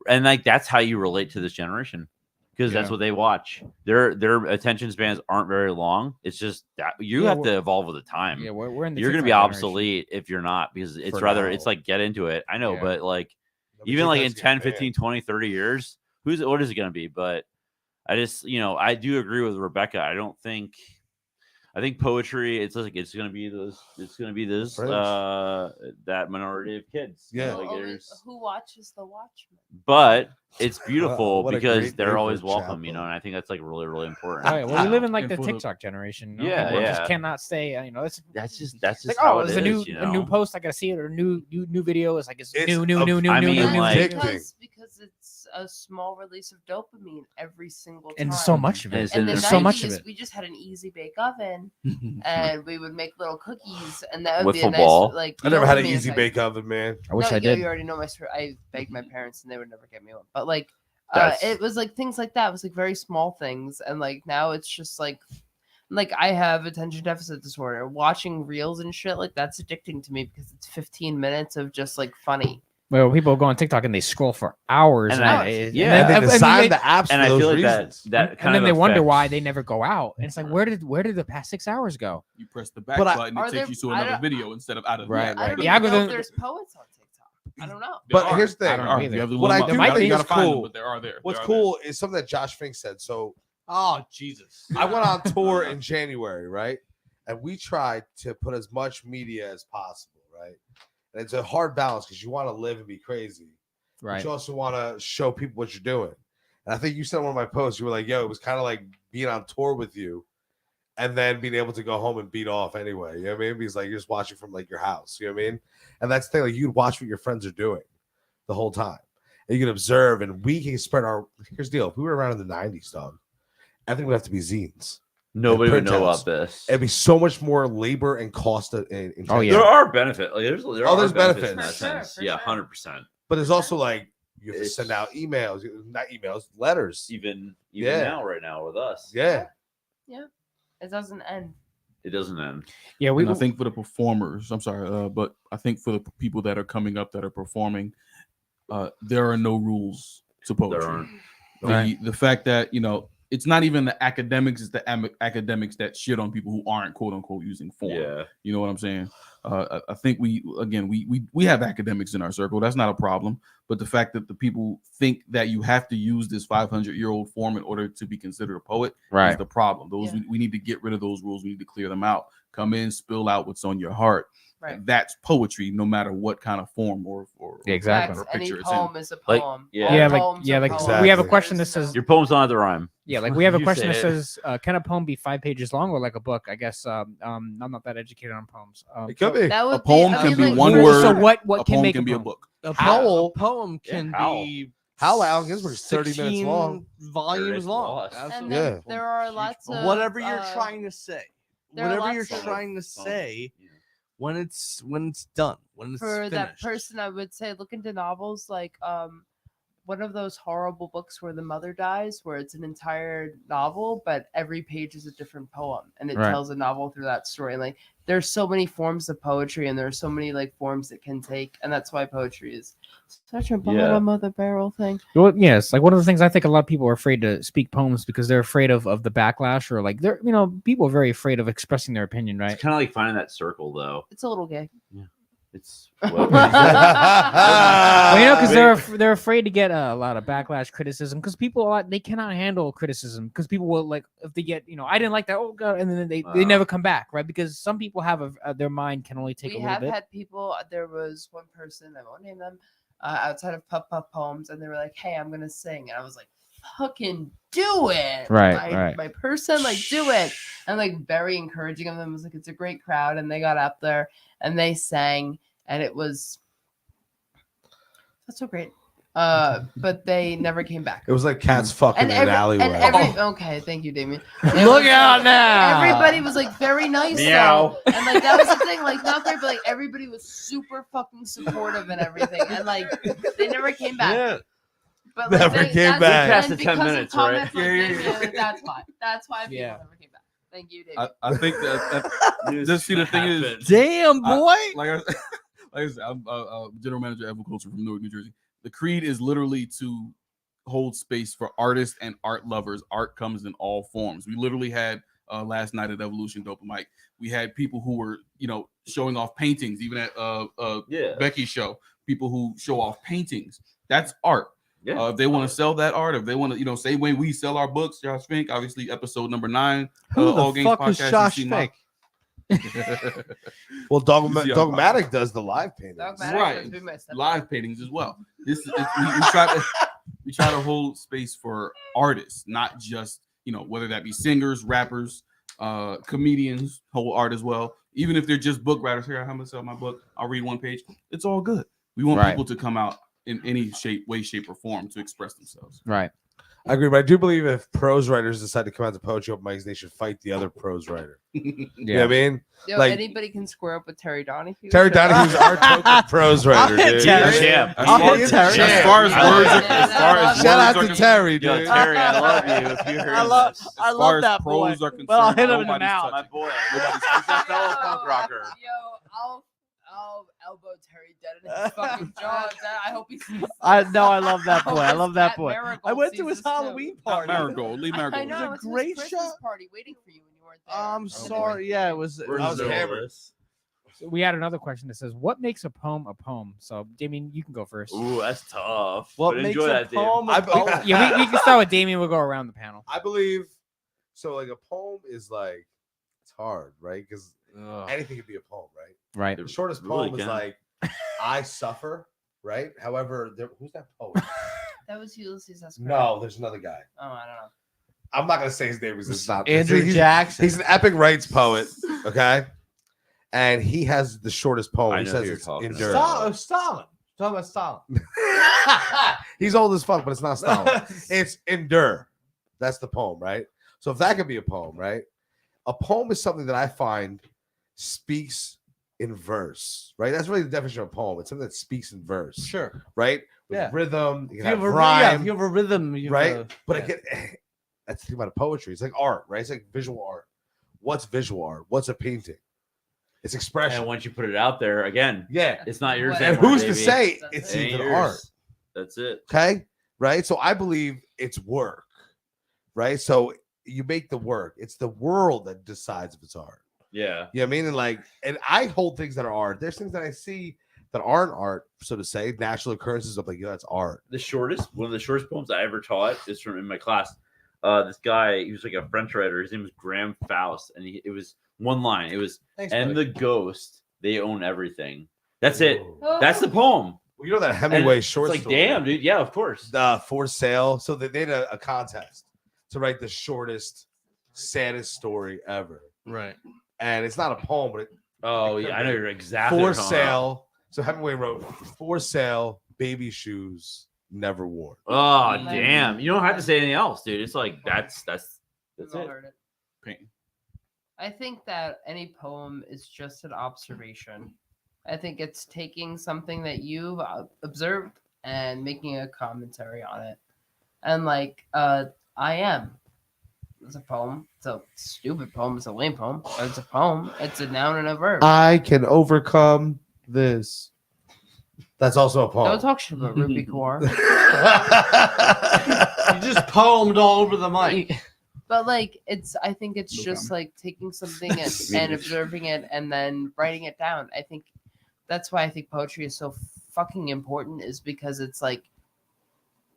and like that's how you relate to this generation. Because that's what they watch. Their attention spans aren't very long. It's just that you have to evolve with the time. Yeah, we're in the you're going to be obsolete if you're not, because it's it's like get into it. I know, but like even like in 10, 15, 20, 30 years, what is it going to be? But I just, you know, I do agree with Rebecca. I think poetry, it's like it's gonna be this that minority of kids. Yeah. You know, Who watches The Watchmen? But it's beautiful What a because great they're name always for welcome, chapel. you know, and I think that's like really, really important. All right. Well, we live in like And the for the- TikTok generation. You know? Yeah, People yeah. just cannot stay. You know, That's just like, how oh, it there's is, a new you a new know? post. I gotta see it, or new video. It's like it's It's new. I mean, like- because it's a small release of dopamine every single time. And so much of it. It's In the There's so much of 90s, it. we just had an easy bake oven, and we would make little cookies, and that would With be a football. nice like. I never had an dopamine easy effect. bake oven, man. I wish No, I did. You already know my story. I begged my parents, and they would never get me one. But like, That's- it was like things like that. It was like very small things, and like now it's just like I have attention deficit disorder. Watching reels and shit like that's addicting to me because it's 15 minutes of just like funny. Well, people go on TikTok and they scroll for hours. And Yeah, they designed the apps and for I those feel like reasons. that and kind then of they wonder why affects- they never go out. And it's like, where did the past 6 hours go? You press the back But button, are it there- takes you to I another don't- video instead of out of Right, the I don't The even know algorithm- if there's poets on TikTok. I don't know. But There here's are. the thing. I don't know either. You have to What look I them do up. might You be. gotta is find them, cool. but there are there. What's They are cool is something that Josh Fink said. So Oh Jesus! I went on tour in January, right? And we tried to put as much media as possible, right? And it's a hard balance because you want to live and be crazy, but Right. you also want to show people what you're doing. And I think you said in one of my posts, you were like, yo, it was kind of like being on tour with you and then being able to go home and beat off anyway. You know what I mean? Because like you're just watching from like your house. You know what I mean? And that's the thing, like you'd watch what your friends are doing the whole time. And you can observe, and we can spread our. Here's the deal: if we were around in the '90s, dog, I think we have to be zines. Nobody would know printouts. about this. It'd be so much more labor and cost. Oh, yeah. There are benefits. Like, there's there's benefits in benefits. that For sure, sense. for Yeah, sure. 100%. But there's also like you have to It's- send out emails, not emails, letters. Even Yeah. now, right now with us. Yeah, It doesn't end. It doesn't end. Yeah, I think for the performers, I'm sorry, but I think for the people that are coming up that are performing, there are no rules to poetry. The fact that it's not even the academics; it's the academics that shit on people who aren't quote unquote using form. Yeah, you know what I'm saying. I think we have academics in our circle. That's not a problem. But the fact that the people think that you have to use this 500-year-old form in order to be considered a poet is the problem. We need to get rid of those rules. We need to clear them out. Come in, spill out what's on your heart. Right. That's poetry, no matter what kind of form or exactly. or Any picture poem it's is a Like, poem. Exactly. We have a question that says your poems don't have to rhyme. Yeah, like we have a You question that say says, can a poem be 5 pages long or like a book? I guess I'm not that educated on poems. It could be. That would A poem I can mean, be like, one for- word. So what a can poem make can a be a poem? book. A Howl. poem can howl. be How Alan Ginsberg's 30 minutes long. volumes long. Lost. And Absolutely. then Yeah. there are Huge lots poem. of Whatever you're uh, trying to say, there are whatever you're lots of- trying to say, when it's done, when it's for finished. that person. I would say look into novels like one of those horrible books where the mother dies, where it's an entire novel, but every page is a different poem, and it Right. tells a novel through that story. Like there's so many forms of poetry, and there's so many like forms it can take, and that's why poetry is such a bottom of the barrel thing. Well, yes, like one of the things I think a lot of people are afraid to speak poems because they're afraid of the backlash, or like they're people are very afraid of expressing their opinion, right? It's kind of like finding that circle, though. It's a little gay. It's Well, because they're afraid to get a lot of backlash, criticism, because people they cannot handle criticism, because people will like if they get I didn't like that, oh god, and then they never come back, right? Because some people have their mind can only take We a little have bit. had people. There was one person, I won't name them, outside of Puff Puff Poems, and they were like, "Hey, I'm gonna sing," and I was like, "Fucking do it, my person, like do it," and like very encouraging of them. I was like, "It's a great crowd," and they got up there and they sang, and it was that's so great. But they never came back. It was like cats fucking in an alleyway. Okay, thank you, Damien. Look out now! Everybody was like very nice, Meow. though. And like that was the thing, like not great, but like everybody was super fucking supportive and everything, and like they never came back. Yeah. But Never came back. Past and the 10 because of minutes, right? comments like Damien, that's why. That's why people Yeah. never came back. Thank you, Damien. I think that just see the thing is, Damn boy. like I said, I'm general manager of Agriculture from Newark, New Jersey. The creed is literally to hold space for artists and art lovers. Art comes in all forms. We literally had last night at Evolution Dope Mic, we had people who were showing off paintings, even at Becky's show. People who show off paintings. That's art. Yeah. If they want to sell that art, if they want to, same way we sell our books, Josh Fink, obviously episode number 9. Who All the Games fuck is Podcast, Josh you see my- Fink? Well, Yeah. Dogmatic does the live paintings. Dogmatic Right. would be my stepdad. Live paintings as well. We try to hold space for artists, not just whether that be singers, rappers, comedians, whole art as well. Even if they're just book writers, here I'm gonna sell my book. I'll read one page. It's all good. We want people to come out in any way, shape, or form to express themselves. Right. I agree, but I do believe if prose writers decide to come out to poetry open mics, they should fight the other prose writer. You know what I mean? Yo, like- anybody can square up with Terry Donahue. Terry Donahue's our token prose writer, dude. Terry. Champ. As far as words, Shout out to Terry, Yo, dude. Terry, I love you. If you heard I love this. as love far as that boy. pros are concerned, Well, I'll hit him in the nobody's mouth. My touching. boy. Nobody's He's a fellow punk rocker. Yo, I'll elbow Terry dead in his fucking jaw. I hope he sees. I love that boy. I love that Matt boy. Marigold I went to sees his this too. Halloween Not party. Marigold, Lee I Marigold. know. a It's great his Christmas show. party waiting for you when you weren't there. I'm sorry. Yeah, it was. Where's I was the hammered. list? So we had another question that says, "What makes a poem a poem?" So, Damien, you can go first. Ooh, that's tough. What But makes enjoy a that, Dave. poem I a believe- poem? Yeah, we can start with Damien. We'll go around the panel. I believe so. Like a poem is like it's hard, right? Because anything could be a poem, right? Right. The shortest Really poem is can. like I suffer, right? However, who's that poet? That was Ulysses S. Grant. No, there's another guy. Oh, I don't know. I'm not gonna say his name because it's not Andrew he's, Jackson. He's an epic rights poet, okay? And he has the shortest poem. I He know says who you're it's talking about. endurance. Stalin. Talking about Stalin. He's old as fuck, but it's not Stalin. It's endure. That's the poem, right? So if that could be a poem, right? A poem is something that I find speaks in verse, right? That's really the definition of a poem. It's something that speaks in verse, Sure. right? With Yeah. rhythm, you If can have you have rhyme, if you have a rhythm, you have right? a- But yeah. again, that's the thing about poetry. It's like art, right? It's like visual art. what's visual art? What's a painting? It's expression. And once you put it out there, again, Yeah. it's not yours And And anymore, who's to baby. say That's it's it. It ain't even yours. art? That's it. Okay. Right. So I believe it's work. Right. So you make the work. It's the world that decides if it's art. Yeah. You know what I mean? And I hold things that are art. There's things that I see that aren't art, so to say, natural occurrences. I'm like, that's art. One of the shortest poems I ever taught is from in my class. This guy, he was like a French writer. His name was Graham Faust, and it was one line. It was, "And the ghost, they own everything." That's it. That's the poem. Well, you know that Hemingway And short it's like, story. damn, dude. Yeah, of course. For sale. So they did a contest to write the shortest, saddest story ever. Right. And it's not a poem, but Oh yeah, I know you're exactly for what you're talking about. sale. So Hemingway wrote, "For sale, baby shoes never worn." Oh damn! You don't have to say anything else, dude. It's like that's We've all it. heard it. Painting. I think that any poem is just an observation. I think it's taking something that you've observed and making a commentary on it. And like, I am. It's a poem. It's a stupid poem. It's a lame poem. But it's a poem. It's a noun and a verb. I can overcome this. That's also a poem. Don't talk shit about Ruby Core. You just poemed all over the mic. But like, I think it's No just comment. like taking something and observing it and then writing it down. I think that's why I think poetry is so fucking important, is because it's like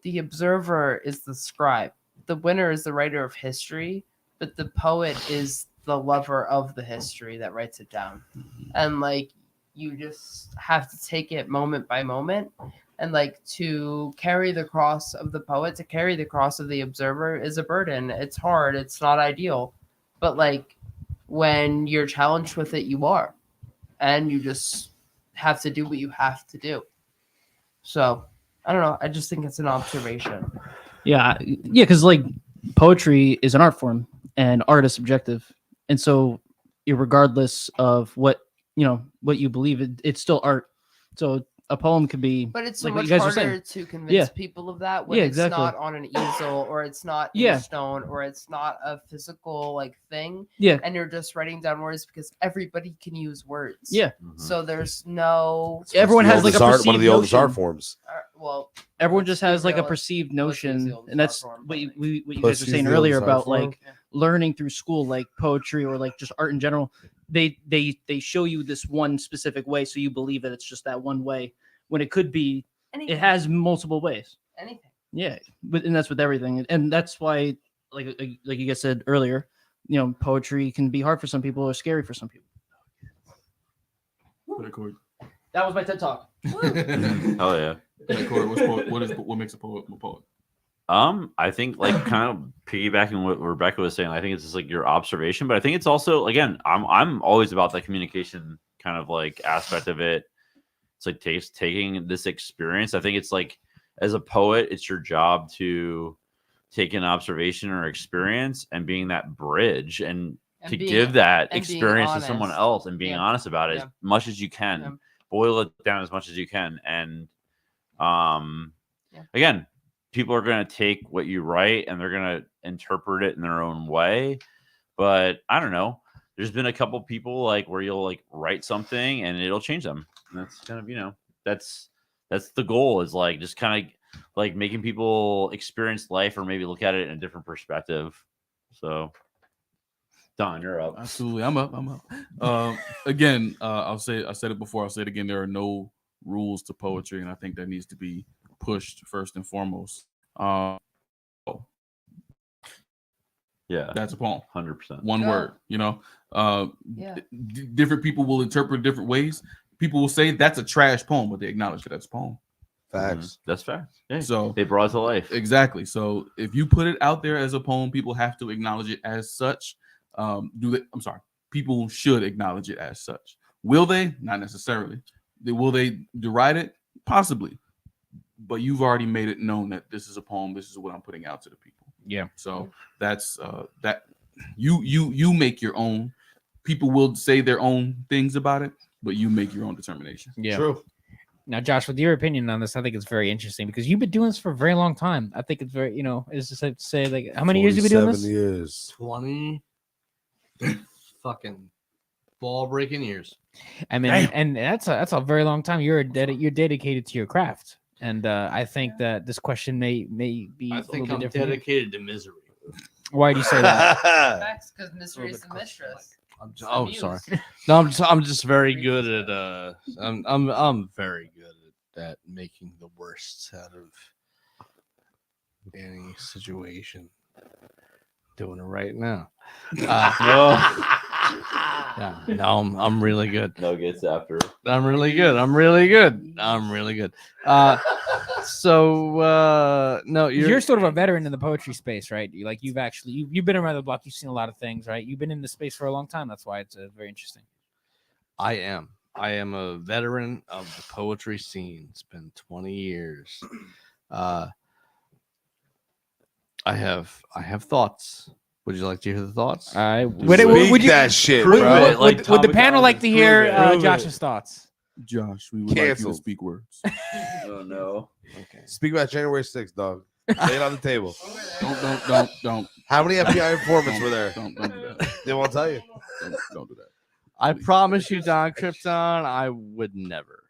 the observer is the scribe. The winner is the writer of history, but the poet is the lover of the history that writes it down. And like, you just have to take it moment by moment. And like, to carry the cross of the poet, to carry the cross of the observer is a burden. It's hard. It's not ideal. But like, when you're challenged with it, you are. And you just have to do what you have to do. So, I don't know. I just think it's an observation. Yeah, because like poetry is an art form, and art is subjective, and so regardless of what you believe, it's still art. So a poem could be, But it's so like what much you guys were harder saying. to convince Yeah. people of that when Yeah, it's exactly. not on an easel, or it's not in Yeah. stone, or it's not a physical like thing. Yeah. And you're just writing down words because everybody can use words. Yeah. So there's no. Everyone has like a one perceived of the oldest art notion. forms. Well, Everyone let's just be has like a real, perceived Pussy's the notion, oldest and that's art form, what but, you guys were Pussy's saying the earlier oldest art about form? like learning through school, like poetry or like just art in general. They show you this one specific way, so you believe that it's just that one way, when it could be anything, it has multiple ways. anything. Yeah, and that's with everything, and that's why, like you guys said earlier, poetry can be hard for some people or scary for some people. Corey. That was my TED talk. Hell yeah. Corey, what makes a poet a poet? I think like kind of piggybacking what Rebecca was saying, I think it's just like your observation, but I think it's also, again, I'm always about the communication kind of like aspect of it. It's like taking this experience. I think it's like, as a poet, it's your job to take an observation or experience and being that bridge and to give that and being experience to someone honest. else and being Yeah. honest about it Yeah. as much as you can. Yeah. Boil it down as much as you can. And Yeah. again, people are going to take what you write and they're going to interpret it in their own way. But I don't know. There's been a couple people like where you'll like write something and it'll change them. And that's kind of, that's the goal, is like just kind of like making people experience life or maybe look at it in a different perspective. So Don, you're up. Absolutely, I'm up. Again, I said it before, I'll say it again. There are no rules to poetry, and I think that needs to be pushed first and foremost. Yeah, That's a poem. 100%. One Yeah. word, Yeah. Different people will interpret different ways. People will say that's a trash poem, but they acknowledge that that's a poem. Facts. That's fair. Yeah. So They brought it to life. exactly. So if you put it out there as a poem, people have to acknowledge it as such. People should acknowledge it as such. Will they? Not necessarily. Will they deride it? Possibly. But you've already made it known that this is a poem. This is what I'm putting out to the people. Yeah. So that's that. You make your own. People will say their own things about it, but you make your own determination. Yeah. True. Now, Josh, with your opinion on this, I think it's very interesting because you've been doing this for a very long time. I think it's very, it's just like to say, like, how many years have you been doing 47 Uh, years. 20. fucking ball breaking years. I mean, and that's a very long time. You're dedicated to your craft, and I think that this question may be I a think little I'm bit different. dedicated to misery. Why do you say that? Facts, because misery is the mistress. Sorry. No, I'm just very good at I'm very good at making the worst out of any situation. Doing it right now. Yeah, no, I'm really good. Nuggets after. I'm really good. No, You're sort of a veteran in the poetry space, right? You've been around the block. You've seen a lot of things, right? You've been in the space for a long time. That's why it's very interesting. I am a veteran of the poetry scene. It's been 20 years. I have thoughts. Would you like to hear the thoughts? Would the panel like to hear Josh's thoughts? Josh, we would like you to speak words. Oh no. Okay. Speak about January 6th, dog. Lay it on the table. Don't. How many FBI informants were there? Don't do that. They won't tell you. Don't do that. I promise you, Don Krypton, I would never.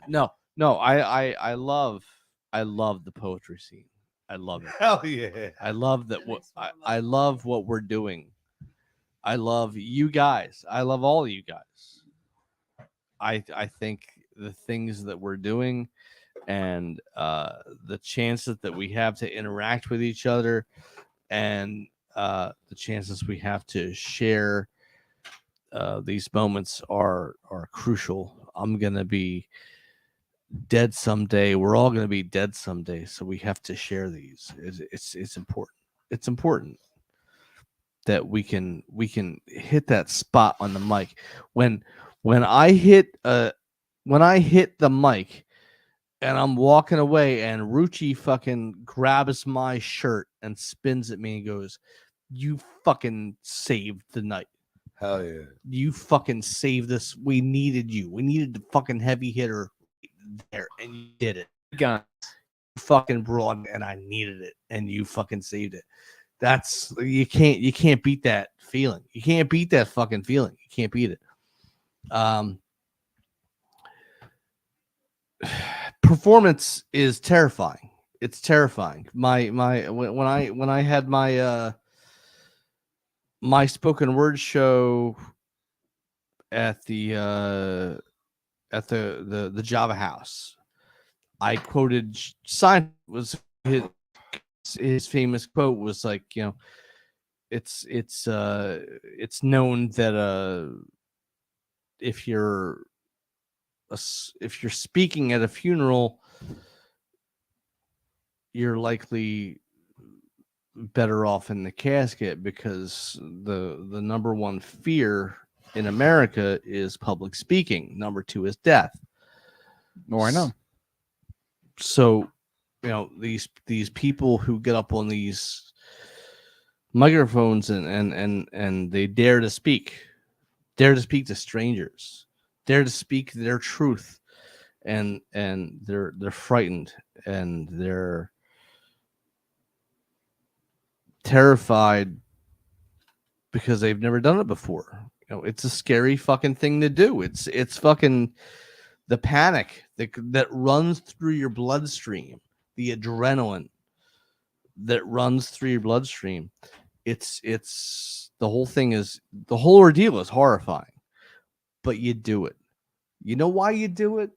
No. I love the poetry scene. I love it. Hell yeah. I love that. I love what we're doing. I love you guys. I love all of you guys. I think the things that we're doing and the chances that we have to interact with each other and the chances we have to share these moments are crucial. I'm gonna be dead someday. We're all gonna be dead someday, so we have to share these. It's important. It's important that we can hit that spot on the mic. When I hit the mic and I'm walking away and Rucci fucking grabs my shirt and spins at me and goes, "You fucking saved the night. Hell yeah. You fucking saved this. We needed you. We needed the fucking heavy hitter there, and you did it. Gun. You fucking brought it, and I needed it, and you fucking saved it. That's you can't beat that feeling. You can't beat that fucking feeling. You can't beat it. Performance is terrifying. It's terrifying. When I had my my spoken word show at the Java House, I quoted Seinfeld. Was his famous quote was like, you know, it's known that if you're speaking at a funeral, you're likely better off in the casket because the number one fear in America is public speaking. Number two is death. No, I know. So, you know, these people who get up on these microphones and they dare to speak to strangers, dare to speak their truth, and they're frightened and they're terrified because they've never done it before. You know, it's a scary fucking thing to do. It's fucking the panic that runs through your bloodstream, the adrenaline that runs through your bloodstream. It's the whole ordeal is horrifying, but you do it. You know why you do it?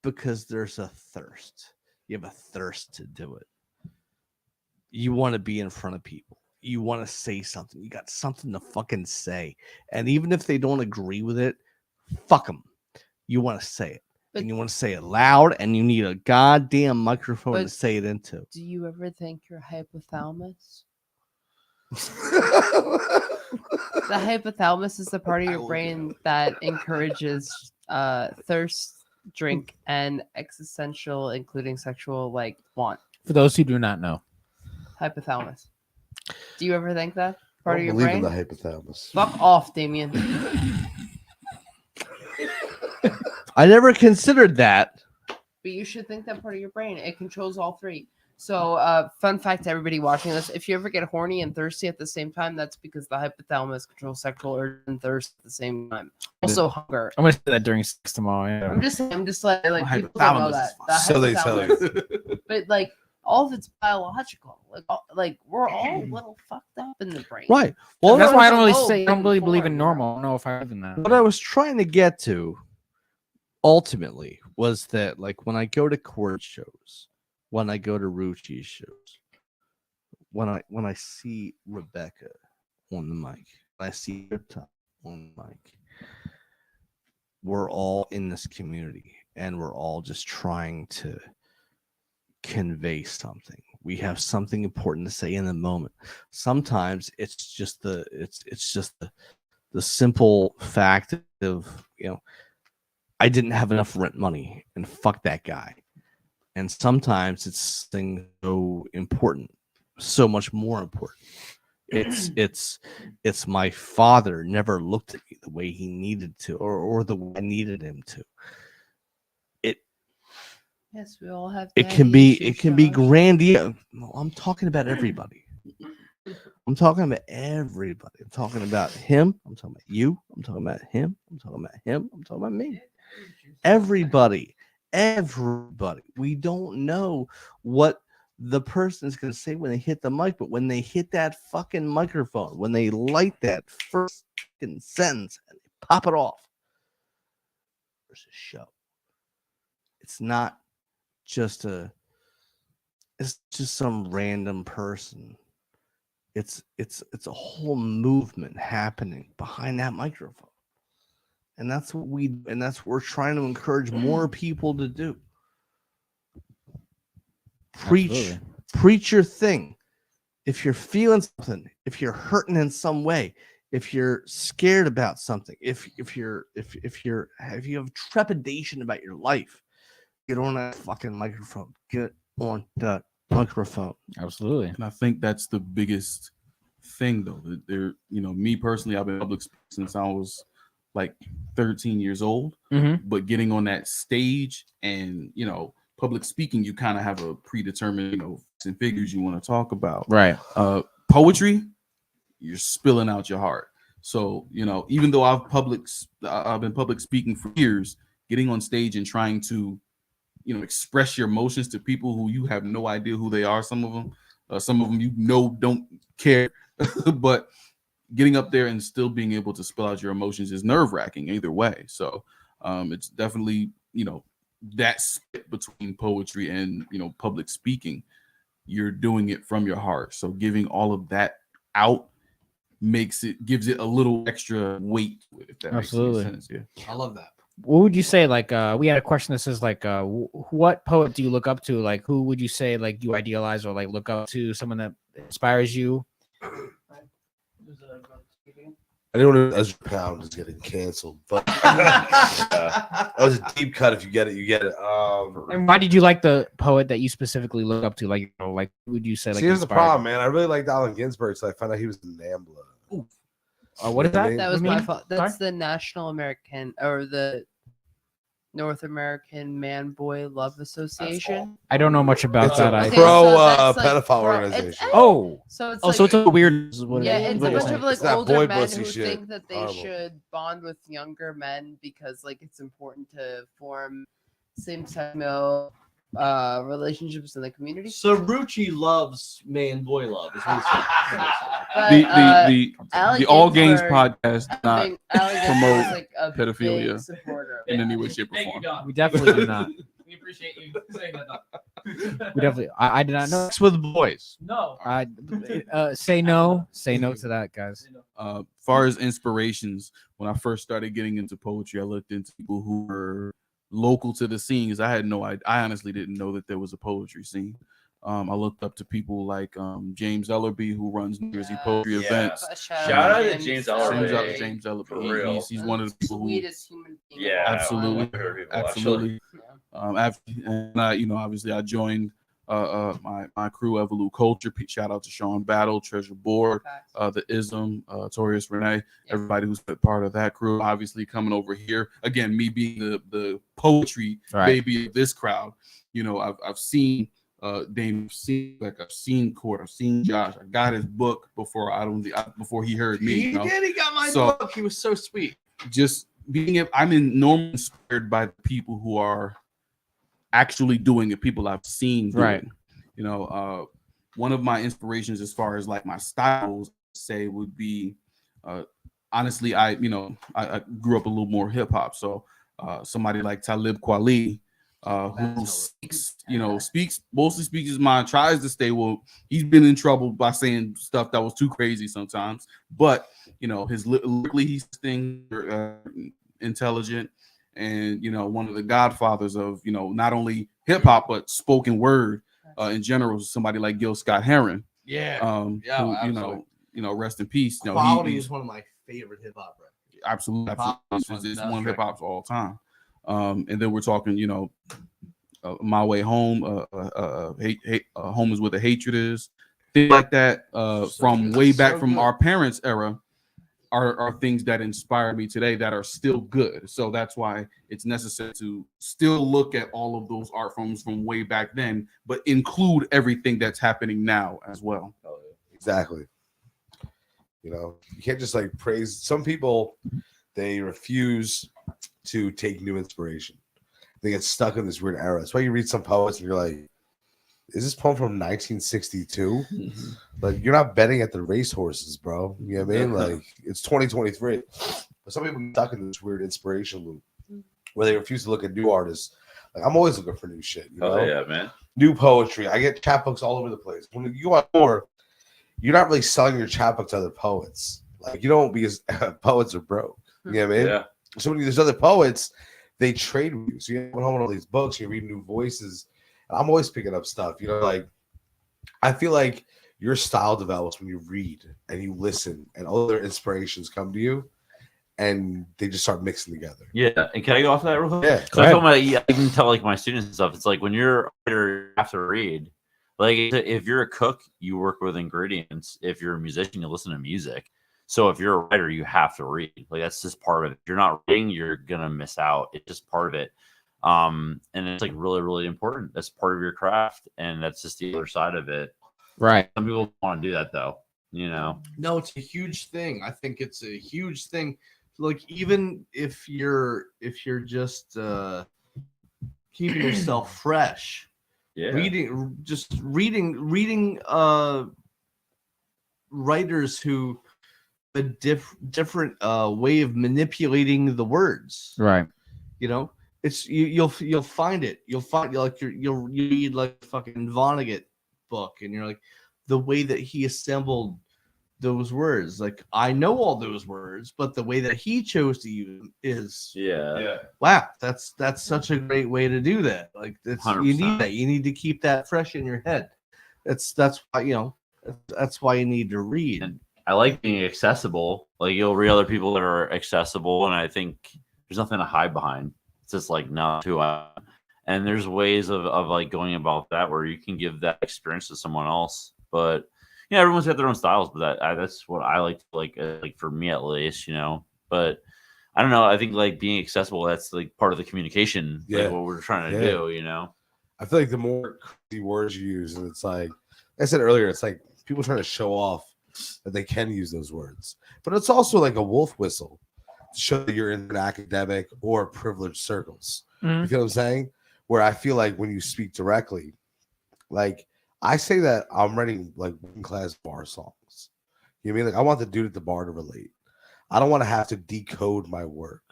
Because there's a thirst. You have a thirst to do it. You want to be in front of people. You want to say something. You got something to fucking say. And even if they don't agree with it, fuck them. You want to say it. And you want to say it loud, and you need a goddamn microphone to say it into. Do you ever think your hypothalamus? The hypothalamus is the part of your brain that encourages thirst, drink, and existential, including sexual, like want. For those who do not know, Hypothalamus. Do you ever think that part of your believe brain? in the hypothalamus. Fuck off, Damian. I never considered that. But you should think that part of your brain. It controls all three. So, fun fact to everybody watching this: if you ever get horny and thirsty at the same time, that's because the hypothalamus controls sexual urge and thirst at the same time. Also, hunger. I'm gonna say that during sex tomorrow. Yeah. I'm just like My people don't know hypothalamus that. is The So they tell hypothalamus. But like all of it's biological. Like we're all a little fucked up in the brain. Right. Well, That's why I don't really low say I don't really brain believe in form, normal. I don't know if I believe in that. what I was trying to get to ultimately was that, like, when I go to court shows, when I go to Rucci's shows, when I see Rebecca on the mic, when I see Krypton on the mic, we're all in this community and we're all just trying to convey something. We have something important to say in the moment. Sometimes it's just the simple fact of, I didn't have enough rent money and fuck that guy. And sometimes it's things so important, so much more important. It's my father never looked at me the way he needed to, or the way I needed him to. Yes, we all have. It can be grandiose. I'm talking about everybody. I'm talking about everybody. I'm talking about him. I'm talking about you. I'm talking about him. I'm talking about him. I'm talking about me. Everybody. We don't know what the person is going to say when they hit the mic, but when they hit that fucking microphone, when they light that first fucking sentence and they pop it off, there's a show. It's not just some random person. It's a whole movement happening behind that microphone. And that's what we're trying to encourage more people to do. Preach your thing. If you're feeling something, if you're hurting in some way, if you're scared about something, if you have trepidation about your life, get on that fucking microphone. Get on that microphone. Absolutely. And I think that's the biggest thing, though. That there, me personally, I've been public since I was like 13 years old. Mm-hmm. But getting on that stage and public speaking, you kind of have a predetermined and figures you want to talk about. Right. Poetry, you're spilling out your heart. So even though I've been public speaking for years, getting on stage and trying to express your emotions to people who you have no idea who they are. Some of them don't care, but getting up there and still being able to spill out your emotions is nerve-wracking either way. So it's definitely that split between poetry and public speaking. You're doing it from your heart, so giving all of that out gives it a little extra weight to it, if that makes any sense. Yeah, I love that. What would you say? Like, we had a question that says, like, what poet do you look up to? Like, who would you say, like, you idealize or like look up to? Someone that inspires you? Anyone who does pound is getting canceled, but that was a deep cut. If you get it, you get it. And why did you like the poet that you specifically look up to? Like, like, who would you say? Like, here's the inspired problem, man. I really liked Allen Ginsberg, so I found out he was a NAMBLA. What is that? That was What do you my mean? fault. That's the National American or the North American Man Boy Love Association. I don't know much about It's that. a Okay, pro so that's like pedophile pro- organization. Oh, So it's so it's a weird. yeah, it's a bunch of like It's that older boy men pussy who shit. think that they Horrible. should bond with younger men because like it's important to form same-sex male relationships in the community. So Rucci loves man boy love. Is what he's saying. But, The All Games Ginsberg- podcast not Allen Ginsberg promote is, like, a pedophilia big supporter of in it. any way, shape, or form. We definitely do not. We appreciate you saying that. We definitely. I did not know. Sex with boys. No. Say no. Say no to that, guys. Far as inspirations, when I first started getting into poetry, I looked into people who were local to the scene because I honestly didn't know that there was a poetry scene. I looked up to people like James Ellerby, who runs New Jersey poetry events. Shout out to James Ellerby. Shout out to James Ellerby. For real. He's one of the people who Sweetest human being. Yeah, absolutely, I heard people, absolutely. And I, obviously, I joined my crew, Evolu Culture. Shout out to Sean Battle, Treasure Board, the Ism, Torius Renee, everybody who's been part of that crew. Obviously, coming over here again, me being the poetry baby of this crowd. I've seen Dame, I've seen Court, I've seen Josh. I got his book before before he heard me. He did. He got my book. He was so sweet. Just I'm normally inspired by the people who are actually doing it. People I've seen do Right. it. You know, one of my inspirations as far as like my styles say would be, honestly, I grew up a little more hip hop, so somebody like Talib Kweli, who mostly speaks his mind, tries to stay woke. He's been in trouble by saying stuff that was too crazy sometimes, but you know, his lyrically he's intelligent, and you know, one of the godfathers of, you know, not only hip hop but spoken word in general. Somebody like Gil Scott Heron, who, you know, rest in peace. You know, Quality is one of my favorite hip hop rappers. Absolutely. It's one of hip hop's of all time. And then we're talking, you know, My Way Home, Home is Where the Hatred Is, things like that, from way back from our parents' era, are things that inspire me today that are still good. So that's why it's necessary to still look at all of those art forms from way back then, but include everything that's happening now as well. Exactly. You know, you can't just like praise. Some people, they refuse to take new inspiration. They get stuck in this weird era. That's why you read some poets and you're like, is this poem from 1962? Like, you're not betting at the racehorses, bro. You know what I mean? Like, it's 2023. But some people get stuck in this weird inspiration loop where they refuse to look at new artists. Like, I'm always looking for new shit. You know? Oh yeah, man. New poetry. I get chapbooks all over the place. When you go on tour, you're not really selling your chapbook to other poets. Like, you don't, because poets are broke. You know what I mean? Yeah. So when there's other poets, they trade with you. So you come home with all these books, you read new voices. I'm always picking up stuff. You know, like, I feel like your style develops when you read and you listen, and other inspirations come to you, and they just start mixing together. Yeah, and can I go off of that real quick? Yeah. So I even tell like my students and stuff. It's like when you're a writer, you have to read. Like if you're a cook, you work with ingredients. If you're a musician, you listen to music. So if you're a writer, you have to read. Like that's just part of it. If you're not reading, you're gonna miss out. It's just part of it. And it's like really, really important. That's part of your craft, and that's just the other side of it. Right. Some people don't want to do that though. You know. No, it's a huge thing. I think it's a huge thing. Like even if you're just keeping yourself fresh, reading writers who a different way of manipulating the words. Right. You know, it's you'll find it. You'll find like you'll read like a fucking Vonnegut book, and you're like, the way that he assembled those words, like I know all those words, but the way that he chose to use them is wow, that's such a great way to do that. Like that's 100%. You need that. You need to keep that fresh in your head. That's why, you know, that's why you need to read. And I like being accessible. Like you'll read other people that are accessible, and I think there's nothing to hide behind. It's just like not who I am. And there's ways of like going about that where you can give that experience to someone else. But yeah, everyone's got their own styles, but that's what I like for me at least, you know. But I don't know. I think like being accessible, that's like part of the communication, like what we're trying to do, you know. I feel like the more crazy words you use, and it's like I said earlier, it's like people trying to show off that they can use those words, but it's also like a wolf whistle to show that you're in an academic or privileged circles. You feel what I'm saying? Where I feel like when you speak directly, like I say that I'm writing like working class bar songs. You know what I mean? Like I want the dude at the bar to relate. I don't want to have to decode my work.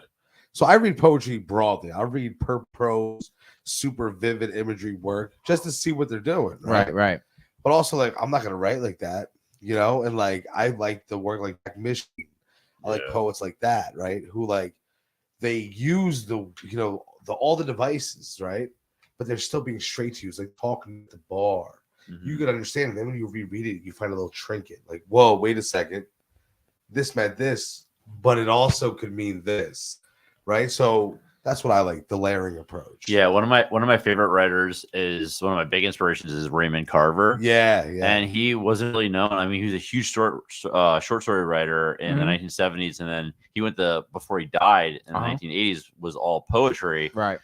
So I read poetry broadly. I read prose, super vivid imagery work just to see what they're doing. Right. But also like I'm not gonna write like that, you know. And like I like the work like Michigan. I like poets like that, right? Who like they use the all the devices, right? But they're still being straight to you. It's like talking at the bar. You could understand it. Then when you reread it, you find a little trinket. Like, whoa, wait a second. This meant this, but it also could mean this, right? So that's what I like, the layering approach. Yeah, one of my favorite writers is one of my big inspirations is Raymond Carver. Yeah. And he wasn't really known. I mean, he was a huge short story writer in the 1970s, and then he went before he died in the 1980s was all poetry. Right.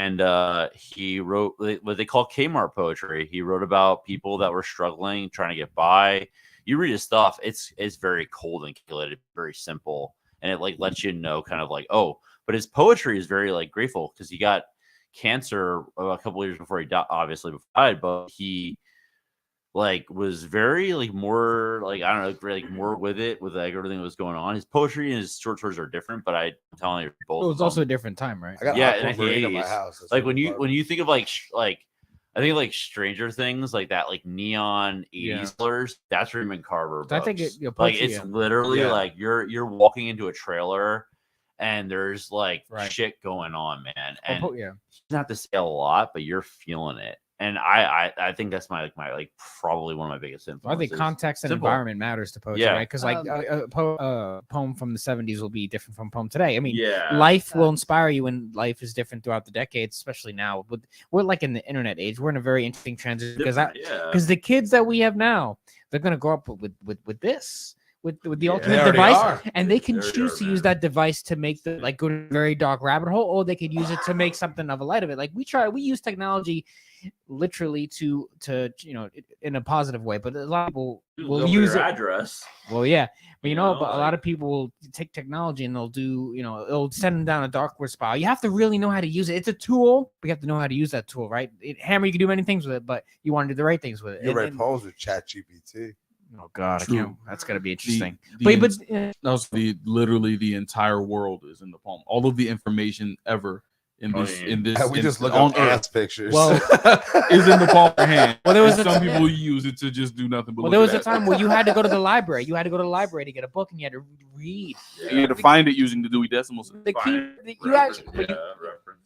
and he wrote what they call Kmart poetry. He wrote about people that were struggling, trying to get by. You read his stuff; it's very cold and calculated, very simple, and it like lets you know kind of like, oh. But his poetry is very like grateful because he got cancer a couple of years before he died, obviously before he died, but he like was very like more like I don't know, like more with it with like everything that was going on. His poetry and his short stories are different, but I'm telling you, both. It was also a different time, right? I got Yeah, Aqua in the Marine at my 80s. house. That's Like really when you think of like I think like Stranger Things, like that like neon 80s colors, that's Raymond Carver. I think books. it, like it's literally like you're walking into a trailer and there's like shit going on, man. And you don't have to say a lot, but you're feeling it. And I think that's my probably one of my biggest influences. I think context and environment matters to poetry, right? Because like a poem from the 70s will be different from a poem today. I mean, life will inspire you, and life is different throughout the decades, especially now. We're like in the internet age. We're in a very interesting transition because the kids that we have now, they're gonna grow up with this. With the ultimate device, and they can choose to use that device to make the like go to a very dark rabbit hole, or they could use it to make something of a light of it. Like we use technology literally to in a positive way, but a lot of people will use it. Address. Well, yeah, but but a lot of people will take technology and they'll do it'll send them down a darkwood spiral. You have to really know how to use it. It's a tool, but you have to know how to use that tool, right? Hammer, you can do many things with it, but you want to do the right things with it. You write poems with ChatGPT. Oh God, I can't. That's gonna be interesting. Literally the entire world is in the poem. All of the information ever in this. We just look at ass pictures. Well, is in the palm of your hand. Well, there was some people use it to just do nothing. But there was a time where you had to go to the library. You had to go to the library to get a book, and you had to read. Yeah. You had to find it using the Dewey Decimal System.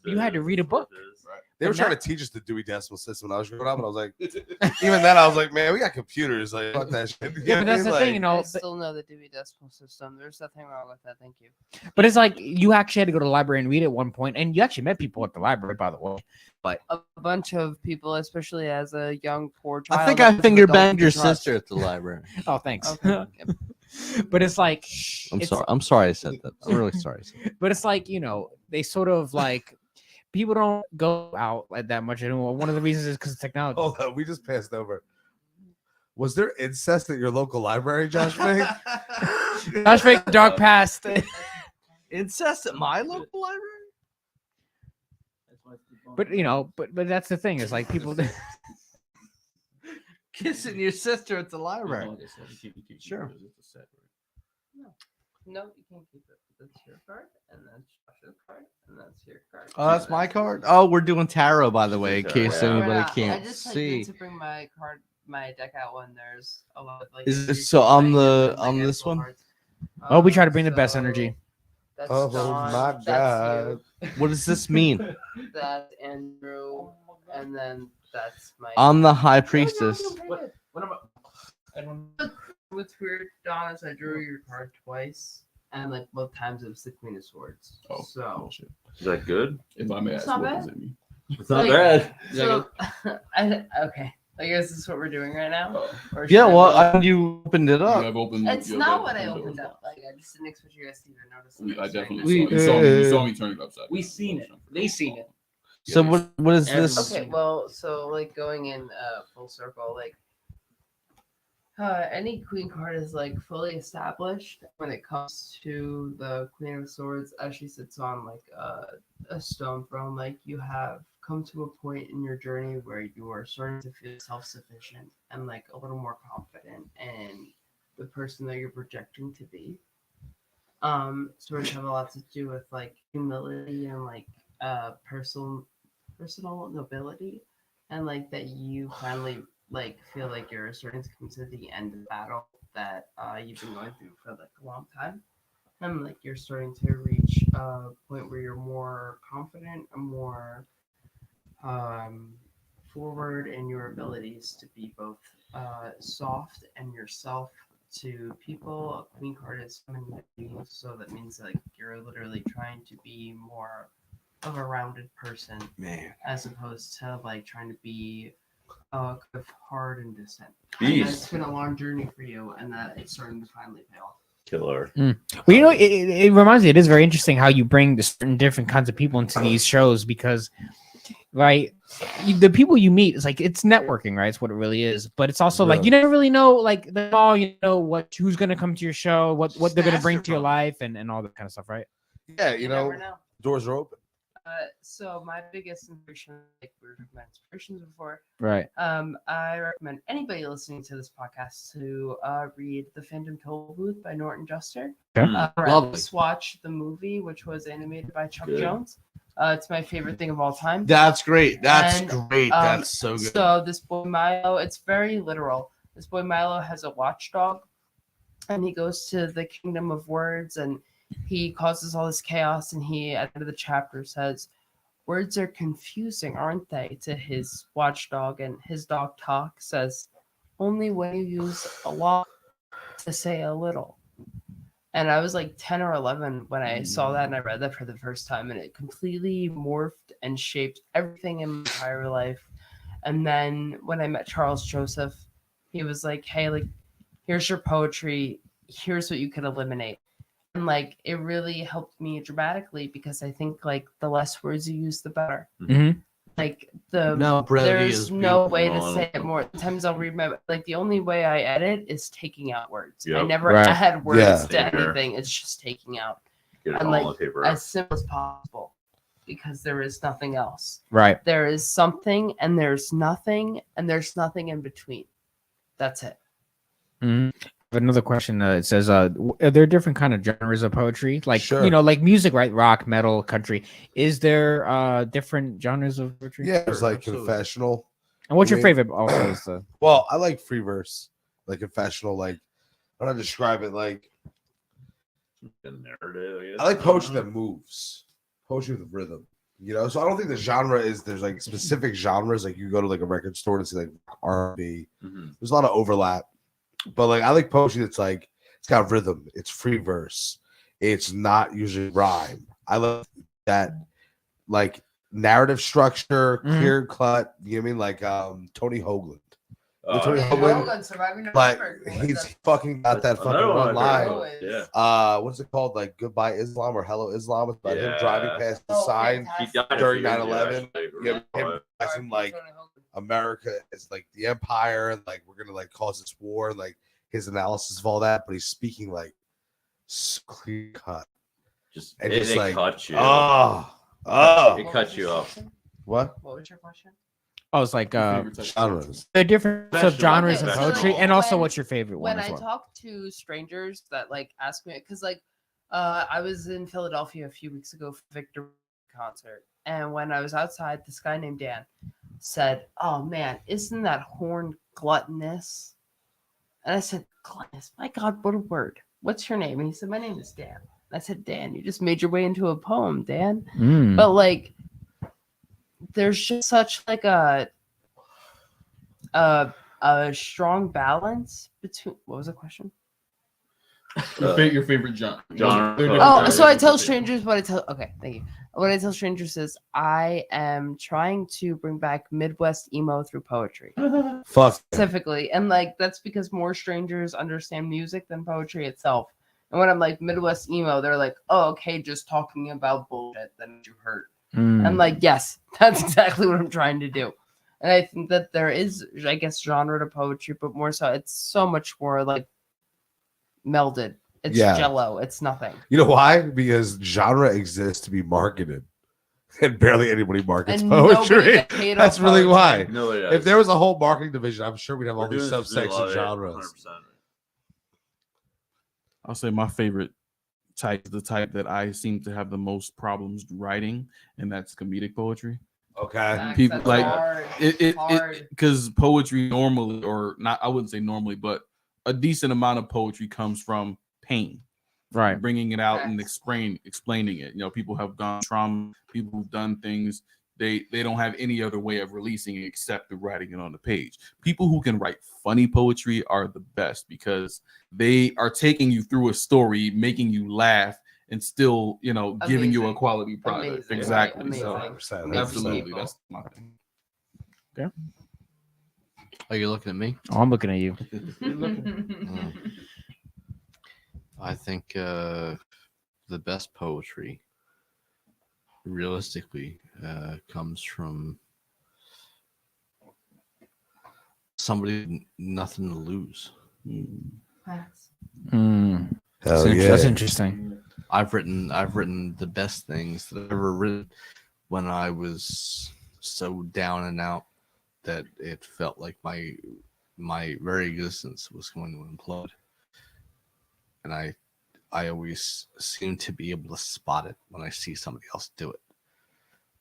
You had to read a book. Right. They were trying to teach us the Dewey Decimal System when I was growing up, and I was like, even then, I was like, man, we got computers. Like, fuck that shit. Yeah, but that's the thing, I still know the Dewey Decimal System. There's nothing wrong with that. Thank you. But it's like you actually had to go to the library and read at one point, and you actually met people at the library, by the way. But a bunch of people, especially as a young poor child. I think I finger banged your sister at the library. Oh, thanks. Okay. But it's like I'm sorry I said that. I'm really sorry. But it's like they sort of like. People don't go out like that much anymore. One of the reasons is because of technology. Hold on, we just passed over. Was there incest at your local library, Josh Fink? Josh Fink, dog past. Incest at my local library? But that's the thing. Is like people kissing your sister at the library. Sure. No, you can't keep it. That's your card, and that's Josh's card, and that's your card. Oh, that's my card. Oh, we're doing tarot, by the way, in case anybody can't I just see. need to bring my deck out when there's a lot of like. Is this so on this one? Oh, we try to bring the best energy. That's oh Dawn, my God! What does this mean? That's Andrew, and then that's my. I'm the high priestess. What's weird, Don, is I drew your card twice. And like both times it was the Queen of Swords. Oh, so bullshit. Is that good? If I may ask, what does it mean? It's not bad. So, okay. I guess this is what we're doing right now. Or Yeah, well, you opened it up. It's not what I opened up. Like I just didn't expect you guys to even notice. I definitely saw you saw me turn it upside down. We seen it. They seen it. So what is this? Okay, well, so like going in full circle, like any queen card is like fully established when it comes to the Queen of Swords as she sits on like a stone throne. Like you have come to a point in your journey where you are starting to feel self-sufficient and like a little more confident in the person that you're projecting to be. Swords have a lot to do with like humility and like personal nobility, and like that you finally like feel like you're starting to come to the end of the battle that you've been going through for like a long time, and like you're starting to reach a point where you're more confident and more forward in your abilities to be both soft and yourself to people. A queen card is femininity, so that means like you're literally trying to be more of a rounded person, as opposed to like trying to be kind of hard and distant. And it's been a long journey for you, and that it's starting to finally pay off. Killer. Well, it reminds me. It is very interesting how you bring the certain different kinds of people into these shows, because right? The people you meet is like it's networking, right? It's what it really is. But it's also like you never really know, like who's gonna come to your show, what they're gonna bring to your life, and all that kind of stuff, right? Yeah, You never know. doors are open. So my biggest inspiration, like we were talking about inspirations before, Right. I recommend anybody listening to this podcast to read The Phantom Toll Booth by Norton Juster. Okay. Or at Lovely. least watch the movie, which was animated by Chuck Good. Jones. It's my favorite thing of all time. That's great. That's And, great. That's so good. So this boy Milo, it's very literal. This boy Milo has a watchdog, and he goes to the kingdom of words, and he causes all this chaos. And he, at the end of the chapter, says, "Words are confusing, aren't they?" to his watchdog, and his dog Talk says, "Only when you use a lot to say a little." And I was like 10 or 11 when I saw that and I read that for the first time, and it completely morphed and shaped everything in my entire life. And then when I met Charles Joseph, he was like, "Hey, like, here's your poetry. Here's what you could eliminate." And like, it really helped me dramatically because I think like the less words you use, the better. Mm-hmm. Like brevity there's is no beautiful. way to say it more. Sometimes I'll read like the only way I edit is taking out words. I Yep. never Right. add words Yeah. to Same here. anything. It's just taking out Get it And, all like, on the paper. as simple as possible because there is nothing else. Right. There is something and there's nothing and there's nothing in between. That's it. Mm-hmm. Another question. It says, "Are there different kind of genres of poetry? Like Sure. like music, right? Rock, metal, country. Is there different genres of poetry? Yeah, there's like absolutely. confessional. And what's your I mean- favorite? Also, is the Well, I like free verse, like confessional. Like I don't know how to describe it. Like Narrative, I guess. I like poetry that moves, poetry with rhythm. You know, so I don't think the genre is there's like specific genres. Like you go to like a record store and see like R&B. Mhm. There's a lot of overlap, but like I like poetry that's like it's got rhythm. It's free verse. It's not usually rhyme. I love that like narrative structure, Mhm. clear cut. You know what I mean? Like Tony Hoagland. Oh, Tony yeah. Hoagland, like he's fucking got that fucking Another one one I line. heard. Yeah. What's it called? Like Goodbye Islam or Hello Islam. It's about him Yeah. driving past the sign He died a during few years ago, 9/11. actually, Yeah, right? him passing like America is like the empire, and like we're gonna like cause this war, and like his analysis of all that, but he's speaking like clear cut. Just And it, just it like, cut you. Oh, It cut you up. what What was your question? oh, it's like Favorite type of genres? the different Confessional, genres okay, of so, poetry, like, and also when- what's your favorite one When as I well? talk to strangers that like ask me, because like I was in Philadelphia a few weeks ago for Victor concert, and when I was outside, this guy named Dan said, "Oh man, isn't that horn gluttonous?" And I said, "Gluttonous? My God, what a word! What's your name?" And he said, "My name is Dan." I said, "Dan, you just made your way into a poem, Dan." Mm. But like, there's just such like a strong balance between. What was the question? Your favorite genre. Genre. They're different Oh, genres. so I tell strangers what I tell. Okay, thank you. What I tell strangers is I am trying to bring back Midwest emo through poetry, Fuck. specifically, and like that's because more strangers understand music than poetry itself. And when I'm like Midwest emo, they're like, "Oh, okay, just talking about bullshit that you heard." Mm. I'm like, yes, that's exactly what I'm trying to do. And I think that there is, I guess, genre to poetry, but more so, it's so much more like melded. It's Yeah. jello. It's nothing. You know why? Because genre exists to be marketed, and barely anybody markets And nobody poetry. gets paid That's off really poetry. why. No, it If there was a whole marketing division, I'm sure we'd have all these We're doing subsects love of it, genres. 100%. I'll say my favorite type is the type that I seem to have the most problems writing, and that's comedic poetry. Okay. Facts, People that's like hard. it Hard. because poetry normally, or not, I wouldn't say normally, but a decent amount of poetry comes from pain, Right. bringing it out and Facts. explaining it. You know, people have gone trauma, people who've done things they don't have any other way of releasing it except through writing it on the page. People who can write funny poetry are the best because they are taking you through a story, making you laugh, and still, you know, giving you a Amazing. quality product. Amazing. Exactly. Amazing. So 100%, Amazing absolutely, people. that's my thing. Are you looking at me? Oh, I'm looking at you. I think the best poetry, realistically, comes from somebody nothing to lose. Facts. That's interesting. I've written the best things that I've ever written when I was so down and out that it felt like my very existence was going to implode. And I always seem to be able to spot it when I see somebody else do it.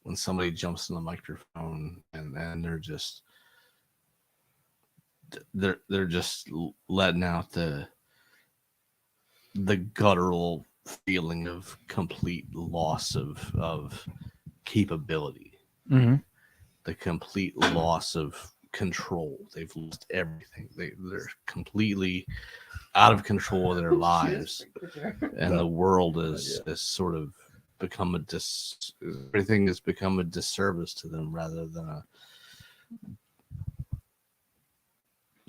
When somebody jumps in the microphone and they're just letting out the guttural feeling of complete loss of capability, the complete loss of control. They've lost everything. They're completely out of control of their lives, and the world is sort of become everything has become a disservice to them rather than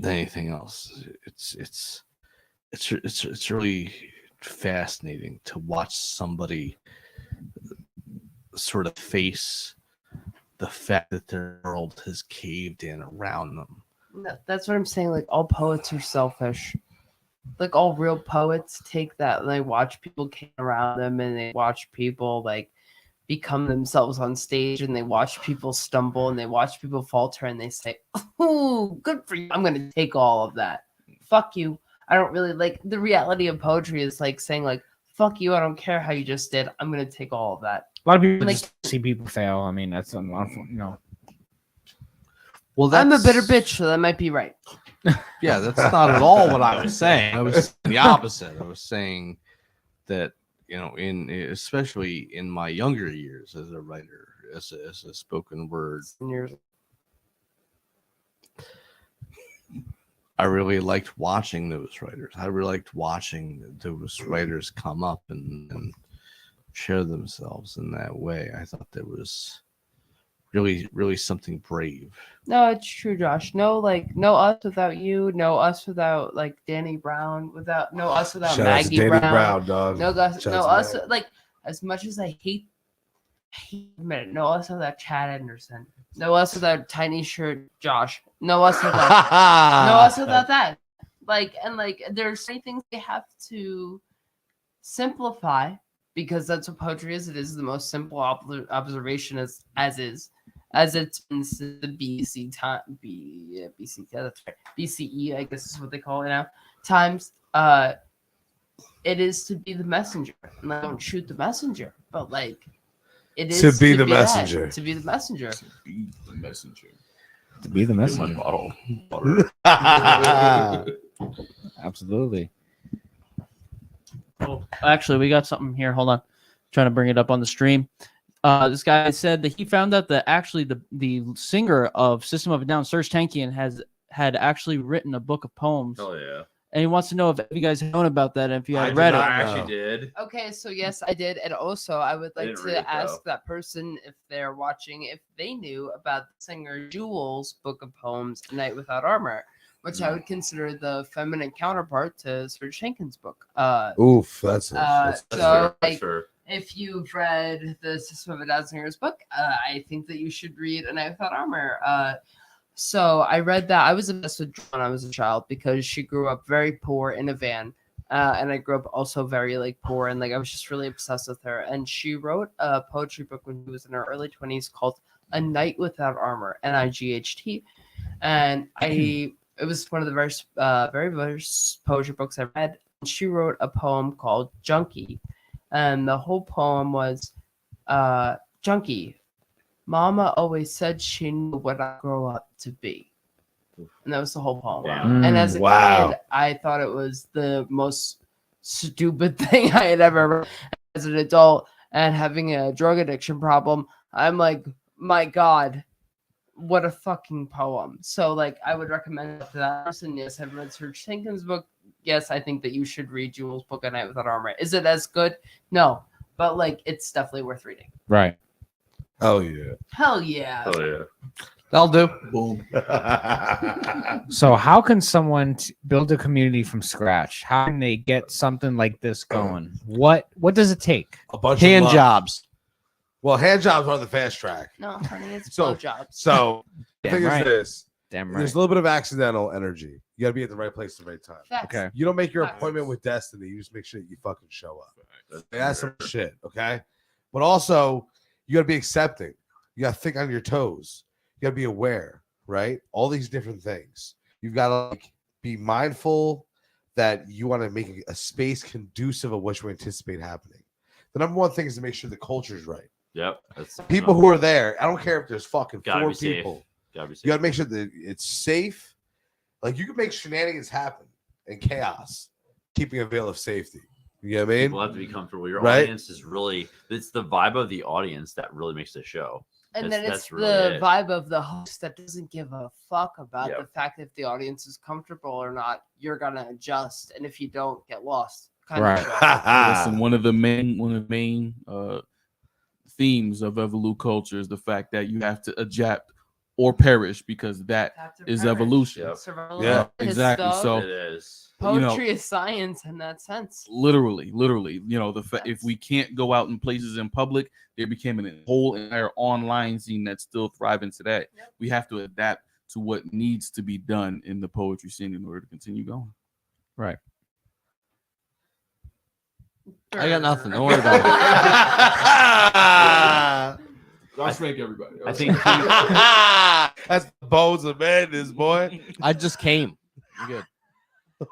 anything else. It's really fascinating to watch somebody sort of face the fact that their world has caved in around them. That's what I'm saying. Like, all poets are selfish. Like, all real poets take that and they watch people cave around them, and they watch people like become themselves on stage, and they watch people stumble, and they watch people falter, and they say, "Oh, good for you. I'm going to take all of that. Fuck you. I don't really like." The reality of poetry is like saying like, "Fuck you. I don't care how you just did. I'm going to take all of that." A lot of people Like- just see people fail. I mean, that's Well, I'm a bitter bitch, so that might be right. Yeah, that's not at all what I was saying. I was saying the opposite. I was saying that, especially in my younger years as a writer, as a spoken word, I really liked watching those writers. I really liked watching those writers come up and share themselves in that way. I thought there was really, really something brave. No, it's true, Josh. No us without you. No us without like Danny Brown. No us without Shout out to Maggie Danny Brown. Brown, dog. No us. Shout No out to us. Maggie. Like, as much as I hate admit it, no us without Chad Anderson. No us without Tiny Shirt Josh. No us without. No us without that. Like, and like, there's many things they have to simplify, because that's what poetry is. It is the most simple observation as it's been since the BC time. BC, yeah, that's right. BCE, I guess is what they call it now. Times. It is to be the messenger, and I don't shoot the messenger, but like, it is To be the that, messenger. to be the messenger. Be the messenger. To be the My messenger. bottle. Absolutely. Oh, actually, we got something here. Hold on. Trying to bring it up on the stream. This guy said that he found out that actually the singer of System of a Down, Serge Tankian, had actually written a book of poems. Hell yeah. And he wants to know if you guys have known about that and if you had read it. I actually did. Okay, so yes, I did, and also I would like didn't read to it, ask though. that person, if they're watching, if they knew about the singer Jewel's book of poems, Night Without Armor, which I would consider the feminine counterpart to Serge Tankian's book. Oof, that's So, That's like, fair. if you've read the System of a Down singer's book, I think that you should read A Night Without Armor. So I read that. I was obsessed with Joan when I was a child because she grew up very poor in a van. And I grew up also very like poor, and like I was just really obsessed with her. And she wrote a poetry book when she was in her early 20s called A Night Without Armor, NIGHT. And it was one of the very first poetry books I read. And she wrote a poem called Junkie. And the whole poem was Junkie. Mama always said she knew what I'd grow up to be. And that was the whole poem. Wow. And as a Wow. kid, I thought it was the most stupid thing I had ever read. As an adult and having a drug addiction problem, I'm like, my God, what a fucking poem. So, like, I would recommend it to that person. Yes, I've read Serge Tankian's book. Yes, I think that you should read Jewel's book, A Night Without Armor. Is it as good? No. But, like, it's definitely worth reading. Right. Oh yeah. Hell yeah. Hell yeah. That'll do. Boom. So how can someone build a community from scratch? How can they get something like this going? What does it take? A bunch Hand of love. jobs. Well, hand jobs are the fast track. No, honey, it's So- blowjobs. So the Damn thing right. is this: Damn right. There's a little bit of accidental energy. You got to be at the right place at the right time. Facts. Okay. You don't make your Facts. appointment with destiny. You just make sure that you fucking show up. That's some shit, okay? But also, you got to be accepting. You got to think on your toes. You got to be aware, right? All these different things. You've got to like be mindful that you want to make a space conducive of what you anticipate happening. The number one thing is to make sure the culture is right. Yep. That's People who are there, I don't care if there's fucking Gotta 4 be safe. people. Gotta be safe. You got to make sure that it's safe. Like you can make shenanigans happen and chaos, keeping a veil of safety. You know what I mean? People have to be comfortable. Your Right? audience is really, it's the vibe of the audience that really makes the show. And That's- then it's that's really the it. vibe of the host that doesn't give a fuck about Yep. the fact if the audience is comfortable or not. You're gonna adjust, and if you don't, get lost. Kind Right. of show. Listen, one of the main themes of Evolute culture is the fact that you have to adapt or perish, because that Have to is perish. evolution. Yep. Survival Yeah, of the fittest, exactly. dog. So- It is. you know- Poetry is science in that sense. Literally, you know, if Yes. we can't go out in places in public, there became a whole entire online scene that's still thriving today. Yep. We have to adapt to what needs to be done in the poetry scene in order to continue going. Right. I got nothing. Don't worry about it. I'll spank everybody. I think That's the bones of madness, boy. I just came. You're good.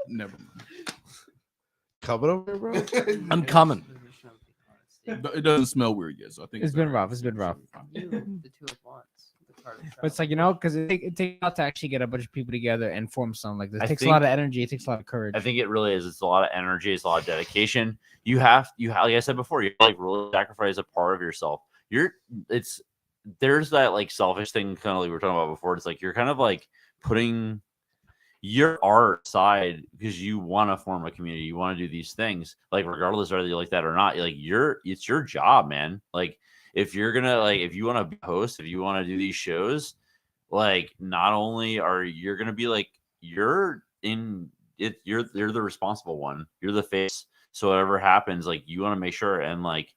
Never mind. Coming over here, bro. I'm coming. It doesn't smell weird yet, so I think It's been rough. It's been rough. You, the two at once. The card of But it's like, because it takes a lot to actually get a bunch of people together and form something like this. It I takes a think- lot of energy. It takes a lot of courage. I think it really is. It's a lot of energy. It's a lot of dedication. You have, like I said before, you like really sacrifice a part of yourself. There's that like selfish thing kind of like we were talking about before. It's like you're kind of like putting your art aside because you want to form a community. You want to do these things, like regardless whether you like that or not. It's your job, man. Like if you're gonna if you want to be a host, if you want to do these shows, like not only are you're gonna be like you're the responsible one. You're the face. So whatever happens, like you want to make sure and like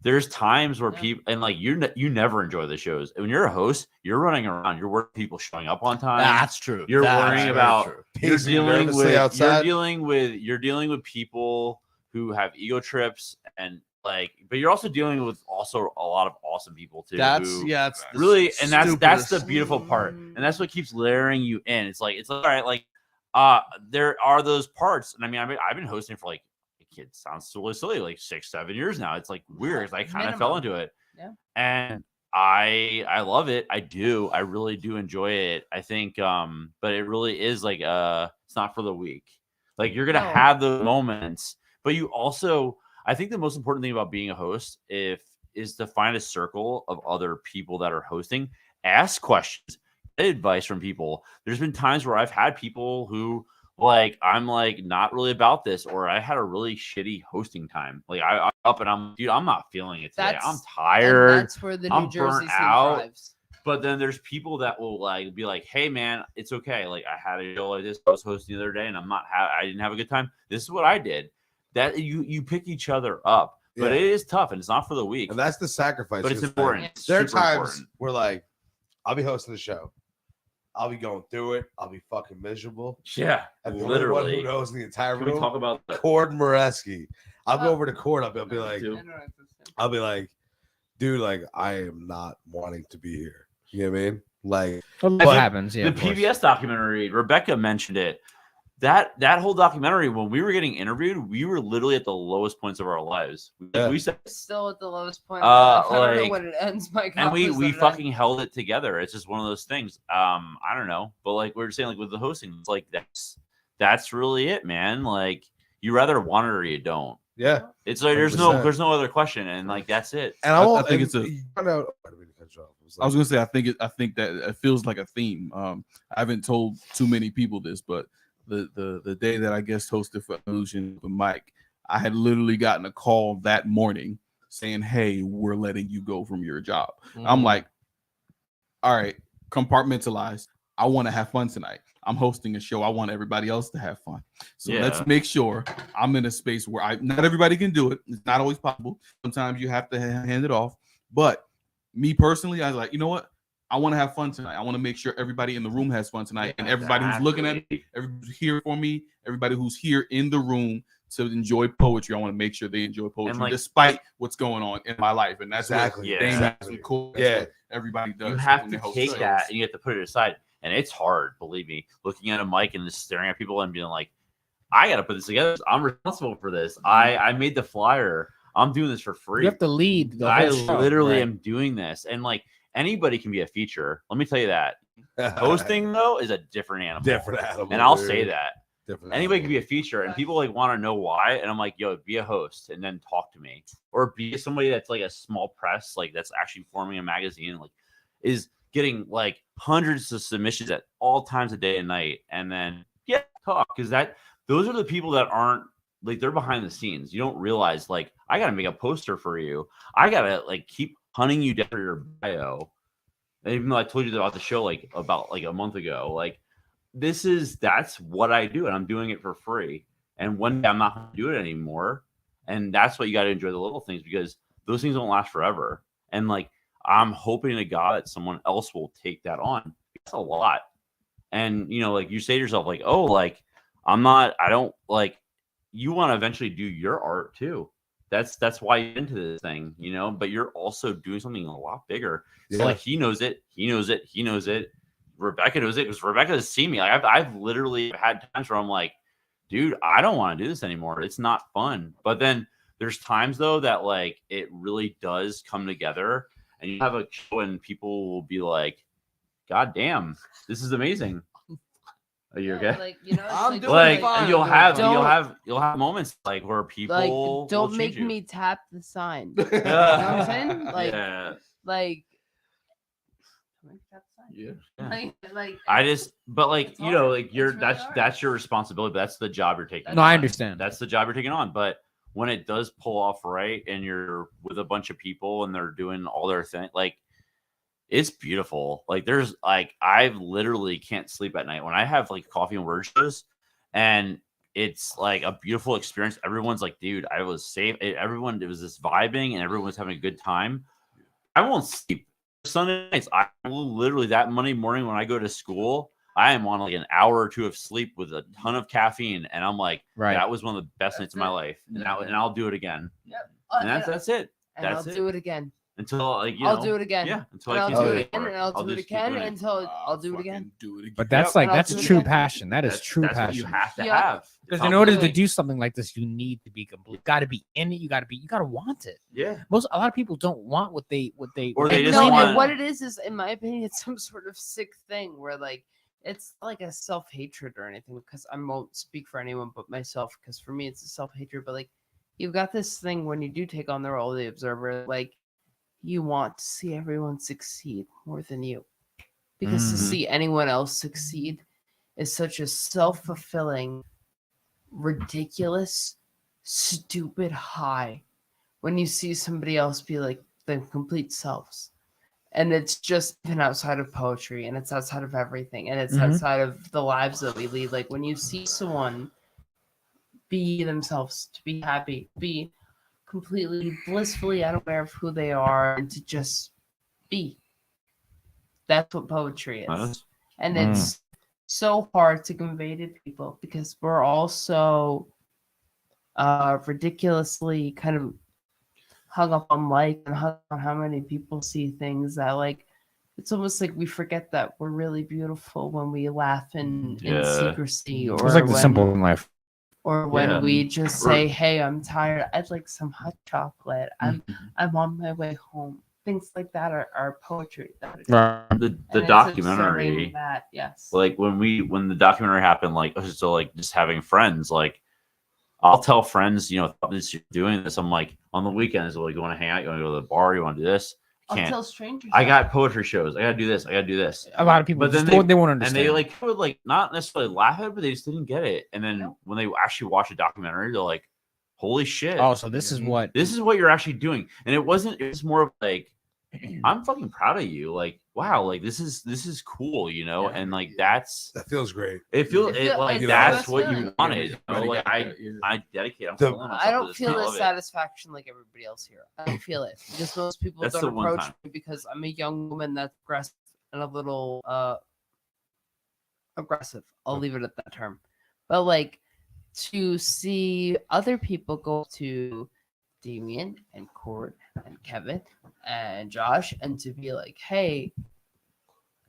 there's times where people and like you never enjoy the shows. When you're a host, you're running around, you're worriing people showing up on time. That's true. You're That's worrying very about true. Pacing nervously outside. you're dealing with people who have ego trips and like, but you're also dealing with a lot of awesome people too. That's who it's the really, and that's the stupidest- beautiful part, and that's what keeps layering you in. It's like all right, like there are those parts, and I mean, I've been hosting for like it sounds really silly, like 6-7 years now. It's like weird. I kind of fell into it, Yeah. and I love it. I really do enjoy it. I think, but it really is like it's not for the weak. Like you're gonna No. have those moments, but you also, I think the most important thing about being a host is to find a circle of other people that are hosting. Ask questions, get advice from people. There's been times where I've had people who like I'm like not really about this, or I had a really shitty hosting time. Like I'm up and I'm not feeling it today. I'm And tired. that's where the New I'm Jersey burnt scene out. thrives. But then there's people that will like be like, "Hey man, it's okay. Like I had a show like this I was hosting the other day, and I didn't have a good time. This is what I did." That you pick each other up, but Yeah. it is tough, and it's not for the weak. And that's the sacrifice. But it's because important. Yeah. It's There are super times important. where like I'll be hosting the show. I'll be going through it. I'll be fucking miserable. Yeah, And the only one literally. who knows the entire Can we room, talk about that? Cord Moreski. I'll go Oh. over to Cord. I'll be like, Too. I'll be like, dude, like I am not wanting to be here. You know what I mean? Like, Life but happens. Yeah. The of course. PBS documentary, Rebecca mentioned it. That whole documentary, when we were getting interviewed, we were literally at the lowest points of our lives. Yeah. We said, Still at the lowest point. Uh, I don't know like- when it ends. My and we confidence that fucking held it together. It's just one of those things. I don't know, but like we were saying, like with the hosting, it's like that's really it, man. Like you rather want it or you don't. yeah. It's like 100%. there's no other question, and like that's it. And I think it's a- I know. I didn't mean to cut you off. It was I was like- gonna say I think that it feels like a theme. I haven't told too many people this, but the day that I guest hosted for Evolution with Mike, I had literally gotten a call that morning saying, "Hey, we're letting you go from your job." I'm like, "All right, compartmentalize. I want to have fun tonight. I'm hosting a show. I want everybody else to have fun. So Yeah. let's make sure I'm in a space where not everybody can do it. It's not always possible. Sometimes you have to hand it off, but me personally, I was like, you know what? I want to have fun tonight. I want to make sure everybody in the room has fun tonight, and everybody who's looking at me, everybody who's here for me, everybody who's here in the room to enjoy poetry. I want to make sure they enjoy poetry, despite what's going on in my life, and that's exactly. Cool. That's what everybody does. You have to take that and you have to put it aside, and it's hard. Believe me, looking at a mic and just staring at people and being like, I got to put this together. I'm responsible for this. I made the flyer. I'm doing this for free. You have to lead. I literally am doing this, and like. Anybody can be a feature. Let me tell you that. Hosting though is a different animal. And I'll say that. Anybody can be a feature, and people like want to know why. And I'm like, yo, be a host and then talk to me, or be somebody that's like a small press, like that's actually forming a magazine, like is getting like hundreds of submissions at all times of day and night, and then talk because those are the people that aren't like they're behind the scenes. You don't realize like I got to make a poster for you. I got to like keep hunting you down for your bio, and even though I told you about the show like about like a month ago, like that's what I do, and I'm doing it for free. And one day I'm not going to do it anymore, and that's what you got to enjoy the little things because those things don't last forever. And like I'm hoping to God that someone else will take that on. That's a lot, and you know, like you say to yourself, like, oh, like I don't like. You want to eventually do your art too. That's why you're into this thing, you know, but you're also doing something a lot bigger. So like he knows it. Rebecca knows it because Rebecca has seen me. Like I've literally had times where I'm like, dude, I don't want to do this anymore. It's not fun. But then there's times though that like it really does come together and you have a show and people will be like, God damn, this is amazing. Are you okay? Like, you know, I'm doing like fine. you'll have moments like where people like don't will make change you. me tap the sign. You know what I'm saying? Like, like. Like I just, but like you know, like that's your responsibility. But that's the job you're taking. No, I understand. That's the job you're taking on. But when it does pull off right, and you're with a bunch of people and they're doing all their thing, like. It's beautiful. Like there's like I literally can't sleep at night when I have like coffee and word shows, and it's like a beautiful experience. Everyone's like, dude, I was safe. Everyone, it was this vibing, and everyone was having a good time. I won't sleep Sunday nights. I will literally that Monday morning when I go to school, I am on like an hour or two of sleep with a ton of caffeine, and I'm like, that was one of the best nights of my life, and I'll do it again. Yep. And that's it. And I'll do it again. Until like I'll do it again. Yeah, until I'll do it again, and I'll do it again until I'll do it again. But that's like that's true passion. That's true passion. You have to have because in order to do something like this, you need to be complete. You got to be in it. You got to want it. Yeah. A lot of people don't want what they or they just no, want. What it is, in my opinion, it's some sort of sick thing where like it's like a self-hatred or anything. Because I won't speak for anyone but myself. Because for me, it's a self-hatred. But like you've got this thing when you do take on the role of the observer, like. You want to see everyone succeed more than you. Because to see anyone else succeed is such a self-fulfilling, ridiculous, stupid high when you see somebody else be like their complete selves. And it's just even outside of poetry, and it's outside of everything, and it's outside of the lives that we lead. Like when you see someone be themselves, to be happy, be completely blissfully unaware of who they are, and to just be. That's what poetry is. And it's so hard to convey to people because we're all so ridiculously kind of hung up on like and hung on how many people see things that like it's almost like we forget that we're really beautiful when we laugh in secrecy, or it's like the simple in life. Or when we just say, "Hey, I'm tired. I'd like some hot chocolate. I'm on my way home." Things like that are poetry. The documentary. That, yes. Like when the documentary happened, like so, like just having friends, like I'll tell friends, you know, this you're doing this. I'm like on the weekends, like you want to hang out, you want to go to the bar, you want to do this. I'll tell strangers. I got poetry shows. I got to do this. I got to do this. A lot of people, but then they won't understand. And they like would like not necessarily laugh at it, but they just didn't get it. And then when they actually watch a documentary, they're like, "Holy shit! Oh, so this is what you're actually doing." And it was more of like I'm fucking proud of you. Like, wow, like this is cool, you know, and like that feels great. it feels like it's that's the what best you wanted. You know? Like I dedicate. I'm fulfilling myself I to don't this. feel I the love it. satisfaction like everybody else here. I don't feel it because most people That's the don't one approach time. me because I'm a young woman that's aggressive and a little aggressive. I'll leave it at that term. But like to see other people go to Damian and Cord and Kevin and Josh and to be like, hey,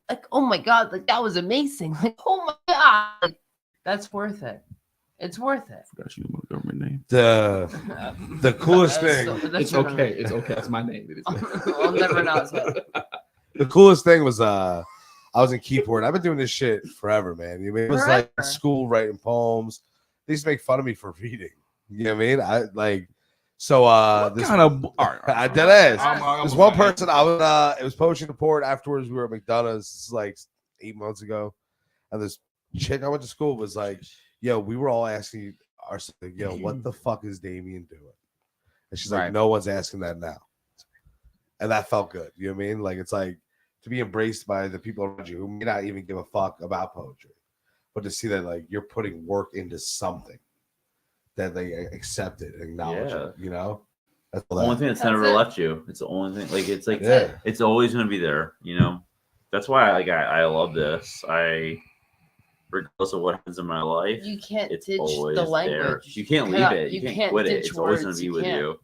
like, oh my god, like that was amazing. Like, oh my god, like, that's worth it. It's worth it. Forgot you know my government name. The coolest thing. It's okay. It's okay. That's my name. It is. I'll never not say it. The coolest thing was I was in keyboard. I've been doing this shit forever, man. You know, it was like Forever. school writing poems. They used to make fun of me for reading. You know what I mean? I like so this kind of I dead ass. I'm There's one person I was it was poetry report afterwards. We were at McDonald's. This is like 8 months ago, and this chick I went to school was like, "Yo, we were all asking ourselves, like, yo, what the fuck is Damian doing?" And she's like, "No one's asking that now," and that felt good. You know what I mean? Like it's like to be embraced by the people around you who may not even give a fuck about poetry, but to see that like you're putting work into something that they accept it and acknowledge it. You know, that's The only thing that's never left you. It's the only thing. Like it's like Yeah. it's always gonna be there. You know, that's why I love this. Regardless of what happens in my life, You can't it's ditch always the there. language. You can't leave cannot- it. You can't quit it. ditch It's always gonna words. be with can't. you,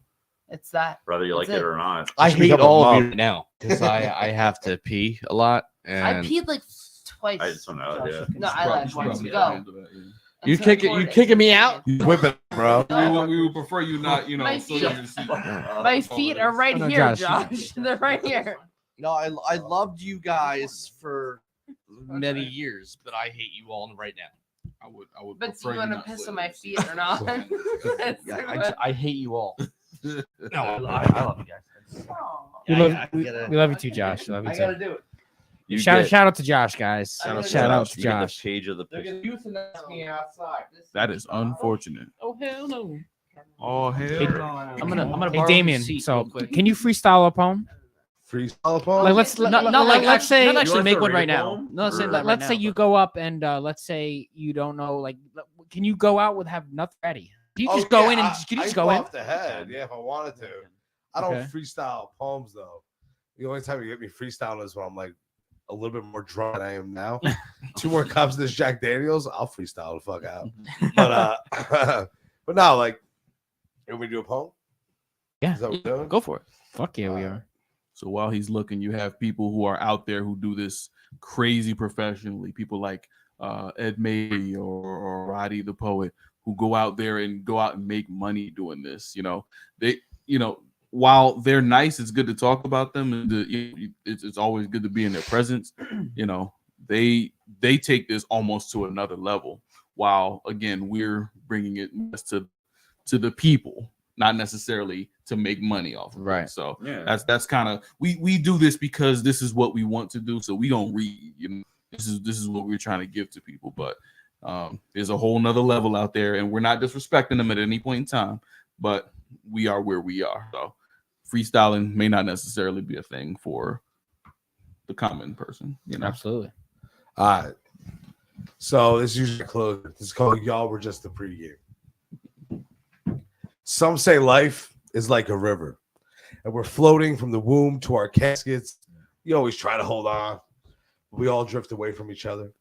It's that. whether you like That's it it. or not. I should hate become a all of monk. you right now because I have to pee a lot. And I peed like twice. I just don't know. Yeah. No, I lied once. probably Go. You Until kicking Cord me is- out? You whipping, bro. We would prefer you not, you know, My so feet- you see. My feet are right Oh, no, here, Josh. Josh. They're right here. No, I loved you guys for many years, but I hate you all right now. I would But do prefer you want to not piss slip. on my feet or not? Yeah, I hate you all. No, I love you guys. We love you too, Josh. We love you I too. gotta do it. You Shout get- out to Josh, guys. I gotta Shout out Josh. to You get the Josh. page of the They're gonna euthanize me outside. That is unfortunate. Oh hell no! Oh hell Hey, no. I'm gonna Hey borrow Damien, his seat so real quick. can you freestyle a poem? Freestyle poem. Like let's Not like let's say not actually wanna make start one right reading a now. poem? Not saying Or- that right let's now, say you but- go up and let's say you don't know, like can you go out with have nothing ready? Can you Oh, just go yeah, in and I- can you I just go go in? off the head? Yeah, if I wanted to. I don't Okay. freestyle poems though. The only time you get me freestyling is when I'm like a little bit more drunk than I am now. 2 more cups of this Jack Daniels, I'll freestyle the fuck out. But but no, like, can we do a poem? Yeah, Is that what we're doing? go for it. Fuck yeah, we are. So while he's looking, you have people who are out there who do this crazy professionally. People like Ed Mabry or Roddy the poet who go out and make money doing this. You know, while they're nice, it's good to talk about them, and it's always good to be in their presence. You know, they take this almost to another level. While again, we're bringing it to the people, not necessarily to make money off of Right. it. So Yeah. that's kind of we do this because this is what we want to do. So we don't read. You know, this is what we're trying to give to people. But there's a whole nother level out there, and we're not disrespecting them at any point in time. But we are where we are. So freestyling may not necessarily be a thing for the common person. You know, Absolutely. All right. So this is usually close. This is called Y'all Were Just the Pregame. Some say life is like a river, and we're floating from the womb to our caskets. You always try to hold on, but we all drift away from each other.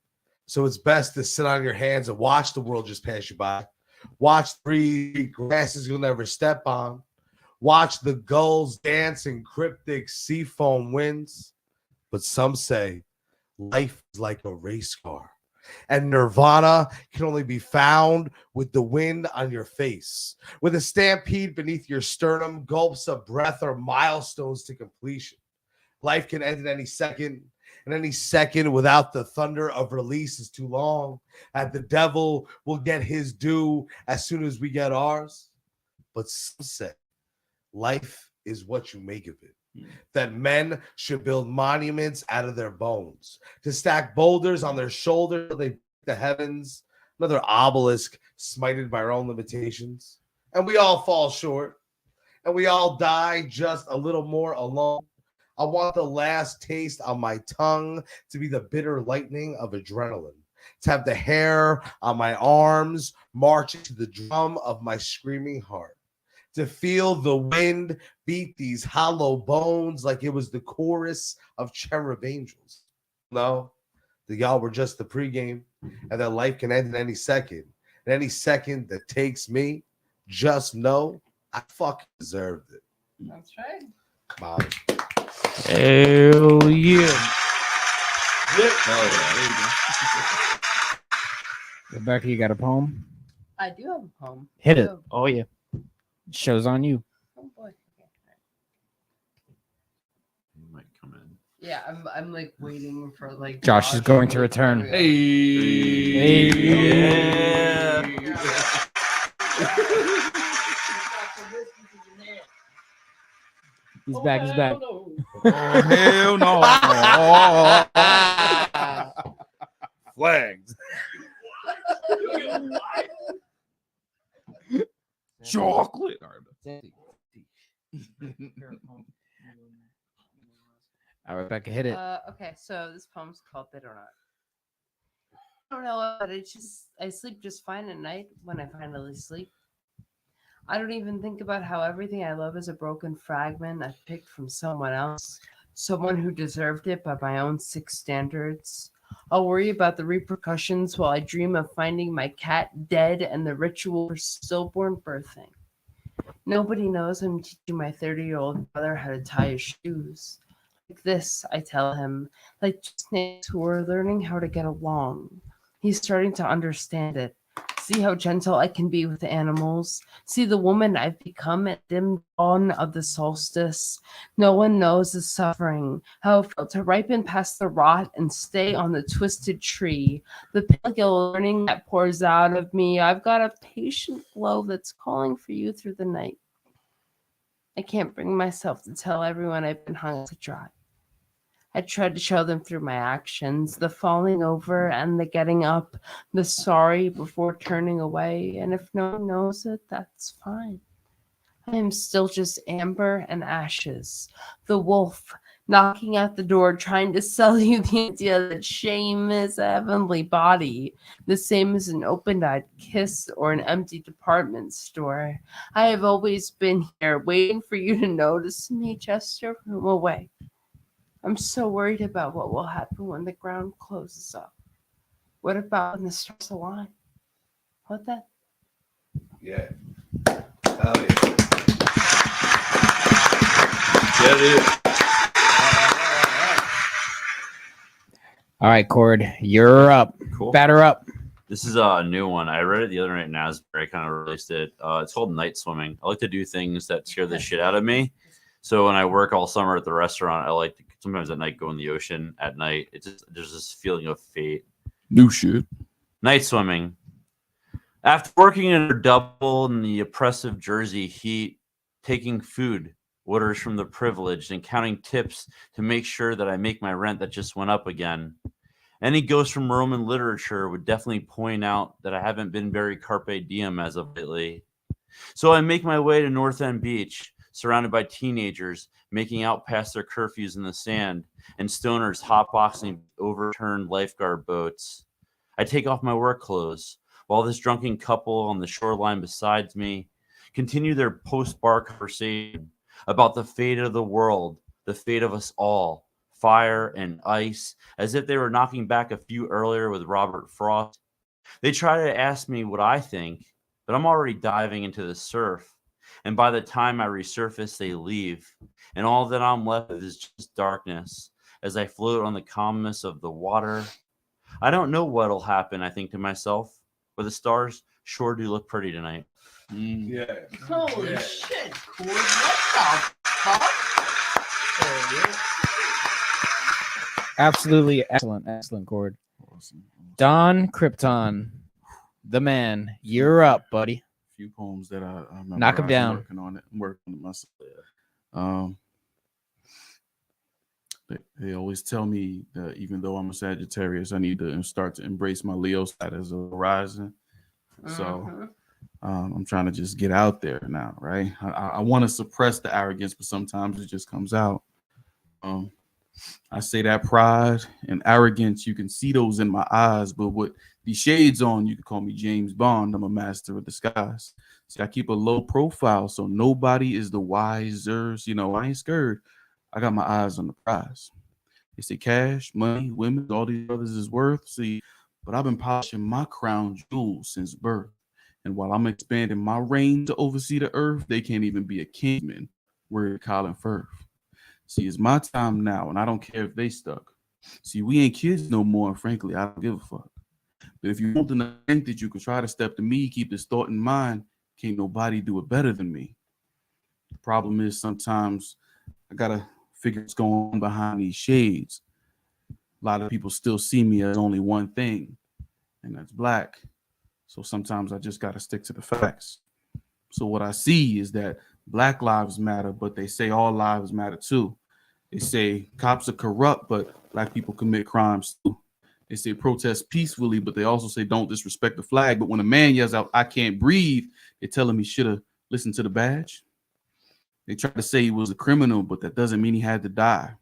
So it's best to sit on your hands and watch the world just pass you by. Watch 3 grasses you'll never step on. Watch the gulls dance in cryptic sea foam winds. But some say life is like a race car, and nirvana can only be found with the wind on your face, with a stampede beneath your sternum, gulps of breath, or milestones to completion. Life can end at any second, and any second without the thunder of release is too long, and the devil will get his due as soon as we get ours. But some say life is what you make of it. That men should build monuments out of their bones, to stack boulders on their shoulders till they break the heavens, another obelisk smited by our own limitations. And we all fall short, and we all die just a little more alone. I want the last taste on my tongue to be the bitter lightning of adrenaline. To have the hair on my arms marching to the drum of my screaming heart. To feel the wind beat these hollow bones like it was the chorus of cherub angels. No, that y'all were just the pregame, and that life can end in any second. And any second that takes me, just know I fucking deserved it. That's right. Bye. Hell yeah. Rebecca, you got a poem? I do have a poem. Hit it. Oh yeah. Show's on you. Oh boy. You might come in. Yeah, I'm like waiting for like Josh is going to return. Hey. Yeah. He's back. He's back. Oh, hell no. Flags. Chocolate. All right, Rebecca, hit it. Okay, so this poem's called "They Don't Know." I don't know, but I sleep just fine at night when I finally sleep. I don't even think about how everything I love is a broken fragment I picked from someone else, someone who deserved it by my own sick standards. I'll worry about the repercussions while I dream of finding my cat dead and the ritual for stillborn birthing. Nobody knows I'm teaching my 30-year-old brother how to tie his shoes. Like this, I tell him, like snakes who are learning how to get along. He's starting to understand it. See how gentle I can be with the animals. See the woman I've become at dim dawn of the solstice. No one knows the suffering, how it felt to ripen past the rot and stay on the twisted tree. The pale learning that pours out of me. I've got a patient glow that's calling for you through the night. I can't bring myself to tell everyone I've been hung to dry. I tried to show them through my actions, the falling over and the getting up, the sorry before turning away. And if no one knows it, that's fine. I am still just amber and ashes, the wolf knocking at the door, trying to sell you the idea that shame is a heavenly body, the same as an open-eyed kiss or an empty department store. I have always been here, waiting for you to notice me, just a room away. I'm so worried about what will happen when the ground closes up. What about when the stars align? What then? Yeah. Hell yeah. Get it. All right, Cord, you're up. Cool. Batter up. This is a new one. I read it the other night in Asbury. I kind of released it. It's called night swimming. I like to do things that scare the shit out of me. So when I work all summer at the restaurant, I like to sometimes at night go in the ocean at night. It's just there's this feeling of fate. New shit. Night swimming. After working in a double in the oppressive Jersey heat, taking food, orders from the privileged, and counting tips to make sure that I make my rent that just went up again. Any ghost from Roman literature would definitely point out that I haven't been very carpe diem as of lately. So I make my way to North End Beach, surrounded by teenagers making out past their curfews in the sand and stoners hotboxing overturned lifeguard boats. I take off my work clothes while this drunken couple on the shoreline beside me continue their post-bar conversation about the fate of the world, the fate of us all, fire and ice, as if they were knocking back a few earlier with Robert Frost. They try to ask me what I think, but I'm already diving into the surf. And by the time I resurface, they leave. And all that I'm left with is just darkness as I float on the calmness of the water. I don't know what'll happen, I think to myself, but the stars sure do look pretty tonight. Yeah. Holy shit, Cord. What the fuck? Absolutely excellent, Cord. Awesome. Donkrypton, the man. You're up, buddy. Few poems that I remember. Knock 'em I've been down. Working on it. I'm working on it myself. They always tell me that even though I'm a Sagittarius, I need to start to embrace my Leo side as a horizon. So I'm trying to just get out there now, right? I want to suppress the arrogance, but sometimes it just comes out. I say that pride and arrogance, you can see those in my eyes, but with these shades on, you can call me James Bond. I'm a master of disguise. See, I keep a low profile, so nobody is the wiser. You know, I ain't scared. I got my eyes on the prize. They say cash, money, women, all these brothers is worth. See, but I've been polishing my crown jewels since birth. And while I'm expanding my reign to oversee the earth, they can't even be a kingman. We're Colin Firth. See, it's my time now, and I don't care if they stuck. See, we ain't kids no more, and frankly, I don't give a fuck. But if you want to think that you can try to step to me, keep this thought in mind, can't nobody do it better than me. The problem is sometimes I gotta figure what's going on behind these shades. A lot of people still see me as only one thing, and that's black. So sometimes I just gotta stick to the facts. So what I see is that Black lives matter, but they say all lives matter too. They say cops are corrupt, but black people commit crimes too. They say protest peacefully, but they also say don't disrespect the flag. But when a man yells out, "I can't breathe," they tell him he should have listened to the badge. They try to say he was a criminal, but that doesn't mean he had to die.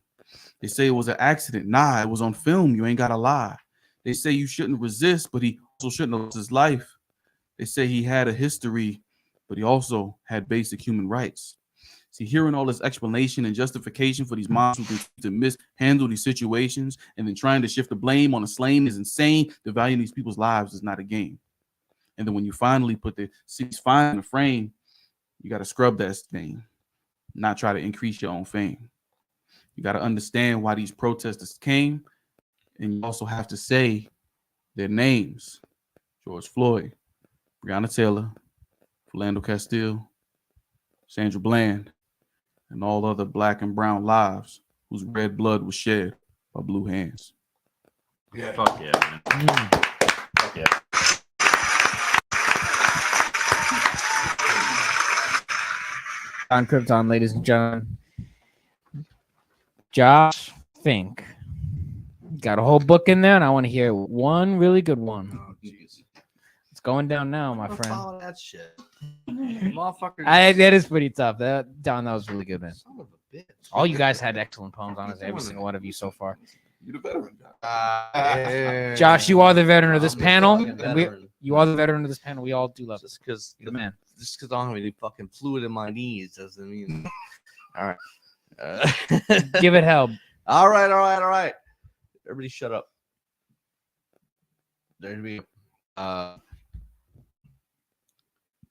They say it was an accident. Nah, it was on film. You ain't got to lie. They say you shouldn't resist, but he also shouldn't have lost his life. They say he had a history, but he also had basic human rights. See, hearing all this explanation and justification for these moms who continue to mishandle these situations and then trying to shift the blame on the slain is insane. The value of these people's lives is not a game. And then when you finally put the ceasefire in the frame, you got to scrub that stain, not try to increase your own fame. You got to understand why these protesters came, and you also have to say their names: George Floyd, Breonna Taylor, Philando Castile, Sandra Bland, and all other black and brown lives whose red blood was shed by blue hands. Yeah. Fuck yeah, man. Fuck yeah. On Krypton, ladies and gentlemen. Josh Fink. Got a whole book in there, and I want to hear one really good one. Oh, jeez. It's going down now, my Don't friend. follow that shit. Motherfucker. That is pretty tough. That was really good, man. Son of a bitch. All you guys had excellent poems, honestly. Every single one of you so far. You're the veteran. Josh, you are the veteran of this I'm panel. the And veteran. you are the veteran of this panel. We all do love it. Just because You're the man. just because I don't have any fucking fluid in my knees doesn't mean. All right. Give it hell. All right. Everybody shut up. There we go.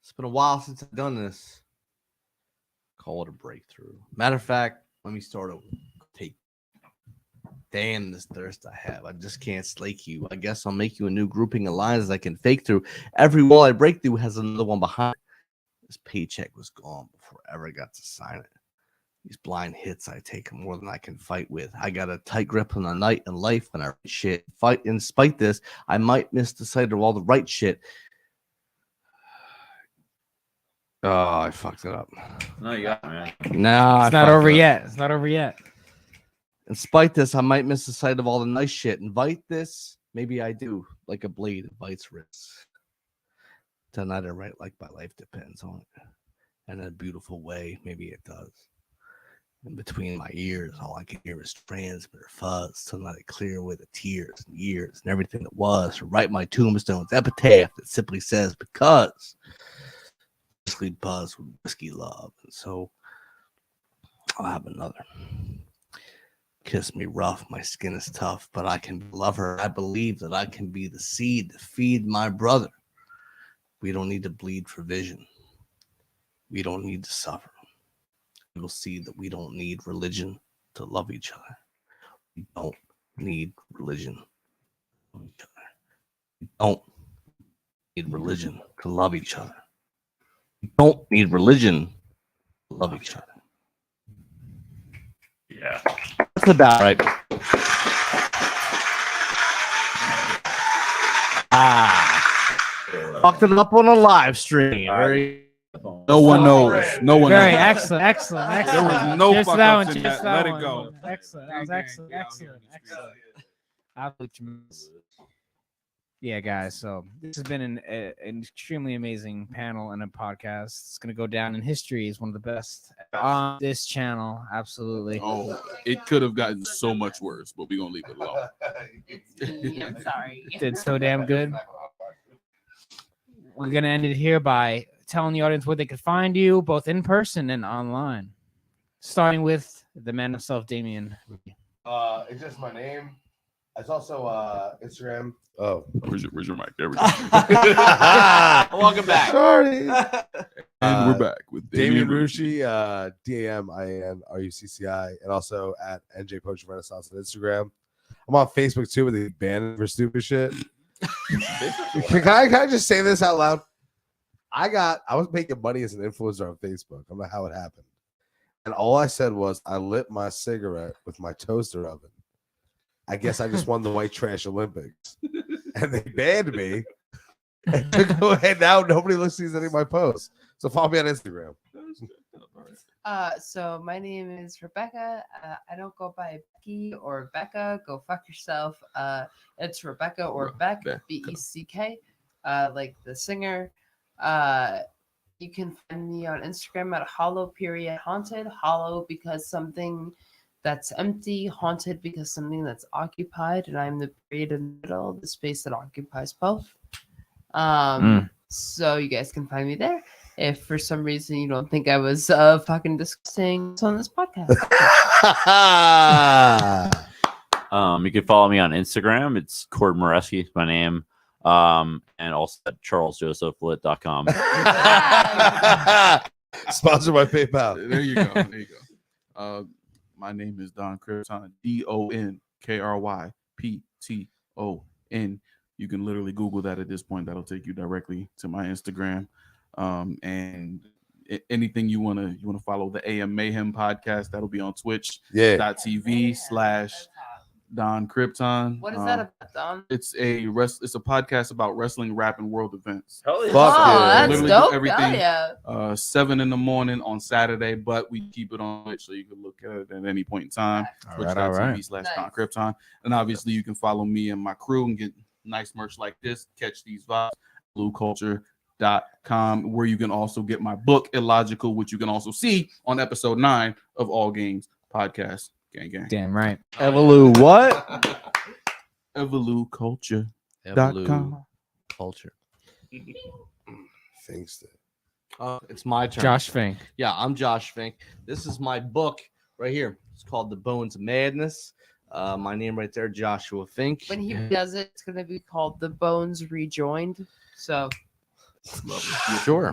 It's been a while since I've done this. Call it a breakthrough. Matter of fact, let me start over. Take. Damn, this thirst I have. I just can't slake you. I guess I'll make you a new grouping of lines I can fake through. Every wall I break through has another one behind. This paycheck was gone before I ever got to sign it. These blind hits I take are more than I can fight with. I got a tight grip on the night and life when I write shit. Fight in spite this, I might miss the sight of all the right shit. Oh, I fucked it up. No, you got it, man. No, It's not over yet. It's not over yet. In spite this, I might miss the sight of all the nice shit. Invite this, maybe I do, like a blade invites wrists. Tonight I write like my life depends on it. And in a beautiful way, maybe it does. In between my ears, all I can hear is transmitter fuzz. Tonight I clear away the tears and years and everything that was. To write my tombstone's epitaph that simply says, because. Basically buzz with whiskey love. And so I'll have another. Kiss me rough, my skin is tough, but I can love her. I believe that I can be the seed to feed my brother. We don't need to bleed for vision. We don't need to suffer. We will see that we don't need religion to love each other. We don't need religion to love each other. We don't need religion to love each other. We don't need religion to love each other. Yeah. That's about right. Fucked it up on a live stream. No one knows. No one Very knows. excellent. There was no Cheers to fuck that ups one. in Cheers that. to that Let it one. go. Excellent. That was excellent. Excellent. Absolutely tremendous. Yeah, guys. So this has been an extremely amazing panel and a podcast. It's gonna go down in history as one of the best on this channel. Absolutely. Oh, it could have gotten so much worse, but we're gonna leave it alone. I'm sorry. Did so damn good. We're gonna end it here by telling the audience where they could find you, both in person and online. Starting with the man himself, Damian. It's just my name. It's also Instagram. Oh, Where's your mic? There we go. Welcome back. Sorry. And we're back with Damian Rucci, DAMINRUCCI, and also at NJ Potion Renaissance on Instagram. I'm on Facebook too with the banned for stupid shit. Can I just say this out loud? I was making money as an influencer on Facebook. I don't know how it happened. And all I said was I lit my cigarette with my toaster oven. I guess I just won the white trash Olympics. And they banned me. And go ahead now. Nobody sees any of my posts. So follow me on Instagram. So my name is Rebecca. I don't go by Becky or Becca. Go fuck yourself. It's Rebecca or Beck, BECK, like the singer. You can find me on Instagram at hollow.haunted. Hollow because something that's empty, haunted because something that's occupied, and I'm the period in the middle, the space that occupies both. So you guys can find me there. If for some reason you don't think I was fucking disgusting on this podcast. You can follow me on Instagram. It's Cord Moreski, my name. And also at charlesjosephlit.com. Sponsored by PayPal. There you go. There you go. My name is donkrypton. DONKRYPTON. You can literally Google that at this point. That'll take you directly to my Instagram. And anything you wanna follow the AM Mayhem podcast, that'll be on Twitch. Yeah. .tv/donkrypton. What is that about, Don? It's a podcast about wrestling, rap, and world events. Fuck Oh, yeah. that's Literally dope. do everything. Hell yeah. 7 in the morning on Saturday, but we keep it on Twitch so you can look at it at any point in time. Twitch.tv/donkrypton. And obviously you can follow me and my crew and get nice merch like this. Catch these vibes. BlueCulture.com, where you can also get my book Illogical, which you can also see on episode 9 of All Games Podcast. Gang gang. Damn right. Evolu what? EvoluCulture.com. Evolu culture. Thanks. It's my turn. Josh Fink. Yeah, I'm Josh Fink. This is my book right here. It's called The Bones of Madness. My name right there, Joshua Fink. When he does it, it's going to be called The Bones Rejoined. So, Sure.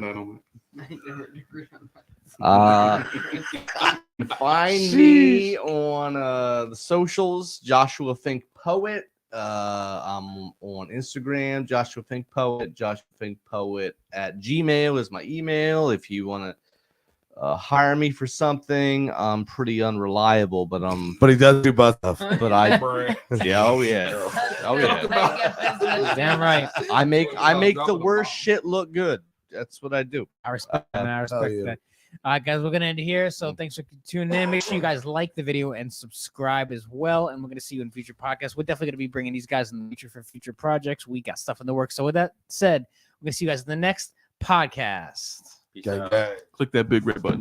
Find me on the socials, Joshua Fink Poet. I'm on Instagram, Joshua Fink Poet. Joshua Fink Poet at Gmail is my email. If you want to hire me for something, I'm pretty unreliable, but he does do butt stuff. But I yeah, oh yeah. Damn right. I make the worst shit look good. That's what I do. I respect that. I respect that. All right, guys, we're going to end it here. So thanks for tuning in. Make sure you guys like the video and subscribe as well. And we're going to see you in future podcasts. We're definitely going to be bringing these guys in the future for future projects. We got stuff in the works. So with that said, we're going to see you guys in the next podcast. Click that big red button.